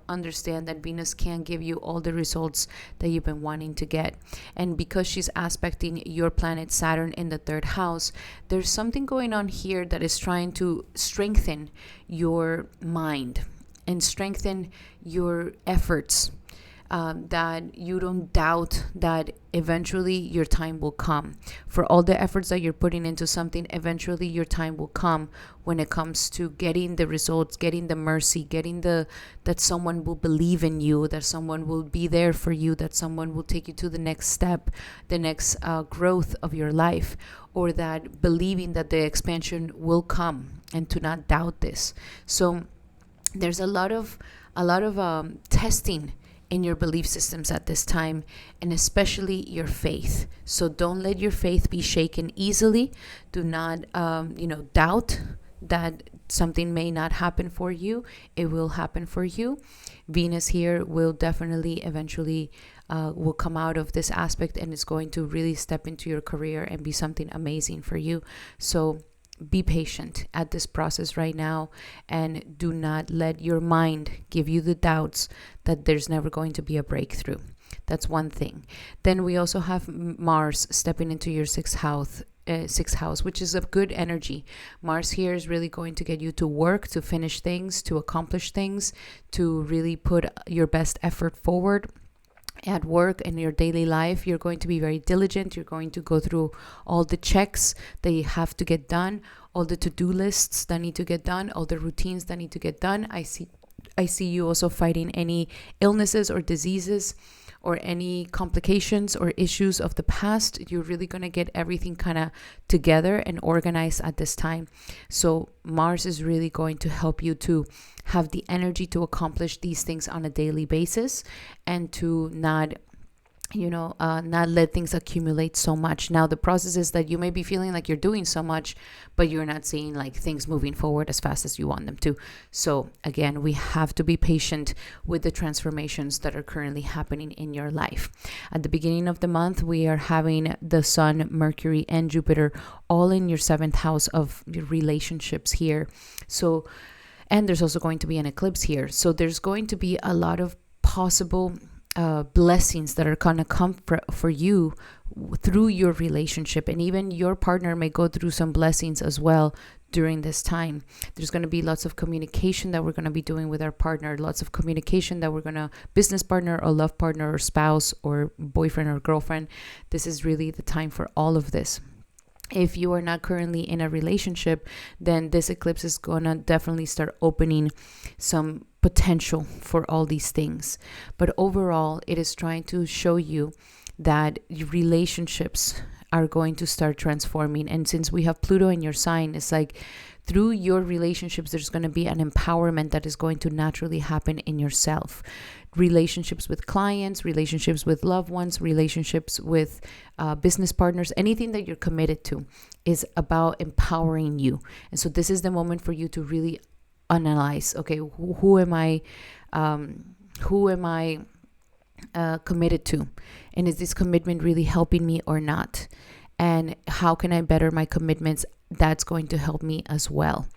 understand that Venus can give you all the results that you've been wanting to get. And because she's aspecting your planet Saturn in the third house, there's something going on here that is trying to strengthen your mind and strengthen your efforts, that you don't doubt that eventually your time will come. For all the efforts that you're putting into something, eventually your time will come when it comes to getting the results, getting the mercy, getting that someone will believe in you, that someone will be there for you, that someone will take you to the next step, the next growth of your life, or that believing that the expansion will come, and to not doubt this. So there's a lot of testing in your belief systems at this time, and especially your faith. So don't let your faith be shaken easily. Do not, doubt that something may not happen for you. It will happen for you. Venus here will definitely eventually will come out of this aspect, and it's going to really step into your career and be something amazing for you. So be patient at this process right now, and do not let your mind give you the doubts that there's never going to be a breakthrough. That's one thing. Then we also have Mars stepping into your sixth house, which is a good energy. Mars here is really going to get you to work, to finish things, to accomplish things, to really put your best effort forward at work and your daily life. You're going to be very diligent. You're going to go through all the checks that you have to get done, all the to-do lists that need to get done, all the routines that need to get done. I see you also fighting any illnesses or diseases or any complications or issues of the past. You're really going to get everything kind of together and organized at this time. So Mars is really going to help you to have the energy to accomplish these things on a daily basis, and to not let things accumulate so much. Now, the process is that you may be feeling like you're doing so much, but you're not seeing like things moving forward as fast as you want them to. So again, we have to be patient with the transformations that are currently happening in your life. At the beginning of the month, we are having the Sun, Mercury, and Jupiter all in your seventh house of your relationships here. So, and there's also going to be an eclipse here. So there's going to be a lot of possible blessings that are going to come for you through your relationship, and even your partner may go through some blessings as well during this time. There's going to be lots of communication that we're going to be doing with our partner, lots of communication that we're going to, business partner or love partner or spouse or boyfriend or girlfriend. This is really the time for all of this. If you are not currently in a relationship, then this eclipse is going to definitely start opening some potential for all these things. But overall, it is trying to show you that relationships are going to start transforming. And since we have Pluto in your sign, it's like through your relationships, there's going to be an empowerment that is going to naturally happen in yourself. Relationships with clients, relationships with loved ones, relationships with business partners, anything that you're committed to is about empowering you. And so this is the moment for you to really analyze, okay, who am I committed to? And is this commitment really helping me or not? And how can I better my commitments? That's going to help me as well.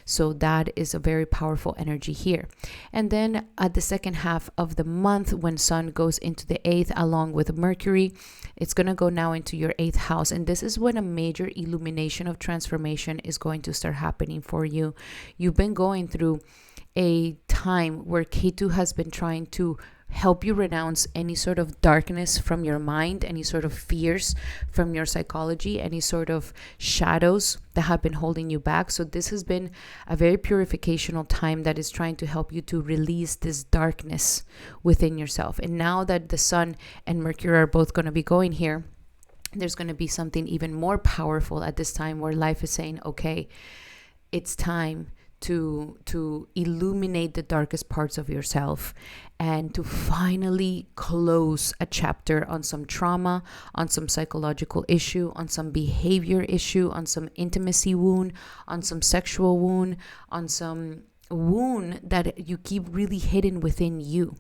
So that is a very powerful energy here. And then at the second half of the month, when Sun goes into the 8th along with Mercury, it's going to go now into your 8th house. And this is when a major illumination of transformation is going to start happening for you. You've been going through a time where Ketu has been trying to help you renounce any sort of darkness from your mind, any sort of fears from your psychology, any sort of shadows that have been holding you back. So this has been a very purificational time that is trying to help you to release this darkness within yourself. And now that the Sun and Mercury are both going to be going here, there's going to be something even more powerful at this time where life is saying, okay, it's time to illuminate the darkest parts of yourself and to finally close a chapter on some trauma, on some psychological issue, on some behavior issue, on some intimacy wound, on some sexual wound, on some wound that you keep really hidden within you.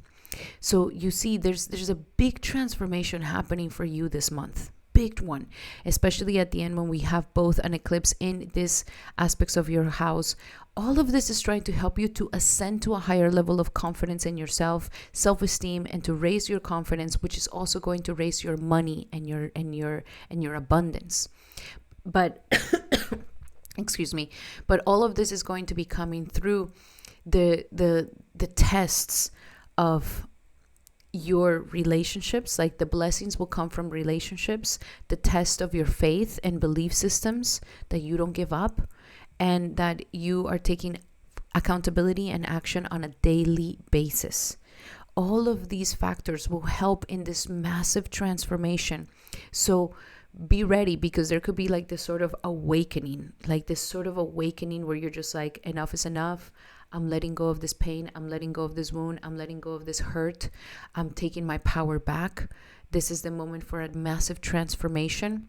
So you see, there's a big transformation happening for you this month. Big one, especially at the end when we have both an eclipse in these aspects of your house. All of this is trying to help you to ascend to a higher level of confidence in yourself, self-esteem, and to raise your confidence, which is also going to raise your money and your abundance. But excuse me, but all of this is going to be coming through the tests of your relationships. Like the blessings will come from relationships, the test of your faith and belief systems, that you don't give up and that you are taking accountability and action on a daily basis. All of these factors will help in this massive transformation. So be ready, because there could be like this sort of awakening, where you're just like, enough is enough. I'm letting go of this pain. I'm letting go of this wound. I'm letting go of this hurt. I'm taking my power back. This is the moment for a massive transformation.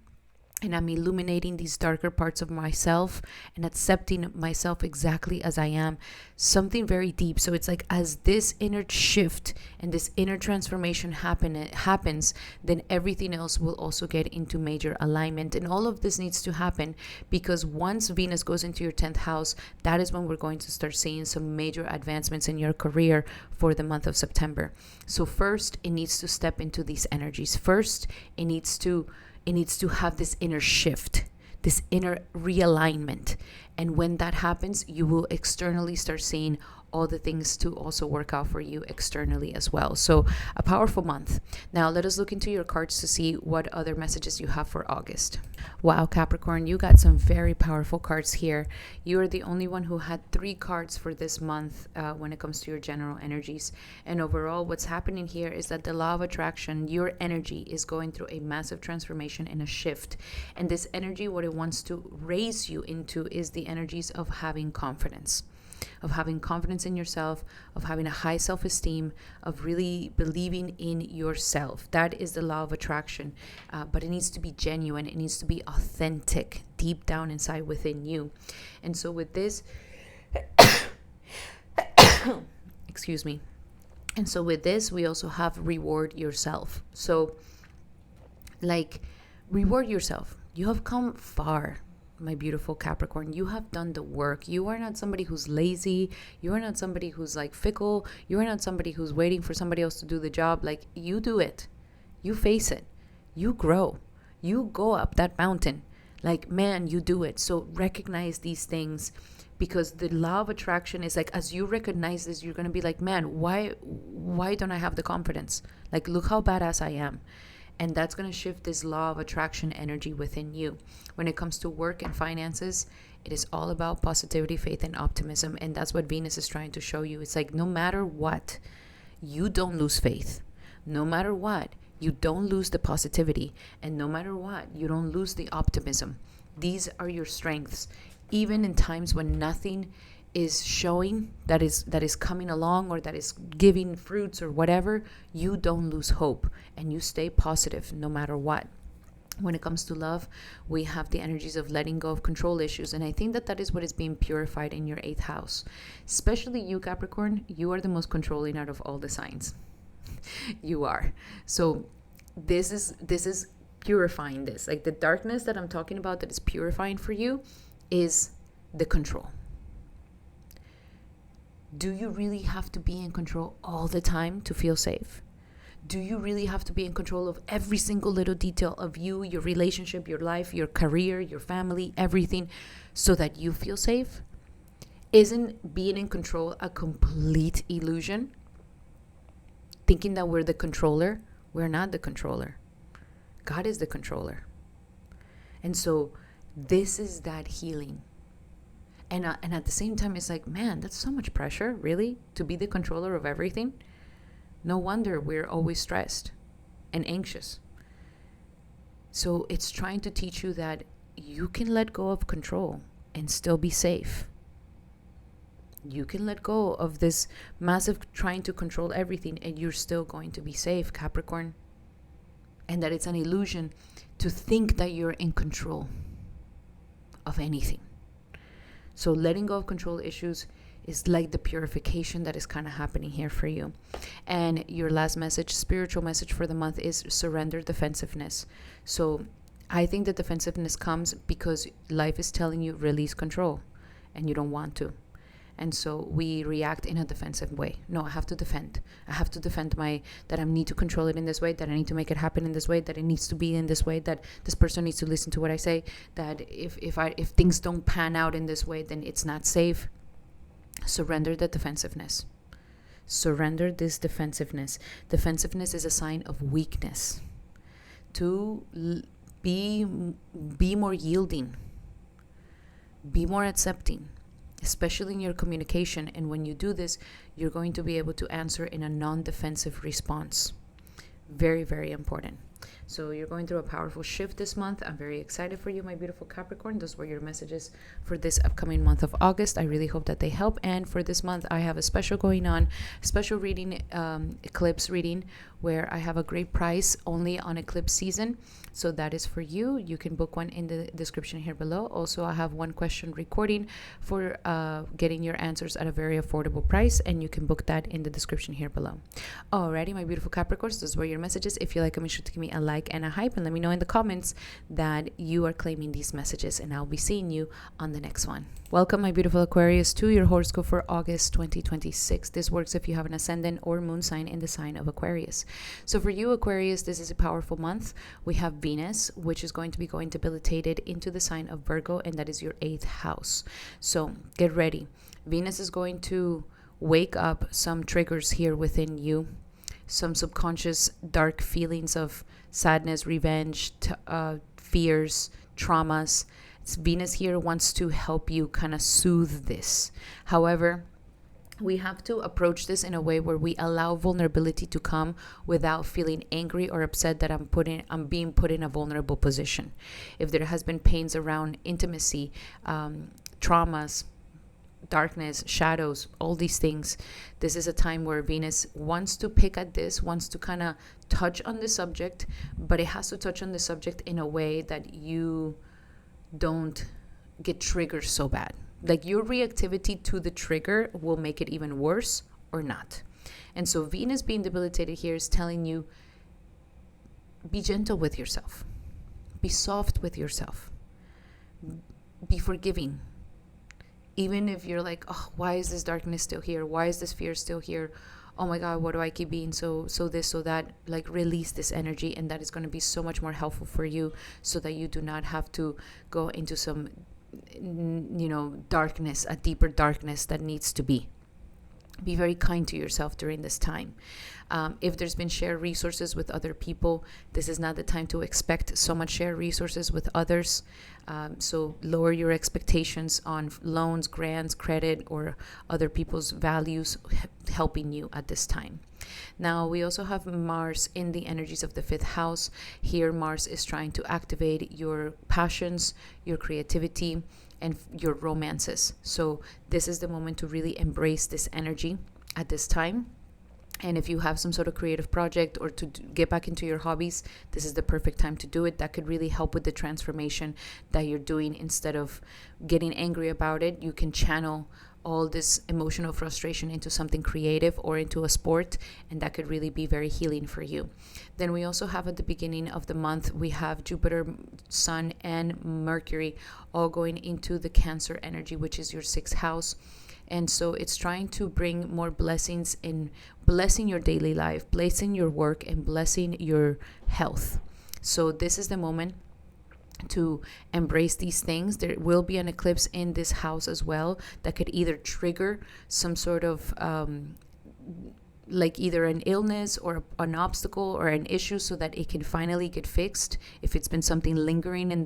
And I'm illuminating these darker parts of myself and accepting myself exactly as I am. Something very deep. So it's like, as this inner shift and this inner transformation happens, then everything else will also get into major alignment. And all of this needs to happen because once Venus goes into your 10th house, that is when we're going to start seeing some major advancements in your career for the month of September. So first, it needs to step into these energies. First, it needs to have this inner shift, this inner realignment. And when that happens, you will externally start seeing all the things to also work out for you externally as well. So a powerful month. Now let us look into your cards to see what other messages you have for August. Wow, Capricorn, you got some very powerful cards here. You are the only one who had 3 cards for this month when it comes to your general energies. And overall, what's happening here is that the law of attraction, your energy, is going through a massive transformation and a shift. And this energy, what it wants to raise you into is the energies of having confidence. Of having confidence in yourself, of having a high self-esteem, of really believing in yourself. That is the law of attraction. But it needs to be genuine. It needs to be authentic, deep down inside within you. And so with this, excuse me. And so with this, we also have reward yourself. So like, reward yourself. You have come far, my beautiful Capricorn. You have done the work. You are not somebody who's lazy. You are not somebody who's like fickle. You are not somebody who's waiting for somebody else to do the job. Like, you do it. You face it. You grow. You go up that mountain. Like, man, you do it. So recognize these things, because the law of attraction is like, as you recognize this, you're going to be like, man, why don't I have the confidence? Like, look how badass I am. And that's going to shift this law of attraction energy within you. When it comes to work and finances, it is all about positivity, faith, and optimism. And that's what Venus is trying to show you. It's like, no matter what, you don't lose faith. No matter what, you don't lose the positivity. And no matter what, you don't lose the optimism. These are your strengths. Even in times when nothing is showing that is coming along, or that is giving fruits or whatever, you don't lose hope and you stay positive no matter what. When it comes to love, we have the energies of letting go of control issues, and I think that is what is being purified in your 8th house. Especially you, Capricorn, you are the most controlling out of all the signs. You are. So this is purifying this. Like, the darkness that I'm talking about that is purifying for you is the control. Do you really have to be in control all the time to feel safe? Do you really have to be in control of every single little detail of you, your relationship, your life, your career, your family, everything, so that you feel safe? Isn't being in control a complete illusion? Thinking that we're the controller? We're not the controller. God is the controller. And so this is that healing. And at the same time, it's like, man, that's so much pressure, really, to be the controller of everything. No wonder we're always stressed and anxious. So it's trying to teach you that you can let go of control and still be safe. You can let go of this massive trying to control everything, and you're still going to be safe, Capricorn. And that it's an illusion to think that you're in control of anything. So letting go of control issues is like the purification that is kind of happening here for you. And your last message, spiritual message for the month, is surrender defensiveness. So I think that defensiveness comes because life is telling you release control and you don't want to. And so we react in a defensive way. No, I have to defend. I have to defend that I need to control it in this way, that I need to make it happen in this way, that it needs to be in this way, that this person needs to listen to what I say, that if things don't pan out in this way, then it's not safe. Surrender the defensiveness. Surrender this defensiveness. Defensiveness is a sign of weakness. To be more yielding. Be more accepting, especially in your communication. And when you do this, you're going to be able to answer in a non-defensive response. Very, very important. So you're going through a powerful shift this month. I'm very excited for you, my beautiful Capricorn. Those were your messages for this upcoming month of August. I really hope that they help. And for this month, I have a special going on, special reading, Eclipse reading, where I have a great price only on Eclipse season. So that is for you. You can book one in the description here below. Also, I have one question recording for getting your answers at a very affordable price, and you can book that in the description here below. Alrighty, my beautiful Capricorns, those were your messages. If you like them, make sure to give me a like and a hype, and let me know in the comments that you are claiming these messages, and I'll be seeing you on the next one. Welcome, my beautiful Aquarius, to your horoscope for August 2026. This works if you have an ascendant or moon sign in the sign of Aquarius. So for you, Aquarius, this is a powerful month. We have Venus, which is going to be going debilitated into the sign of Virgo, and that is your 8th house. So get ready. Venus is going to wake up some triggers here within you, some subconscious dark feelings of sadness, revenge, fears, traumas. Venus here wants to help you kind of soothe this. However, we have to approach this in a way where we allow vulnerability to come without feeling angry or upset that I'm being put in a vulnerable position. If there has been pains around intimacy, traumas, darkness, shadows, all these things, this is a time where Venus wants to pick at this, wants to kind of touch on the subject, but it has to touch on the subject in a way that you don't get triggered so bad. Like your reactivity to the trigger will make it even worse or not. And so Venus being debilitated here is telling you, be gentle with yourself. Be soft with yourself. Be forgiving. Even if you're like, oh, why is this darkness still here? Why is this fear still here? Oh my God, what do I keep being so this, so that? Like, release this energy, and that is going to be so much more helpful for you, so that you do not have to go into some darkness, a deeper darkness that needs to be. Be very kind to yourself during this time. If there's been shared resources with other people, this is not the time to expect so much shared resources with others. So lower your expectations on loans, grants, credit, or other people's values helping you at this time. Now, we also have Mars in the energies of the 5th house. Here, Mars is trying to activate your passions, your creativity, and your romances. So this is the moment to really embrace this energy at this time. And if you have some sort of creative project or to get back into your hobbies, this is the perfect time to do it. That could really help with the transformation that you're doing. Instead of getting angry about it, you can channel all this emotional frustration into something creative or into a sport, and that could really be very healing for you. Then we also have at the beginning of the month, we have Jupiter, Sun, and Mercury all going into the Cancer energy, which is your 6th house. And so it's trying to bring more blessings in, blessing your daily life, blessing your work, and blessing your health. So this is the moment to embrace these things. There will be an eclipse in this house as well that could either trigger some sort of like either an illness or an obstacle or an issue, so that it can finally get fixed if it's been something lingering in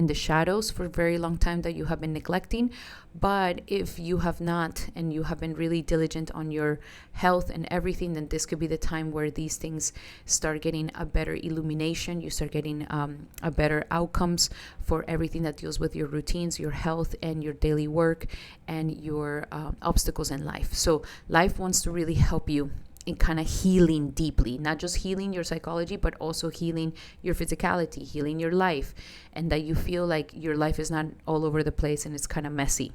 the shadows for a very long time that you have been neglecting. But if you have not, and you have been really diligent on your health and everything, then this could be the time where these things start getting a better illumination. You start getting a better outcomes for everything that deals with your routines, your health, and your daily work, and your obstacles in life. So life wants to really help you in kind of healing deeply, not just healing your psychology, but also healing your physicality, healing your life, and that you feel like your life is not all over the place and it's kind of messy.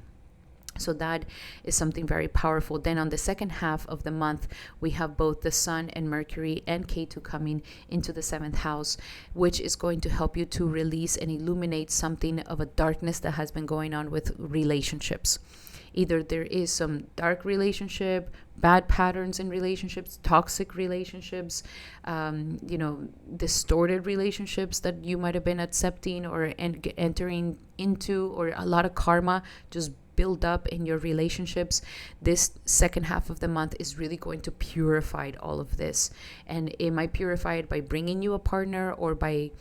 So that is something very powerful. Then on the second half of the month, we have both the Sun and Mercury and K2 coming into the 7th house, which is going to help you to release and illuminate something of a darkness that has been going on with relationships. Either there is some dark relationship, bad patterns in relationships, toxic relationships, distorted relationships that you might have been accepting or entering into, or a lot of karma just build up in your relationships. This second half of the month is really going to purify all of this, and it might purify it by bringing you a partner, or by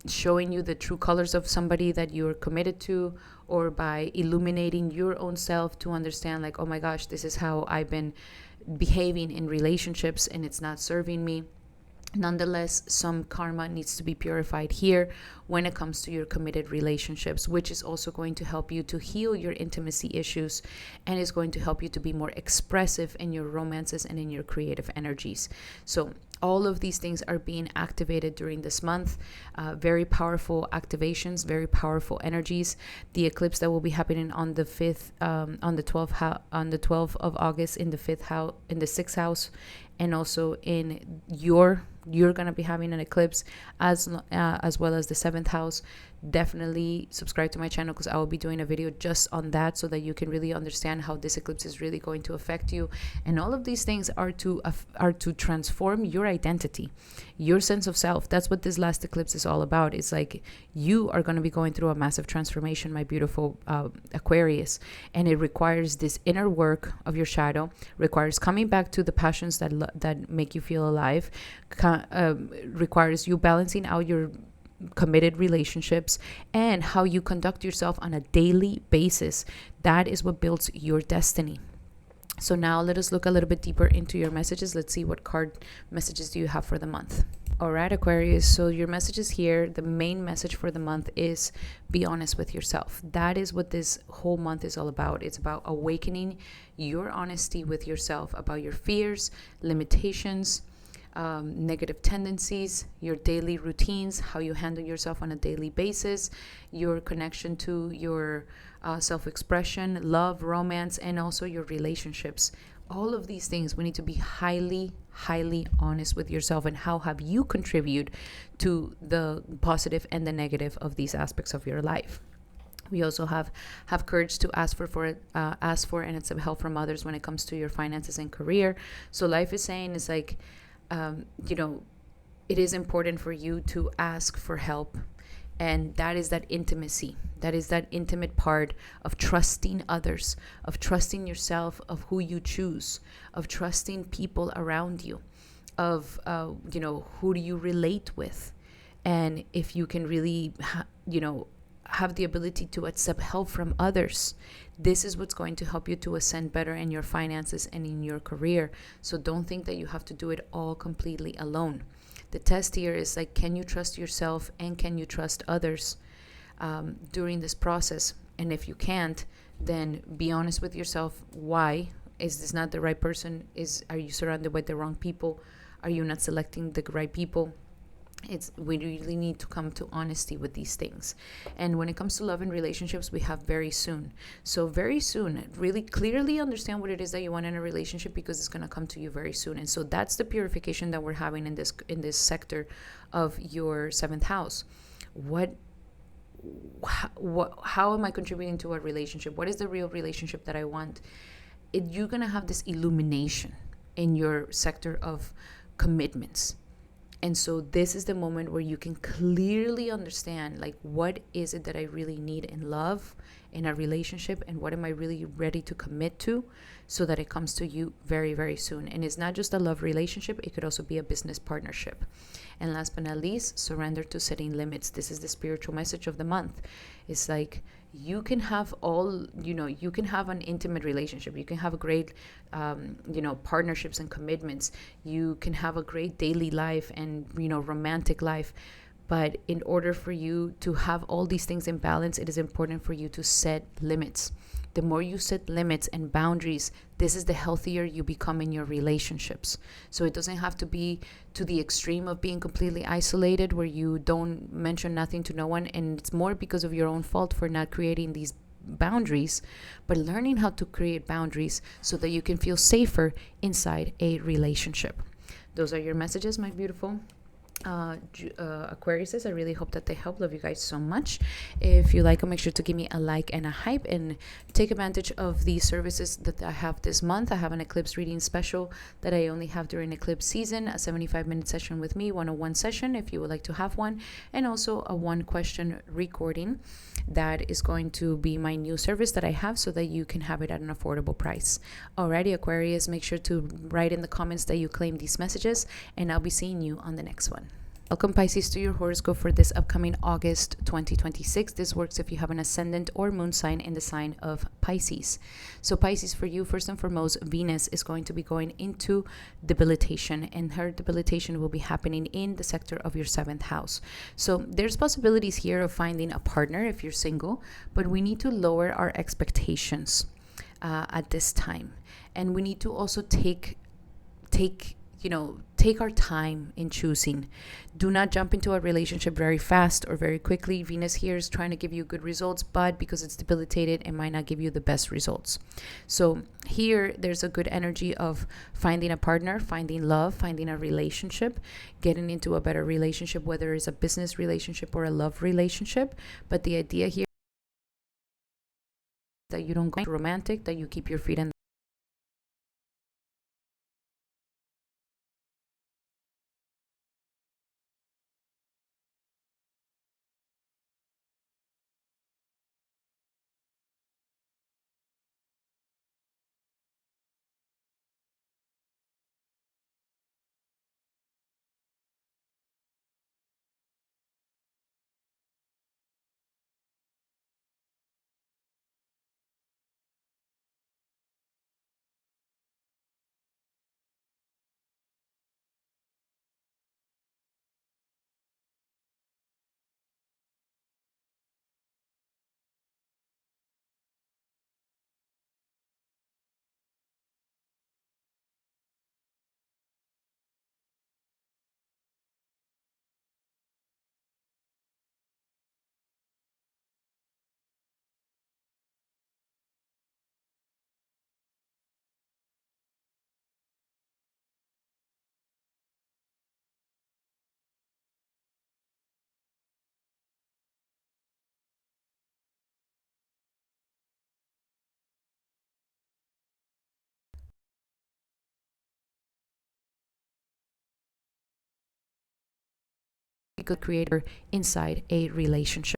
showing you the true colors of somebody that you're committed to, or by illuminating your own self to understand, like, oh my gosh, this is how I've been behaving in relationships and it's not serving me. Nonetheless, some karma needs to be purified here when it comes to your committed relationships, which is also going to help you to heal your intimacy issues, and is going to help you to be more expressive in your romances and in your creative energies. So all of these things are being activated during this month. Very powerful activations, very powerful energies. The eclipse that will be happening on the 5th, on the 12th of August in the 5th house, in the 6th house, and also in you're going to be having an eclipse as well as the 7th house. Definitely subscribe to my channel, because I will be doing a video just on that, so that you can really understand how this eclipse is really going to affect you. And all of these things are to transform your identity, your sense of self. That's what this last eclipse is all about. It's like you are going to be going through a massive transformation, my beautiful Aquarius, and it requires this inner work of your shadow, requires coming back to the passions that make you feel alive, requires you balancing out your committed relationships and how you conduct yourself on a daily basis. That is what builds your destiny. So now let us look a little bit deeper into your messages. Let's see what card messages do you have for the month. All right, Aquarius, so your messages here, the main message for the month is be honest with yourself. That is what this whole month is all about. It's about awakening your honesty with yourself about your fears, limitations, negative tendencies, your daily routines, how you handle yourself on a daily basis, your connection to your self-expression, love, romance, and also your relationships. All of these things, we need to be highly, highly honest with yourself, and how have you contributed to the positive and the negative of these aspects of your life. We also have courage to ask for and accept help from others when it comes to your finances and career. So life is saying, it's like, it is important for you to ask for help. And that is that intimacy. That is that intimate part of trusting others, of trusting yourself, of who you choose, of trusting people around you, of, who do you relate with. And if you can really, have the ability to accept help from others, this is what's going to help you to ascend better in your finances and in your career. So don't think that you have to do it all completely alone. The test here is like, can you trust yourself and can you trust others during this process? And if you can't, then be honest with yourself. Why? Is this not the right person? Are you surrounded by the wrong people? Are you not selecting the right people? We really need to come to honesty with these things. And when it comes to love and relationships, we have very soon. So very soon, really clearly understand what it is that you want in a relationship, because it's going to come to you very soon. And so that's the purification that we're having in this sector of your 7th house. How am I contributing to a relationship? What is the real relationship that I want? You're going to have this illumination in your sector of commitments. And so this is the moment where you can clearly understand, like, what is it that I really need in love, in a relationship, and what am I really ready to commit to, so that it comes to you very, very soon. And it's not just a love relationship, it could also be a business partnership. And last but not least, surrender to setting limits. This is the spiritual message of the month. It's like, you can have you can have an intimate relationship. You can have a great, partnerships and commitments. You can have a great daily life and, romantic life. But in order for you to have all these things in balance, it is important for you to set limits. The more you set limits and boundaries, this is the healthier you become in your relationships. So it doesn't have to be to the extreme of being completely isolated, where you don't mention nothing to no one. And it's more because of your own fault for not creating these boundaries, but learning how to create boundaries so that you can feel safer inside a relationship. Those are your messages, my beautiful Aquariuses. I really hope that they help. Love you guys so much. If you like them, make sure to give me a like and a hype, and take advantage of the services that I have this month. I have an eclipse reading special that I only have during eclipse season, a 75-minute session with me, 101 session if you would like to have one, and also a 1-question recording. That is going to be my new service that I have so that you can have it at an affordable price. Alrighty, Aquarius, make sure to write in the comments that you claim these messages, and I'll be seeing you on the next one. Welcome, Pisces, to your horoscope for this upcoming August 2026. This works if you have an ascendant or moon sign in the sign of Pisces. So Pisces, for you, first and foremost, Venus is going to be going into debilitation, and her debilitation will be happening in the sector of your 7th house. So there's possibilities here of finding a partner if you're single, but we need to lower our expectations at this time. And we need to also take our time in choosing. Do not jump into a relationship very fast or very quickly. Venus here is trying to give you good results, but because it's debilitated, it might not give you the best results. So here, there's a good energy of finding a partner, finding love, finding a relationship, getting into a better relationship, whether it's a business relationship or a love relationship. But the idea here is that you don't go romantic, that you keep your feet in a good creator inside a relationship.